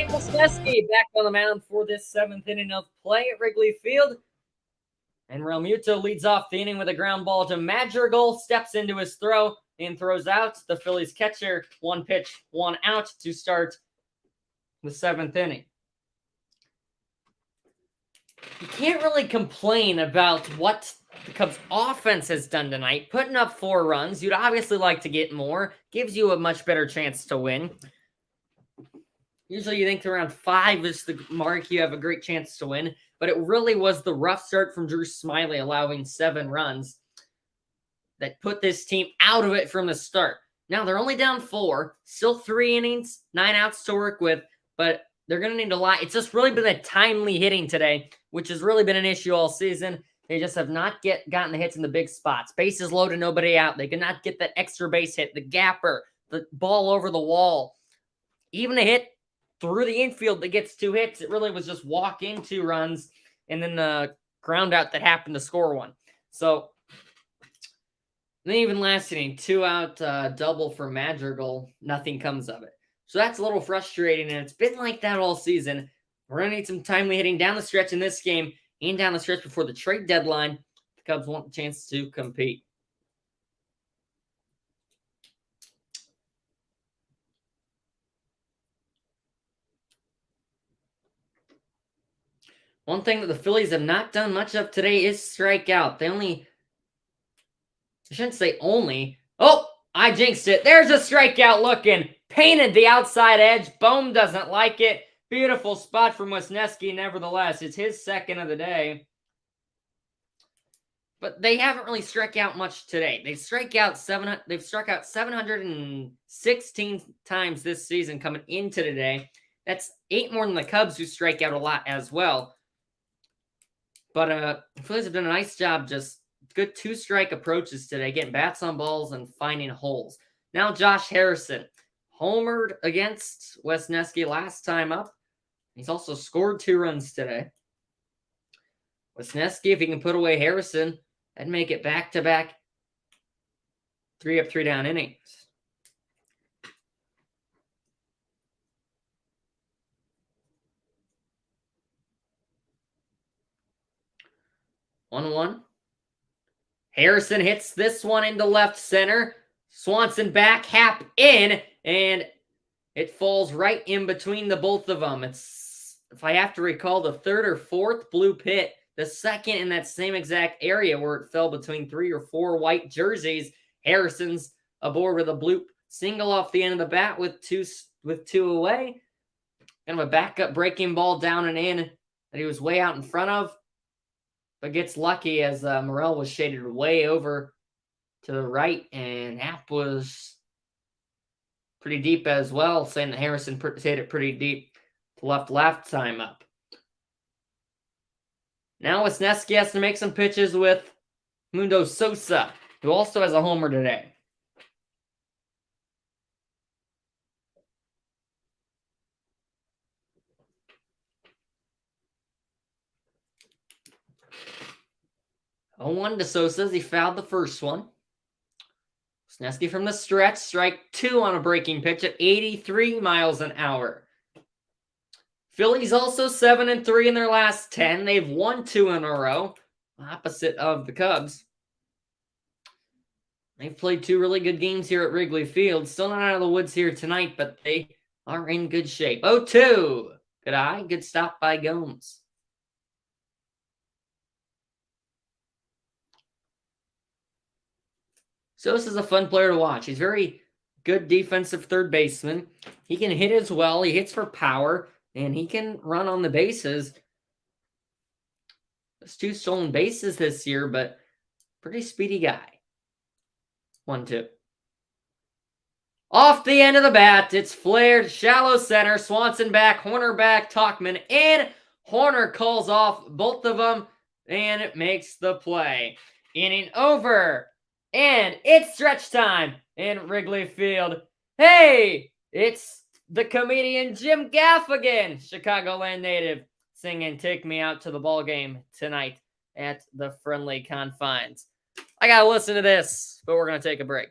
Wesneski back on the mound for this 7th inning of play at Wrigley Field. And Realmuto leads off the inning with a ground ball to Madrigal, steps into his throw and throws out the Phillies catcher. 1 pitch, 1 out to start the 7th inning. You can't really complain about what the Cubs offense has done tonight. Putting up 4 runs, you'd obviously like to get more. Gives you a much better chance to win. Usually you think around 5 is the mark you have a great chance to win, but it really was the rough start from Drew Smyly allowing 7 runs that put this team out of it from the start. Now they're only down 4, still 3 innings, 9 outs to work with, but they're going to need a lot. It's just really been a timely hitting today, which has really been an issue all season. They just have not gotten the hits in the big spots. Bases loaded, nobody out. They cannot get that extra base hit, the gapper, the ball over the wall. Even a hit through the infield that gets 2 hits. It really was just walk in 2 runs and then the ground out that happened to score 1. So then even last inning, 2-out double for Madrigal, nothing comes of it. So that's a little frustrating, and it's been like that all season. We're going to need some timely hitting down the stretch in this game and down the stretch before the trade deadline. The Cubs want a chance to compete. One thing that the Phillies have not done much of today is strike out. I shouldn't say only. Oh, I jinxed it. There's a strikeout looking. Painted the outside edge. Bohm doesn't like it. Beautiful spot from Wesneski, nevertheless. It's his 2nd of the day. But they haven't really struck out much today. They've struck out 716 times this season coming into today. That's 8 more than the Cubs, who strike out a lot as well. But the Phillies have done a nice job, just good 2-strike approaches today, getting bats on balls and finding holes. Now Josh Harrison homered against Wesneski last time up. He's also scored 2 runs today. Wesneski, if he can put away Harrison, that'd make it back-to-back 3-up, 3-down innings. One. Harrison hits this one into left center. Swanson back, Happ in, and it falls right in between the both of them. It's, if I have to recall, the 3rd or 4th blue pit, the 2nd in that same exact area where it fell between 3 or 4 white jerseys. Harrison's aboard with a bloop single off the end of the bat with two away. Kind of a backup breaking ball down and in that he was way out in front of, but gets lucky as Morel was shaded way over to the right, and Happ was pretty deep as well, saying that Harrison hit it pretty deep to left time up. Now Wisniewski has to make some pitches with Mundo Sosa, who also has a homer today. Oh, 1 to Sosa as he fouled the first one. Wisniewski from the stretch, strike 2 on a breaking pitch at 83 miles an hour. Phillies also 7-3 in their last 10. They've won 2 in a row, opposite of the Cubs. They've played 2 really good games here at Wrigley Field. Still not out of the woods here tonight, but they are in good shape. 0-2. Good eye. Good stop by Gomes. Sosa's a fun player to watch. He's very good defensive third baseman. He can hit as well. He hits for power, and he can run on the bases. There's 2 stolen bases this year, but pretty speedy guy. 1-2. Off the end of the bat, it's flared, shallow center, Swanson back, Horner back, Tauchman in. Horner calls off both of them, and it makes the play. Inning over. And it's stretch time in Wrigley Field. Hey, it's the comedian Jim Gaffigan, Chicagoland native, singing "Take Me Out to the Ball Game" tonight at the Friendly Confines. I gotta listen to this, but we're gonna take a break.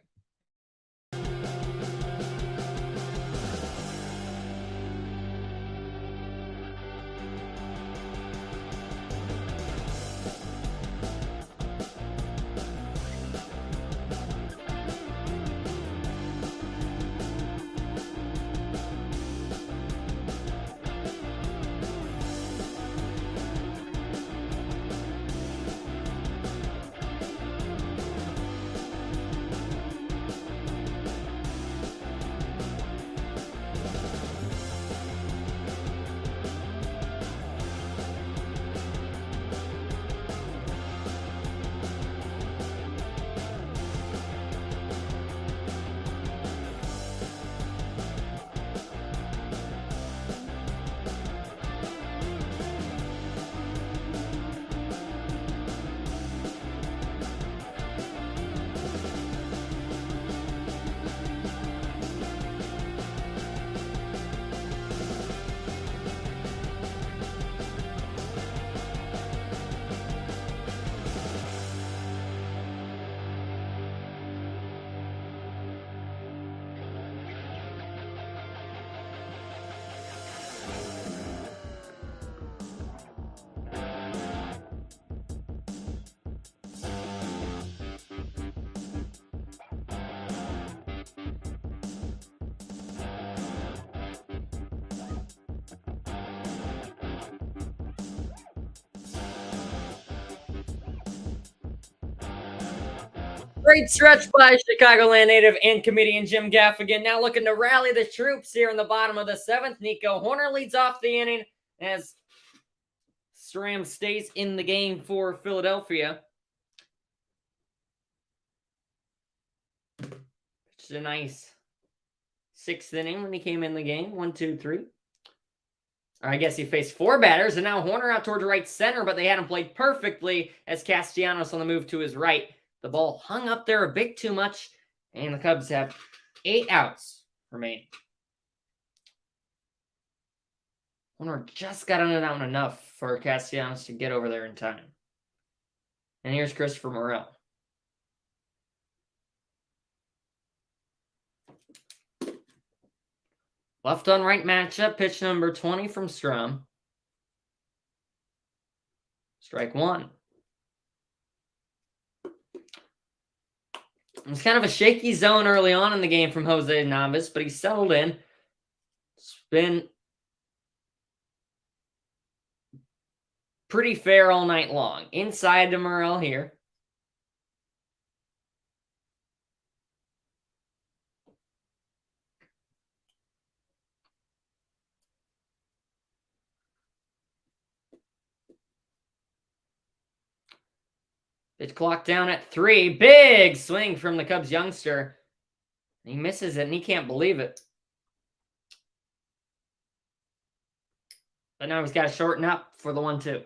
Great stretch by Chicagoland native and comedian Jim Gaffigan. Now looking to rally the troops here in the bottom of the 7th. Nico Horner leads off the inning as Stram stays in the game for Philadelphia. It's a nice 6th inning when he came in the game. 1, 2, 3. Or I guess he faced 4 batters, and now Horner out towards right center, but they had him played perfectly as Castellanos on the move to his right. The ball hung up there a bit too much, and the Cubs have 8 outs remaining. Horner just got it out enough for Castellanos to get over there in time. And here's Christopher Morel. Left on right matchup, pitch number 20 from Strum. Strike 1. It was kind of a shaky zone early on in the game from Jose Navas, but he settled in. It's been pretty fair all night long. Inside to Morel here. Pitch clock down at 3. Big swing from the Cubs youngster. He misses it, and he can't believe it. But now he's got to shorten up for the 1-2.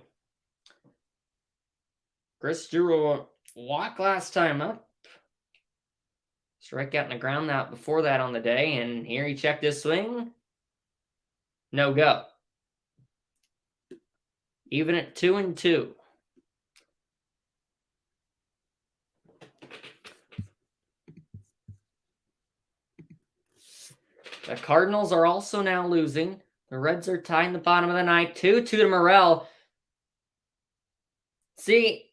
Chris drew a walk last time up. Strikeout and a ground out before that on the day, and here he checked his swing. No go. Even at 2-2. The Cardinals are also now losing. The Reds are tied in the bottom of the ninth. 2-2 to Morel. See,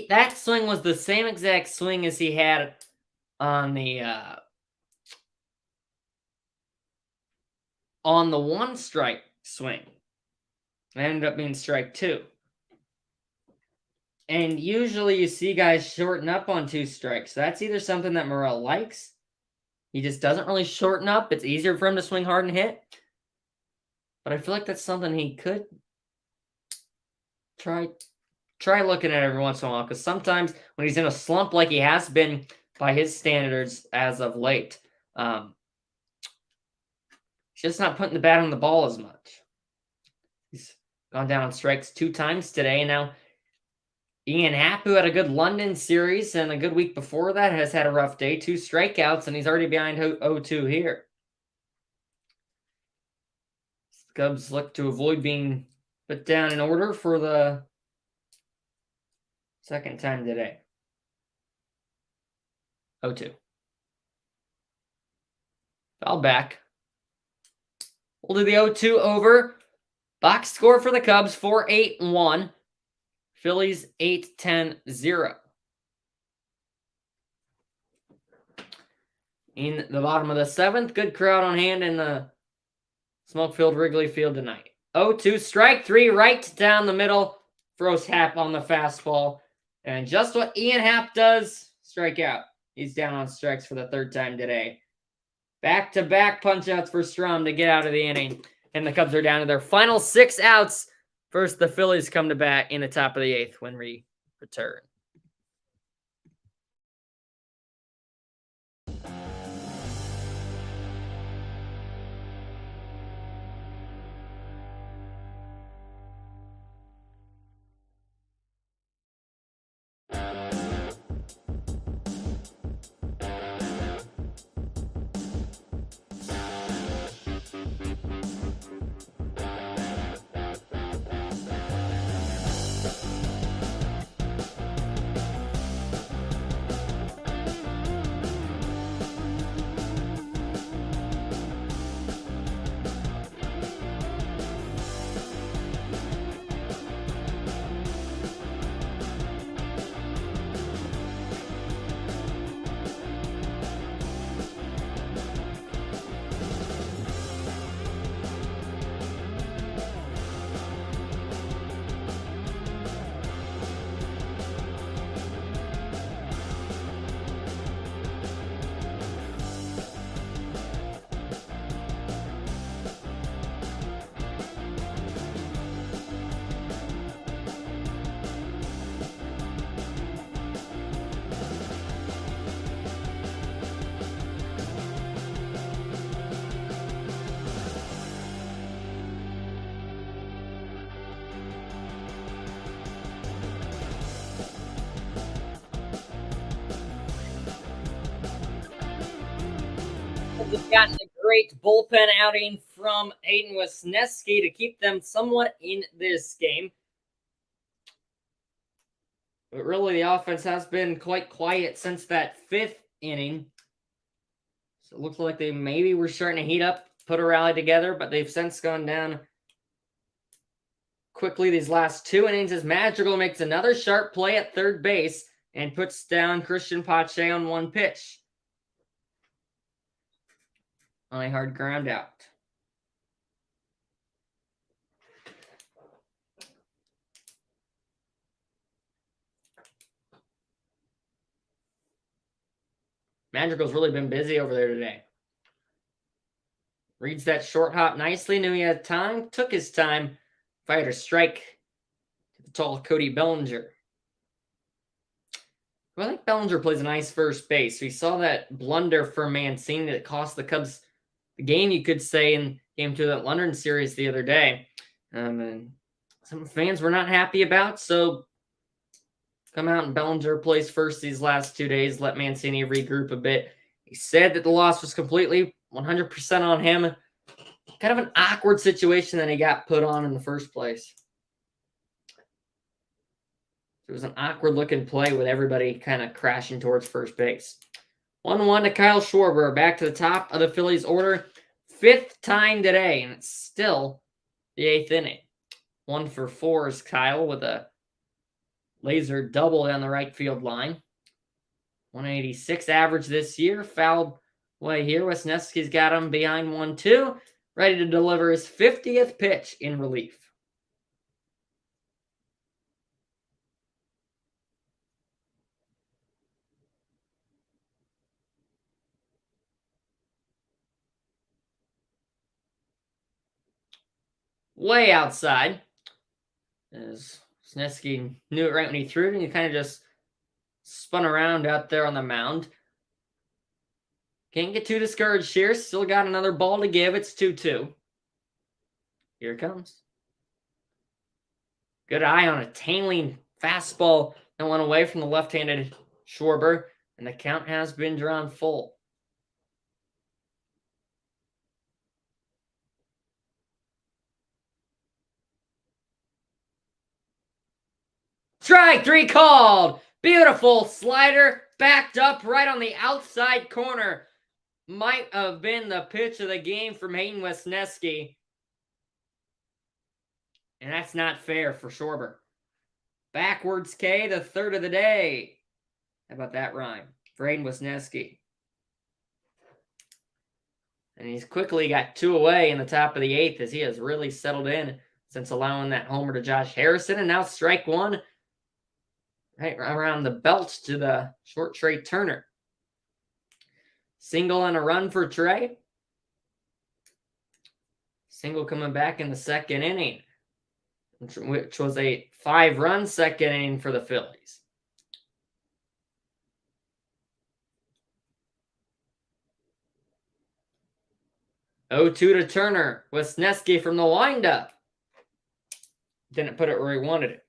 that swing was the same exact swing as he had on the one strike swing. It ended up being strike 2. And usually you see guys shorten up on 2 strikes. So that's either something that Morel likes. He just doesn't really shorten up. It's easier for him to swing hard and hit. But I feel like that's something he could try looking at every once in a while. Because sometimes when he's in a slump like he has been by his standards as of late, he's just not putting the bat on the ball as much. He's gone down on strikes 2 times today. And now Ian Happ, who had a good London series and a good week before that, has had a rough day. 2 strikeouts, and he's already behind 0-2 here. The Cubs look to avoid being put down in order for the second time today. 0-2. Foul back. We'll do the 0-2 over. Box score for the Cubs, 4-8-1. Phillies 8-10-0. In the bottom of the 7th, good crowd on hand in the smoke-filled Wrigley Field tonight. 0-2, strike 3, right down the middle. Throws Happ on the fastball. And just what Ian Happ does, strike out. He's down on strikes for the 3rd time today. Back-to-back punch-outs for Strom to get out of the inning. And the Cubs are down to their final 6 outs. First, the Phillies come to bat in the top of the 8th when we return. Have gotten a great bullpen outing from Hayden Wesneski to keep them somewhat in this game. But really, the offense has been quite quiet since that 5th inning. So it looks like they maybe were starting to heat up, put a rally together, but they've since gone down quickly these last 2 innings as Madrigal makes another sharp play at third base and puts down Christian Pache on 1 pitch. On a hard ground out. Madrigal's really been busy over there today. Reads that short hop nicely, knew he had time, took his time, fired a strike to the tall Cody Bellinger. Well, I think Bellinger plays a nice first base. We saw that blunder for Mancini that cost the Cubs the game, you could say, in Game 2 of that London series the other day. And some fans were not happy about, so come out and Bellinger plays first these last 2 days, let Mancini regroup a bit. He said that the loss was completely 100% on him. Kind of an awkward situation that he got put on in the first place. It was an awkward-looking play with everybody kind of crashing towards first base. 1-1 to Kyle Schwarber, back to the top of the Phillies order. 5th time today, and it's still the 8th inning. 1 for 4 is Kyle with a laser double down the right field line. 186 average this year. Fouled way here. Wisniewski's got him behind 1-2. Ready to deliver his 50th pitch in relief. Way outside. As Wisniewski knew it right when he threw it, and he kind of just spun around out there on the mound. Can't get too discouraged here. Still got another ball to give. It's 2-2. Here it comes. Good eye on a tailing fastball that went away from the left-handed Schwarber, and the count has been drawn full. Strike 3 called. Beautiful slider, backed up right on the outside corner. Might have been the pitch of the game from Hayden Wisniewski. And that's not fair for Schwarber. Backwards K, the 3rd of the day. How about that rhyme? For Hayden Wisniewski. And he's quickly got 2 away in the top of the 8th as he has really settled in since allowing that homer to Josh Harrison. And now strike 1 right around the belt to the short Trey Turner. Single and a run for Trey. Single coming back in the 2nd inning, which was a 5-run 2nd inning for the Phillies. Oh, 2 to Turner. Wisniewski from the windup. Didn't put it where he wanted it.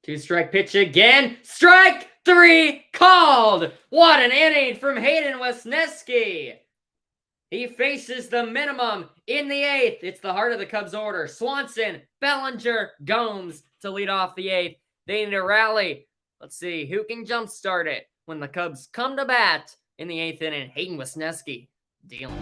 Two-strike pitch again. Strike 3 called. What an inning from Hayden Wisniewski. He faces the minimum in the 8th. It's the heart of the Cubs order. Swanson, Bellinger, Gomes to lead off the 8th. They need a rally. Let's see who can jumpstart it when the Cubs come to bat in the 8th inning. Hayden Wisniewski dealing.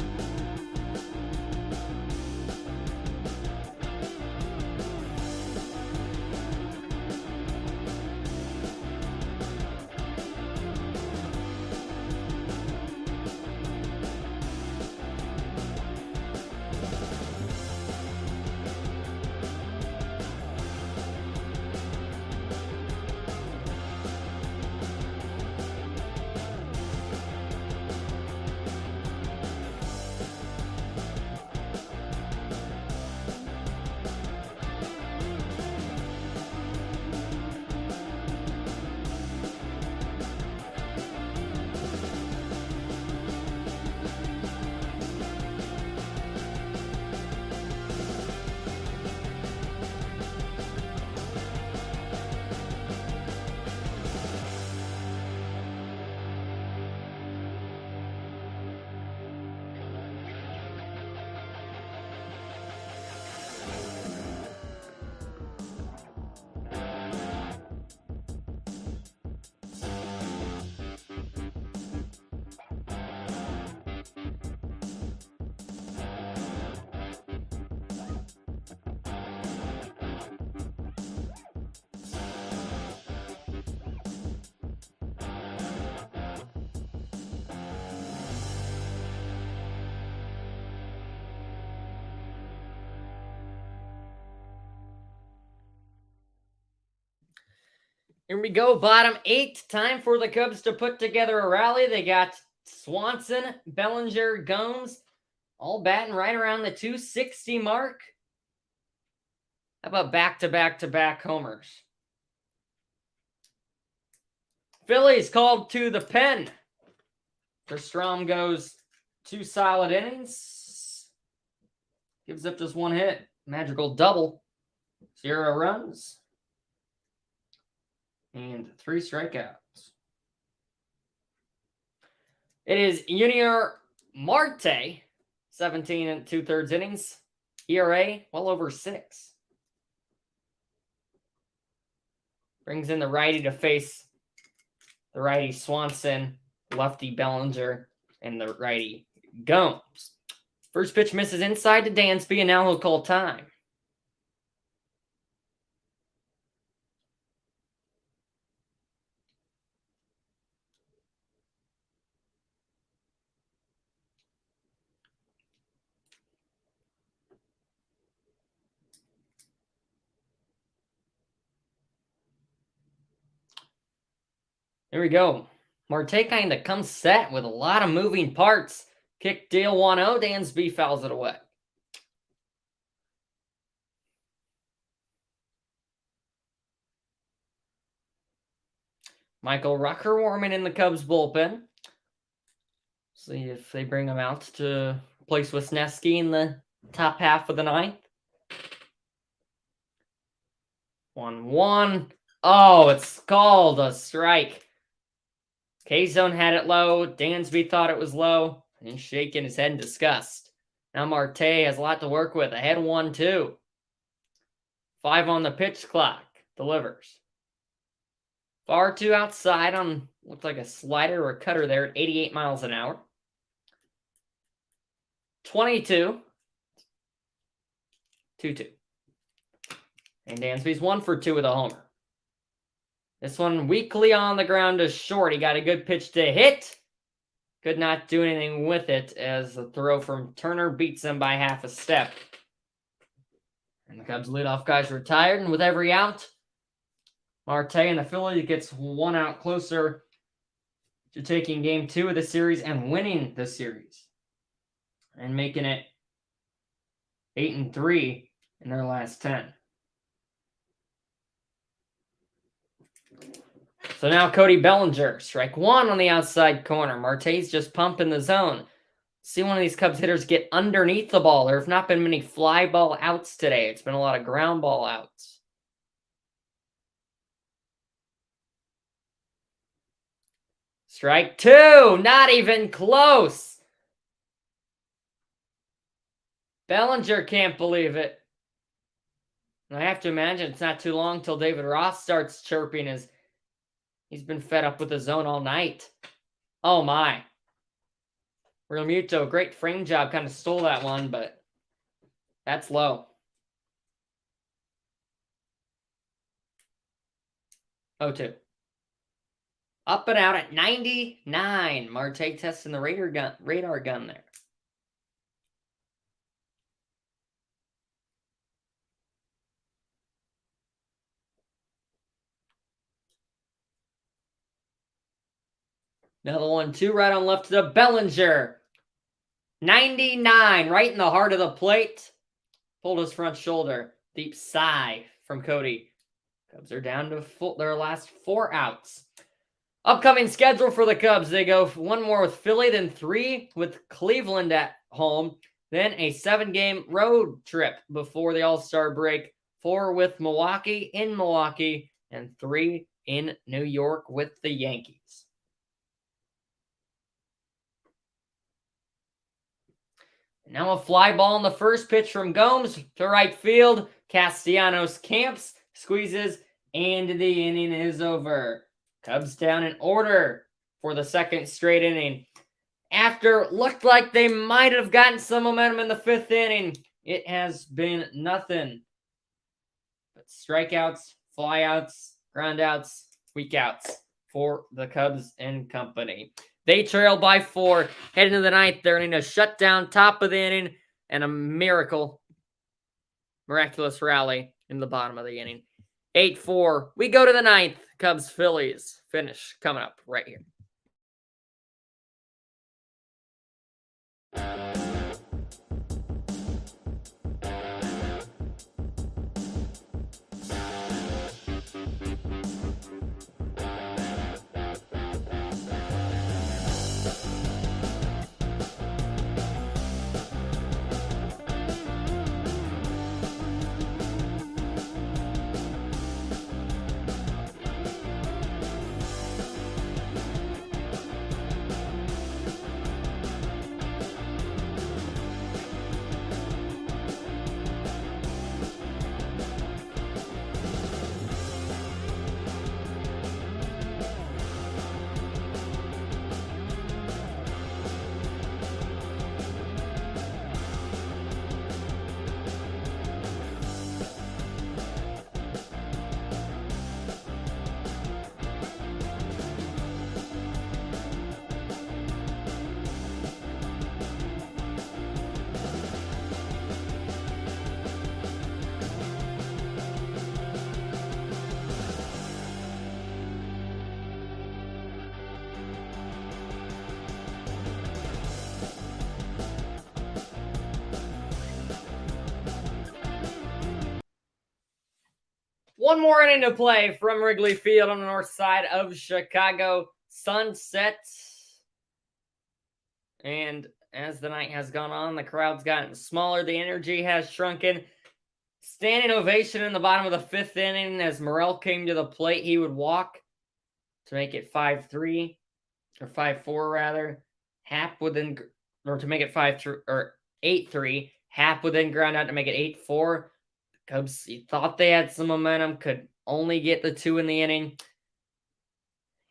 Here we go, bottom 8. Time for the Cubs to put together a rally. They got Swanson, Bellinger, Gomes, all batting right around the 260 mark. How about back-to-back-to-back homers? Phillies called to the pen. Strom goes 2 solid innings. Gives up just 1 hit. Magical double. 0 runs. And 3 strikeouts. It is Junior Marte, 17 and 2/3 innings. ERA, well over 6. Brings in the righty to face the righty Swanson, lefty Bellinger, and the righty Gomes. First pitch misses inside to Dansby, and now he'll call time. Here we go. Marte kind of comes set with a lot of moving parts. Kick deal 1-0. Dansby fouls it away. Michael Rucker warming in the Cubs bullpen. See if they bring him out to replace Wisniewski in the top half of the 9th. 1-1. Oh, it's called a strike. K-Zone had it low. Dansby thought it was low and shaking his head in disgust. Now Marte has a lot to work with. Ahead 1-2. 5 on the pitch clock. Delivers. Far too outside on, looked like a slider or a cutter there at 88 miles an hour. 22. 2-2. And Dansby's 1 for 2 with a homer. This one weakly on the ground to short. He got a good pitch to hit. Could not do anything with it as the throw from Turner beats him by half a step. And the Cubs leadoff guys retired, and with every out, Marte and the Phillies gets 1 out closer to taking game 2 of the series and winning the series. And making it 8-3 in their last 10. So now Cody Bellinger, strike 1 on the outside corner. Marte's just pumping the zone. See one of these Cubs hitters get underneath the ball. There have not been many fly ball outs today. It's been a lot of ground ball outs. Strike 2, not even close. Bellinger can't believe it. And I have to imagine it's not too long till David Ross starts chirping as he's been fed up with the zone all night. Oh my. Real Muto, great frame job. Kind of stole that one, but that's low. 0-2. Up and out at 99. Marte testing the radar gun there. Another 1-2 right on left to the Bellinger. 99 right in the heart of the plate. Pulled his front shoulder. Deep sigh from Cody. Cubs are down to their last 4 outs. Upcoming schedule for the Cubs. They go 1 more with Philly, then 3 with Cleveland at home. Then a 7-game road trip before the All-Star break. 4 with Milwaukee in Milwaukee. And 3 in New York with the Yankees. Now a fly ball in the first pitch from Gomes to right field. Castellanos camps, squeezes, and the inning is over. Cubs down in order for the second straight inning. After looked like they might have gotten some momentum in the 5th inning, it has been nothing but strikeouts, flyouts, groundouts, weakouts for the Cubs and company. They trail by 4, heading to the 9th. They're in a shutdown top of the inning and a miraculous rally in the bottom of the inning. 8-4. We go to the ninth. Cubs Phillies finish coming up right here. One more inning to play from Wrigley Field on the north side of Chicago. Sunset. And as the night has gone on, the crowd's gotten smaller. The energy has shrunken. Standing ovation in the bottom of the fifth inning as Morel came to the plate. He would walk to make it 5-3, or 5-4 rather. Happ would then, or to make it 5-3 or 8-3. Happ would then ground out to make it 8-4. Cubs thought they had some momentum, could only get the 2 in the inning,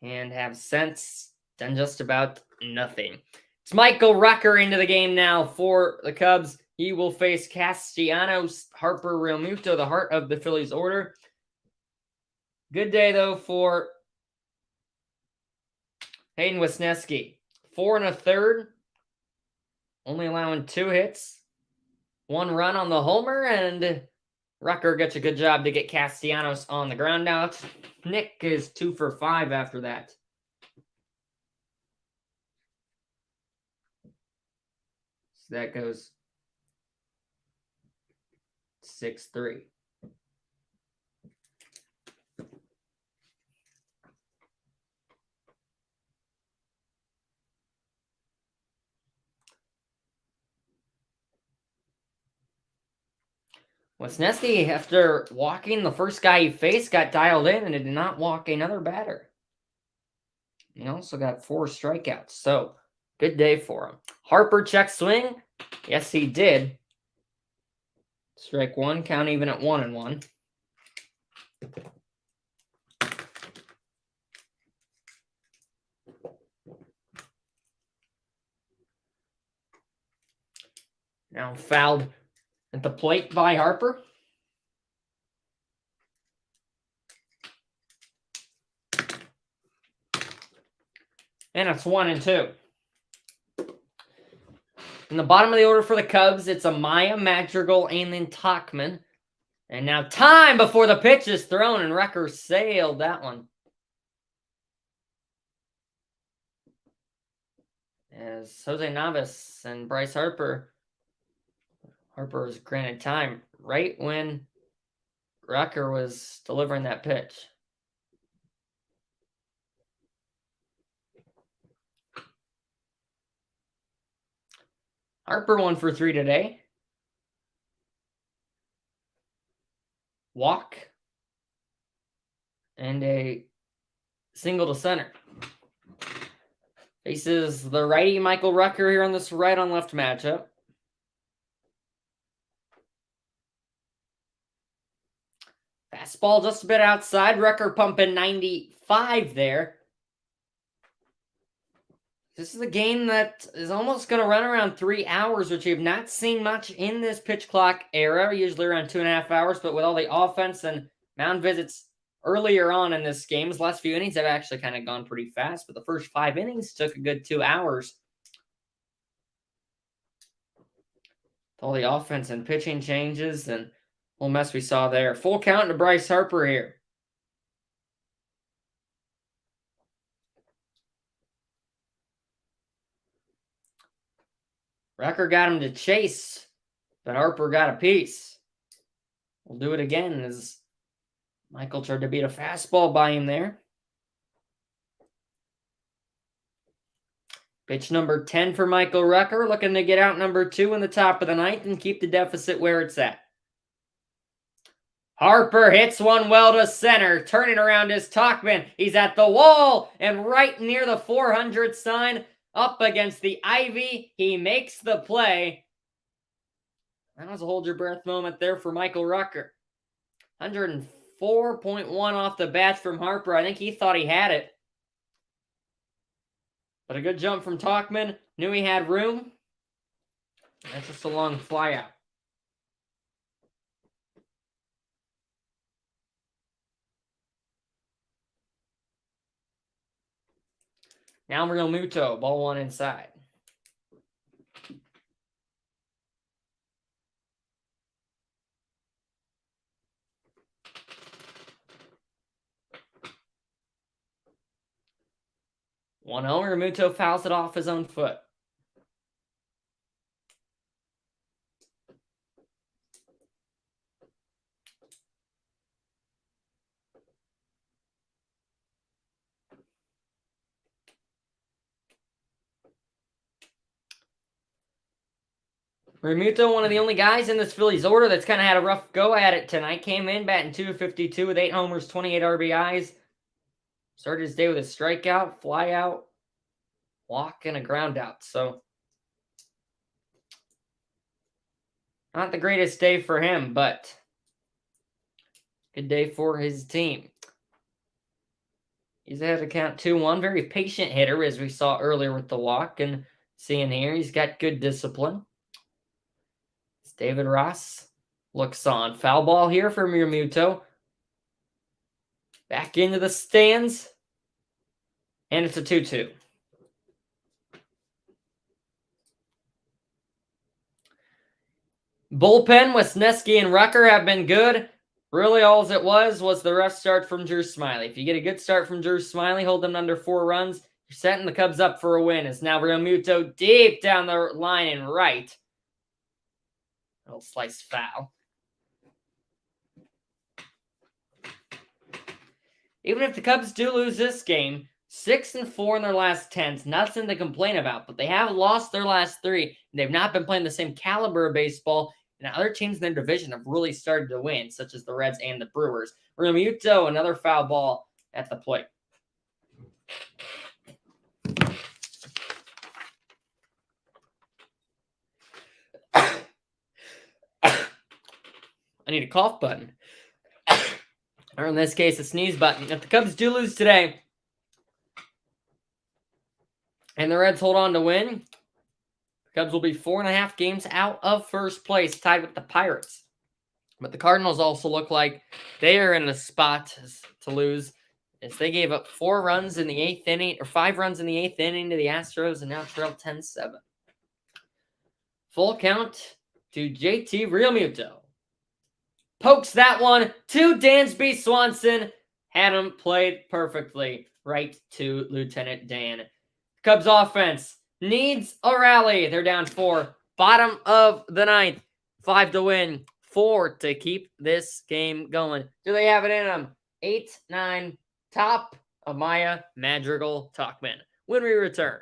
and have since done just about nothing. It's Michael Rucker into the game now for the Cubs. He will face Castellanos, Harper, Realmuto, the heart of the Phillies order. Good day, though, for Hayden Wesneski. 4 1/3, only allowing 2 hits, 1 run on the homer, and Rucker gets a good job to get Castellanos on the ground out. Nick is 2 for 5 after that. So that goes 6-3. Wesneski, after walking the first guy he faced, got dialed in and did not walk another batter. He also got 4 strikeouts, so good day for him. Harper check swing. Yes, he did. Strike 1, count even at 1-1. Now fouled at the plate by Harper. And it's 1-2. In the bottom of the order for the Cubs, it's Amaya, Madrigal, and then Tauchman. And now time before the pitch is thrown, and Rucker sailed that one. As Jose Navas and Bryce Harper was granted time right when Rucker was delivering that pitch. Harper 1 for 3 today. Walk. And a single to center. Faces the righty Michael Rucker here on this right on left matchup. Fastball just a bit outside. Rucker pumping 95 there. This is a game that is almost going to run around 3 hours, which you've not seen much in this pitch clock era, usually around 2.5 hours. But with all the offense and mound visits earlier on in this game, the last few innings have actually kind of gone pretty fast. But the first 5 innings took a good 2 hours. With all the offense and pitching changes and Little mess we saw there. Full count to Bryce Harper here. Rucker got him to chase, but Harper got a piece. We'll do it again as Michael tried to beat a fastball by him there. Pitch number 10 for Michael Rucker, looking to get out number 2 in the top of the ninth and keep the deficit where it's at. Harper hits one well to center, turning around his Talkman. He's at the wall and right near the 400 sign, up against the ivy. He makes the play. That was a hold your breath moment there for Michael Rucker. 104.1 off the bats from Harper. I think he thought he had it. But a good jump from Talkman. Knew he had room. That's just a long fly out. Now Real Muto, ball 1 inside. One homer, Muto fouls it off his own foot. Realmuto, one of the only guys in this Phillies order that's kind of had a rough go at it tonight. Came in batting .252 with 8 homers, 28 RBIs. Started his day with a strikeout, fly out, walk, and a ground out. So, not the greatest day for him, but good day for his team. He's ahead to count 2-1. Very patient hitter, as we saw earlier with the walk. And seeing here, he's got good discipline. David Ross looks on. Foul ball here from Realmuto. Back into the stands. And it's a 2-2. Bullpen, Wisniewski and Rucker have been good. Really, all it was the rough start from Drew Smyly. If you get a good start from Drew Smyly, hold them under 4 runs, you're setting the Cubs up for a win. It's now Realmuto deep down the line and right. Little slice foul. Even if the Cubs do lose this game, 6-4 in their last 10, it's nothing to complain about. But they have lost their last 3. They've not been playing the same caliber of baseball. And other teams in their division have really started to win, such as the Reds and the Brewers. Realmuto, another foul ball at the plate. I need a cough button. Or in this case, a sneeze button. If the Cubs do lose today, and the Reds hold on to win, the Cubs will be 4.5 games out of first place, tied with the Pirates. But the Cardinals also look like they are in the spot to lose, as they gave up 4 runs in the 8th inning, or 5 runs in the 8th inning to the Astros, and now trail 10-7. Full count to JT Realmuto. Pokes that one to Dansby Swanson. Had him played perfectly right to Lieutenant Dan. Cubs offense needs a rally. They're down 4. Bottom of the 9th. 5 to win. 4 to keep this game going. Do they have it in them? 8-9. Top of Maya Madrigal Talkman. When we return.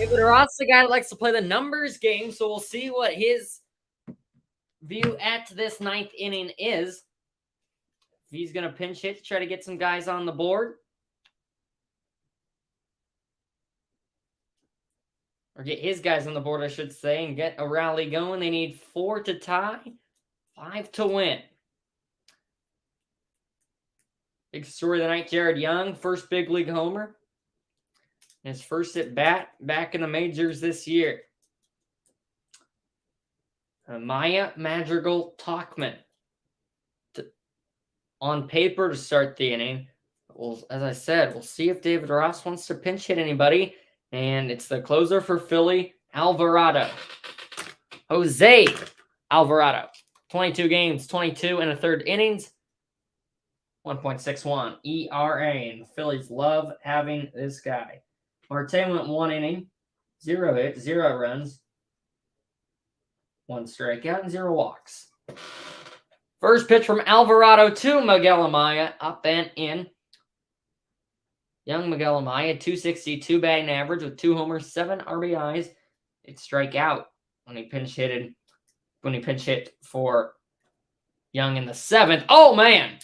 David Ross, the guy that likes to play the numbers game, so we'll see what his view at this ninth inning is. If he's going to pinch hit to try to get some guys on the board. Or get his guys on the board, I should say, and get a rally going. They need 4 to tie, 5 to win. Big story of the night, Jared Young, first big league homer. His first at bat back in the majors this year. Maya Madrigal Talkman on paper to start the inning. Well, as I said, we'll see if David Ross wants to pinch hit anybody. And it's the closer for Philly, Alvarado. Jose Alvarado. 22 games, 22 and a third innings. 1.61 ERA. And the Phillies love having this guy. Marte went 1 inning, 0 hits, 0 runs, 1 strikeout, and 0 walks. First pitch from Alvarado to Miguel Amaya, up and in. Young Miguel Amaya, 262 batting average with 2 homers, 7 RBIs. It strike out when he pinch hit for Young in the 7th. Oh man!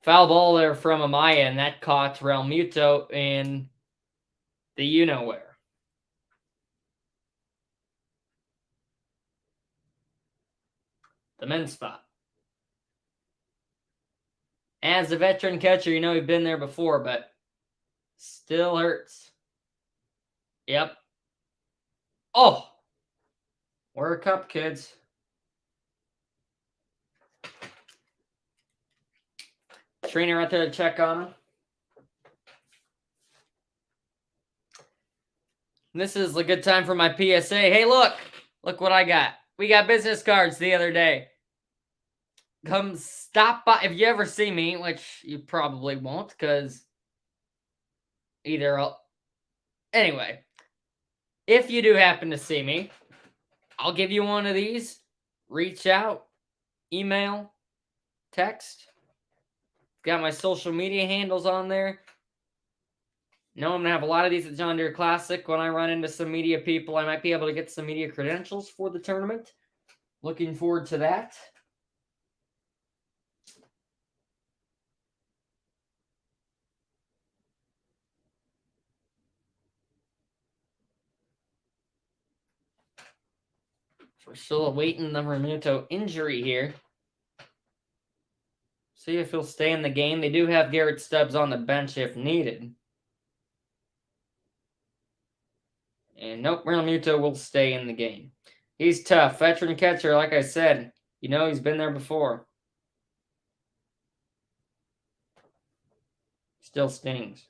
Foul ball there from Amaya, and that caught Realmuto in the you-know-where. The men's spot. As a veteran catcher, you know you've been there before, but still hurts. Yep. Oh! We're a cup, kids. Trainer out there to check on him. This is a good time for my PSA. Hey, look what I got. We got business cards the other day. Come stop by if you ever see me, which you probably won't, because anyway, if you do happen to see me, I'll give you one of these. Reach out, email, text. Got my social media handles on there. I'm going to have a lot of these at John Deere Classic. When I run into some media people, I might be able to get some media credentials for the tournament. Looking forward to that. We're still awaiting the Realmuto injury here. See if he'll stay in the game. They do have Garrett Stubbs on the bench if needed. And nope, Realmuto will stay in the game. He's tough. Veteran catcher, like I said. You know he's been there before. Still stings.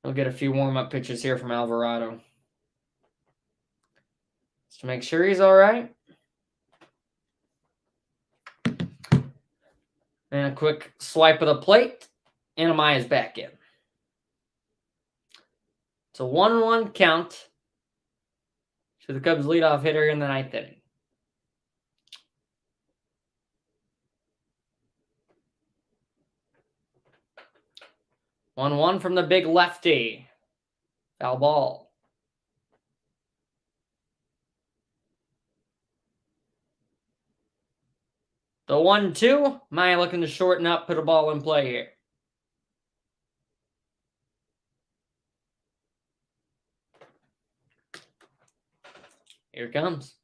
We'll get a few warm-up pitches here from Alvarado. Just to make sure he's all right. And a quick swipe of the plate. And Amaya's back in. It's a 1-1 count to the Cubs' leadoff hitter in the 9th inning. One from the big lefty. Foul ball. The 1-2. Maya looking to shorten up, put a ball in play here. Here it comes.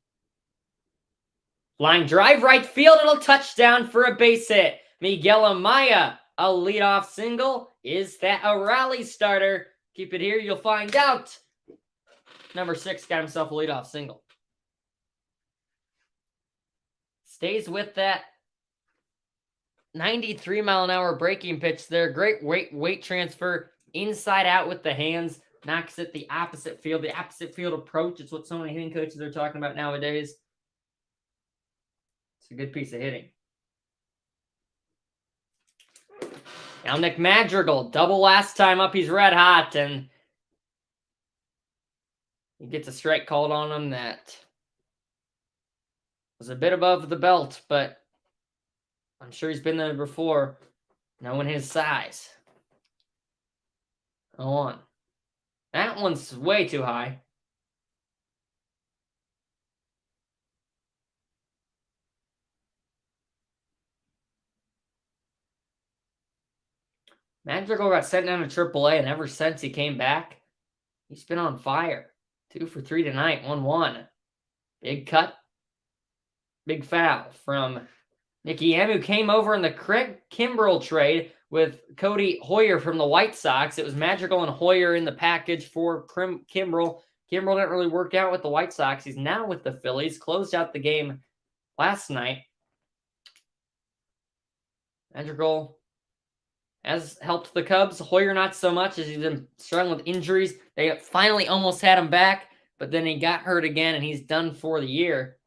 Line drive, right field. It'll touchdown for a base hit. Miguel Amaya, a leadoff single. Is that a rally starter? Keep it here. You'll find out. Number 6 got himself a leadoff single. Stays with that 93-mile-an-hour breaking pitch there. Great weight transfer. Inside out with the hands. Knocks it the opposite field. The opposite field approach. It's what so many hitting coaches are talking about nowadays. It's a good piece of hitting. Now Nick Madrigal, double last time up. He's red hot, and he gets a strike called on him that was a bit above the belt, but I'm sure he's been there before. knowing his size. 0-1. That one's way too high. Madrigal got sent down to AAA, and ever since he came back, he's been on fire. 2 for 3 tonight, 1-1. Big cut, big foul from Nicky M, who came over in the Craig Kimbrell trade with Cody Hoyer from the White Sox. It was Madrigal and Hoyer in the package for Kimbrell. Kimbrell didn't really work out with the White Sox. He's now with the Phillies. Closed out the game last night. Madrigal has helped the Cubs. Hoyer not so much, as he's been struggling with injuries. They finally almost had him back, but then he got hurt again, and he's done for the year.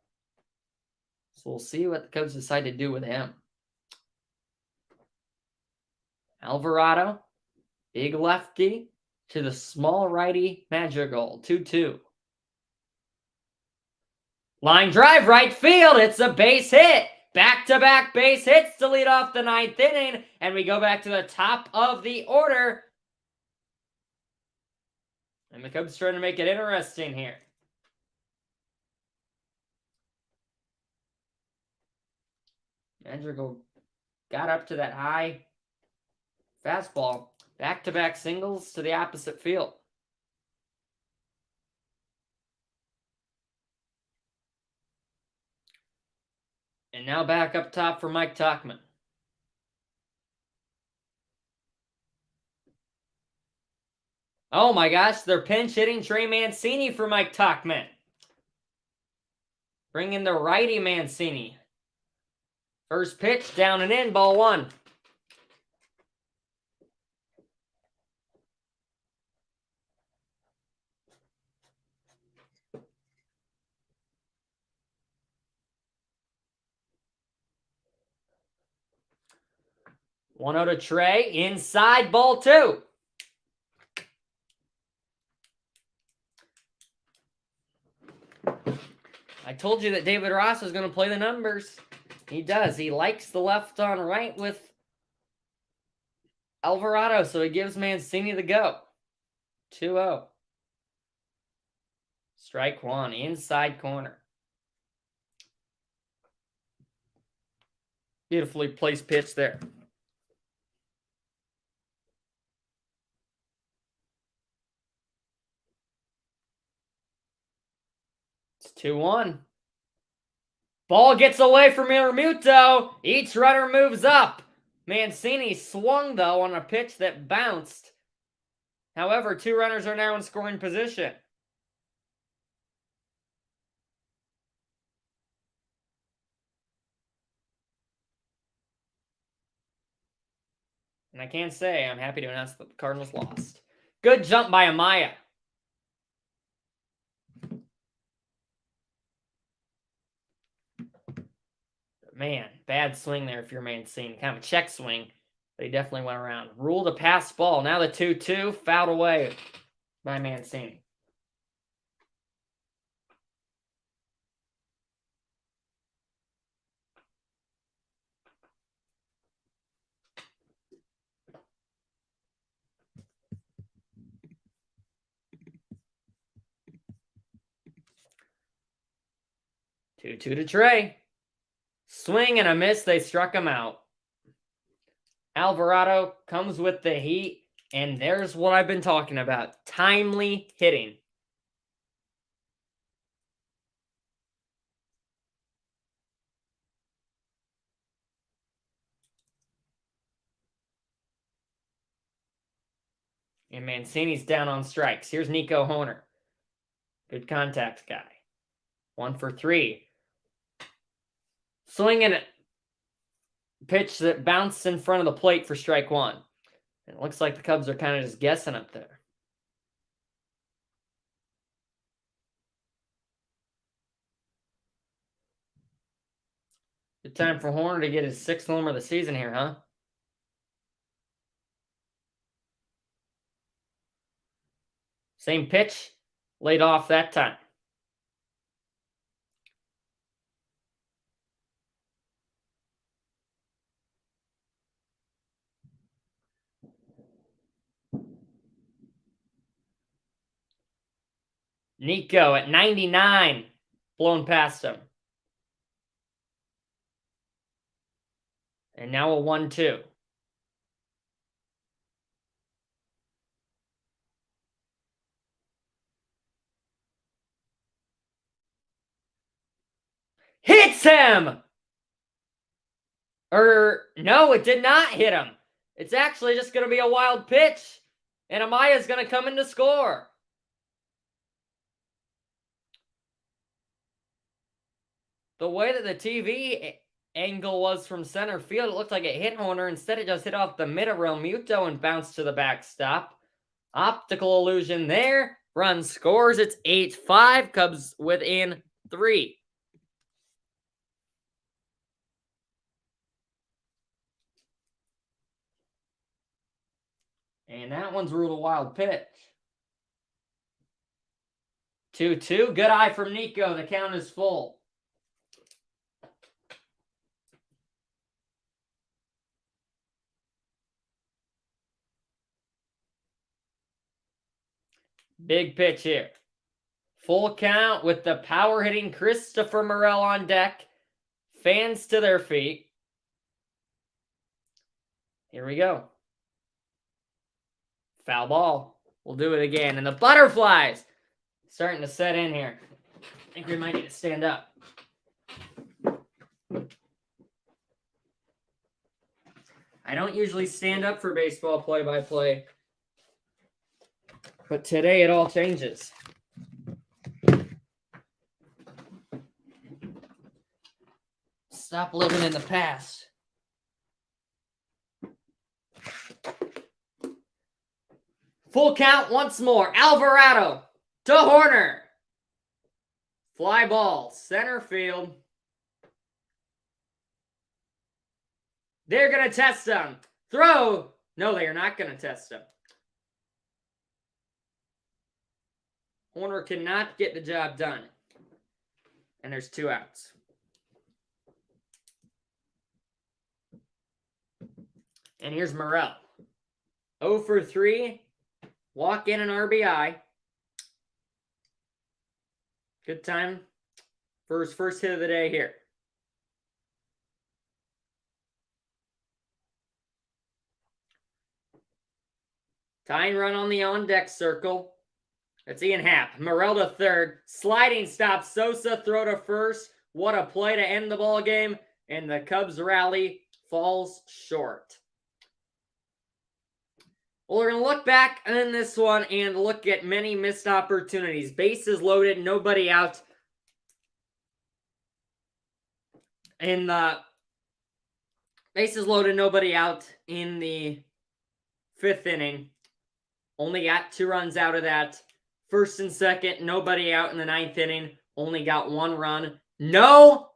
So we'll see what the Cubs decide to do with him. Alvarado, big lefty to the small righty Madrigal, 2-2. Line drive, right field. It's a base hit. Back-to-back base hits to lead off the 9th inning, and we go back to the top of the order. And the Cubs trying to make it interesting here. Madrigal got up to that high fastball. Back-to-back singles to the opposite field. And now back up top for Mike Tauchman. Oh my gosh, they're pinch hitting Trey Mancini for Mike Tauchman. Bring in the righty Mancini. First pitch, down and in, ball 1. One out to Trey, inside, ball 2. I told you that David Ross was going to play the numbers. He does. He likes the left on right with Alvarado, so he gives Mancini the go. 2-0. Strike 1, inside corner. Beautifully placed pitch there. It's 2-1. Ball gets away from Realmuto. Each runner moves up. Mancini swung, though, on a pitch that bounced. However, 2 runners are now in scoring position. And I can't say I'm happy to announce that the Cardinals lost. Good jump by Amaya. Man, bad swing there if you're Mancini. Kind of a check swing, but he definitely went around. Ruled a pass ball. Now the 2-2, fouled away by Mancini. Two to Trey. Swing and a miss. They struck him out. Alvarado comes with the heat, and there's what I've been talking about. Timely hitting. And Mancini's down on strikes. Here's Nico Hoerner. Good contact guy. 1 for 3. Swinging a pitch that bounced in front of the plate for strike 1. It looks like the Cubs are kind of just guessing up there. Good time for Hoerner to get his 6th homer of the season here, huh? Same pitch, laid off that time. Nico at 99, blown past him. And now a 1-2. Hits him! No, it did not hit him. It's actually just going to be a wild pitch. And Amaya's going to come in to score. The way that the TV angle was from center field, it looked like it hit Horner. Instead, it just hit off the mid of Realmuto and bounced to the backstop. Optical illusion there. Run scores. It's 8-5. Cubs within 3. And that one's ruled a wild pitch. 2-2. Good eye from Nico. The count is full. Big pitch here. Full count with the power hitting Christopher Morel on deck. Fans to their feet. Here we go. Foul ball. We'll do it again. And the butterflies starting to set in here. I think we might need to stand up. I don't usually stand up for baseball play-by-play. But today it all changes. Stop living in the past. Full count once more. Alvarado to Horner. Fly ball, center field. They're going to test him. Throw. No, they are not going to test him. Horner cannot get the job done. And there's 2 outs. And here's Morel. 0 for 3. Walk in an RBI. Good time for his first hit of the day here. Tying run on the on-deck circle. That's Ian Happ. Morel to third. Sliding stop. Sosa throw to first. What a play to end the ball game. And the Cubs rally falls short. Well, we're going to look back in this one and look at many missed opportunities. Bases loaded, nobody out. In the bases loaded, nobody out in the 5th inning. Only got 2 runs out of that. First and second, nobody out in the 9th inning. Only got 1 run. No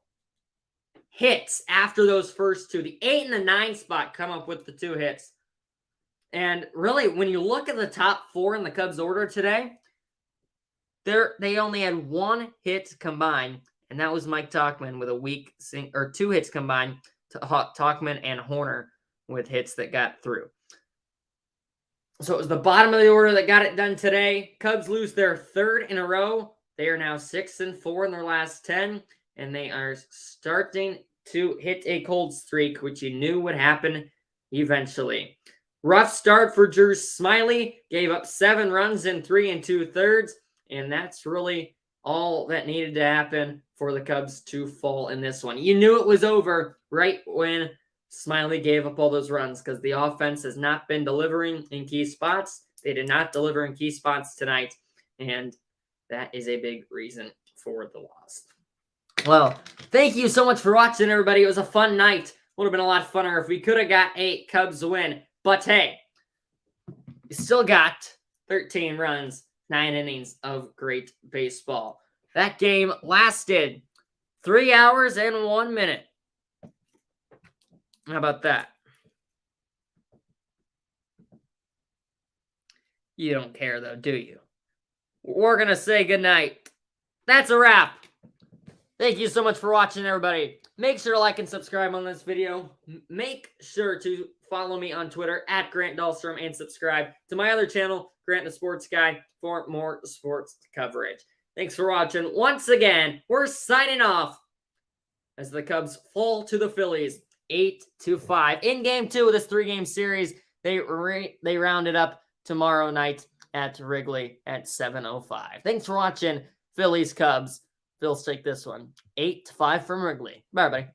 hits after those first 2. The 8 and the 9 spot come up with the 2 hits. And really, when you look at the top 4 in the Cubs order today, they only had 1 hit combined, and that was Mike Tauchman with a weak 2 hits combined to Tauchman and Horner with hits that got through. So it was the bottom of the order that got it done today. Cubs lose their 3rd in a row. They are now 6-4 in their last 10, and they are starting to hit a cold streak, which you knew would happen eventually. Rough start for Drew Smyly. Gave up 7 runs in 3 2/3, and that's really all that needed to happen for the Cubs to fall in this one. You knew it was over right when Smyly gave up all those runs because the offense has not been delivering in key spots. They did not deliver in key spots tonight, and that is a big reason for the loss. Well, thank you so much for watching, everybody. It was a fun night. Would have been a lot funner if we could have got a Cubs win. But hey, you still got 13 runs, 9 innings of great baseball. That game lasted 3 hours and 1 minute. How about that? You don't care, though, do you? We're going to say goodnight. That's a wrap. Thank you so much for watching, everybody. Make sure to like and subscribe on this video. Make sure to follow me on Twitter at Grant Dahlstrom and subscribe to my other channel, Grant the Sports Guy, for more sports coverage. Thanks for watching. Once again, we're signing off as the Cubs fall to the Phillies 8-5. In game 2 of this 3-game series, they round it up tomorrow night at Wrigley at 7:05. Thanks for watching. Phillies Cubs. Phil's take this one 8-5 from Wrigley. Bye, everybody.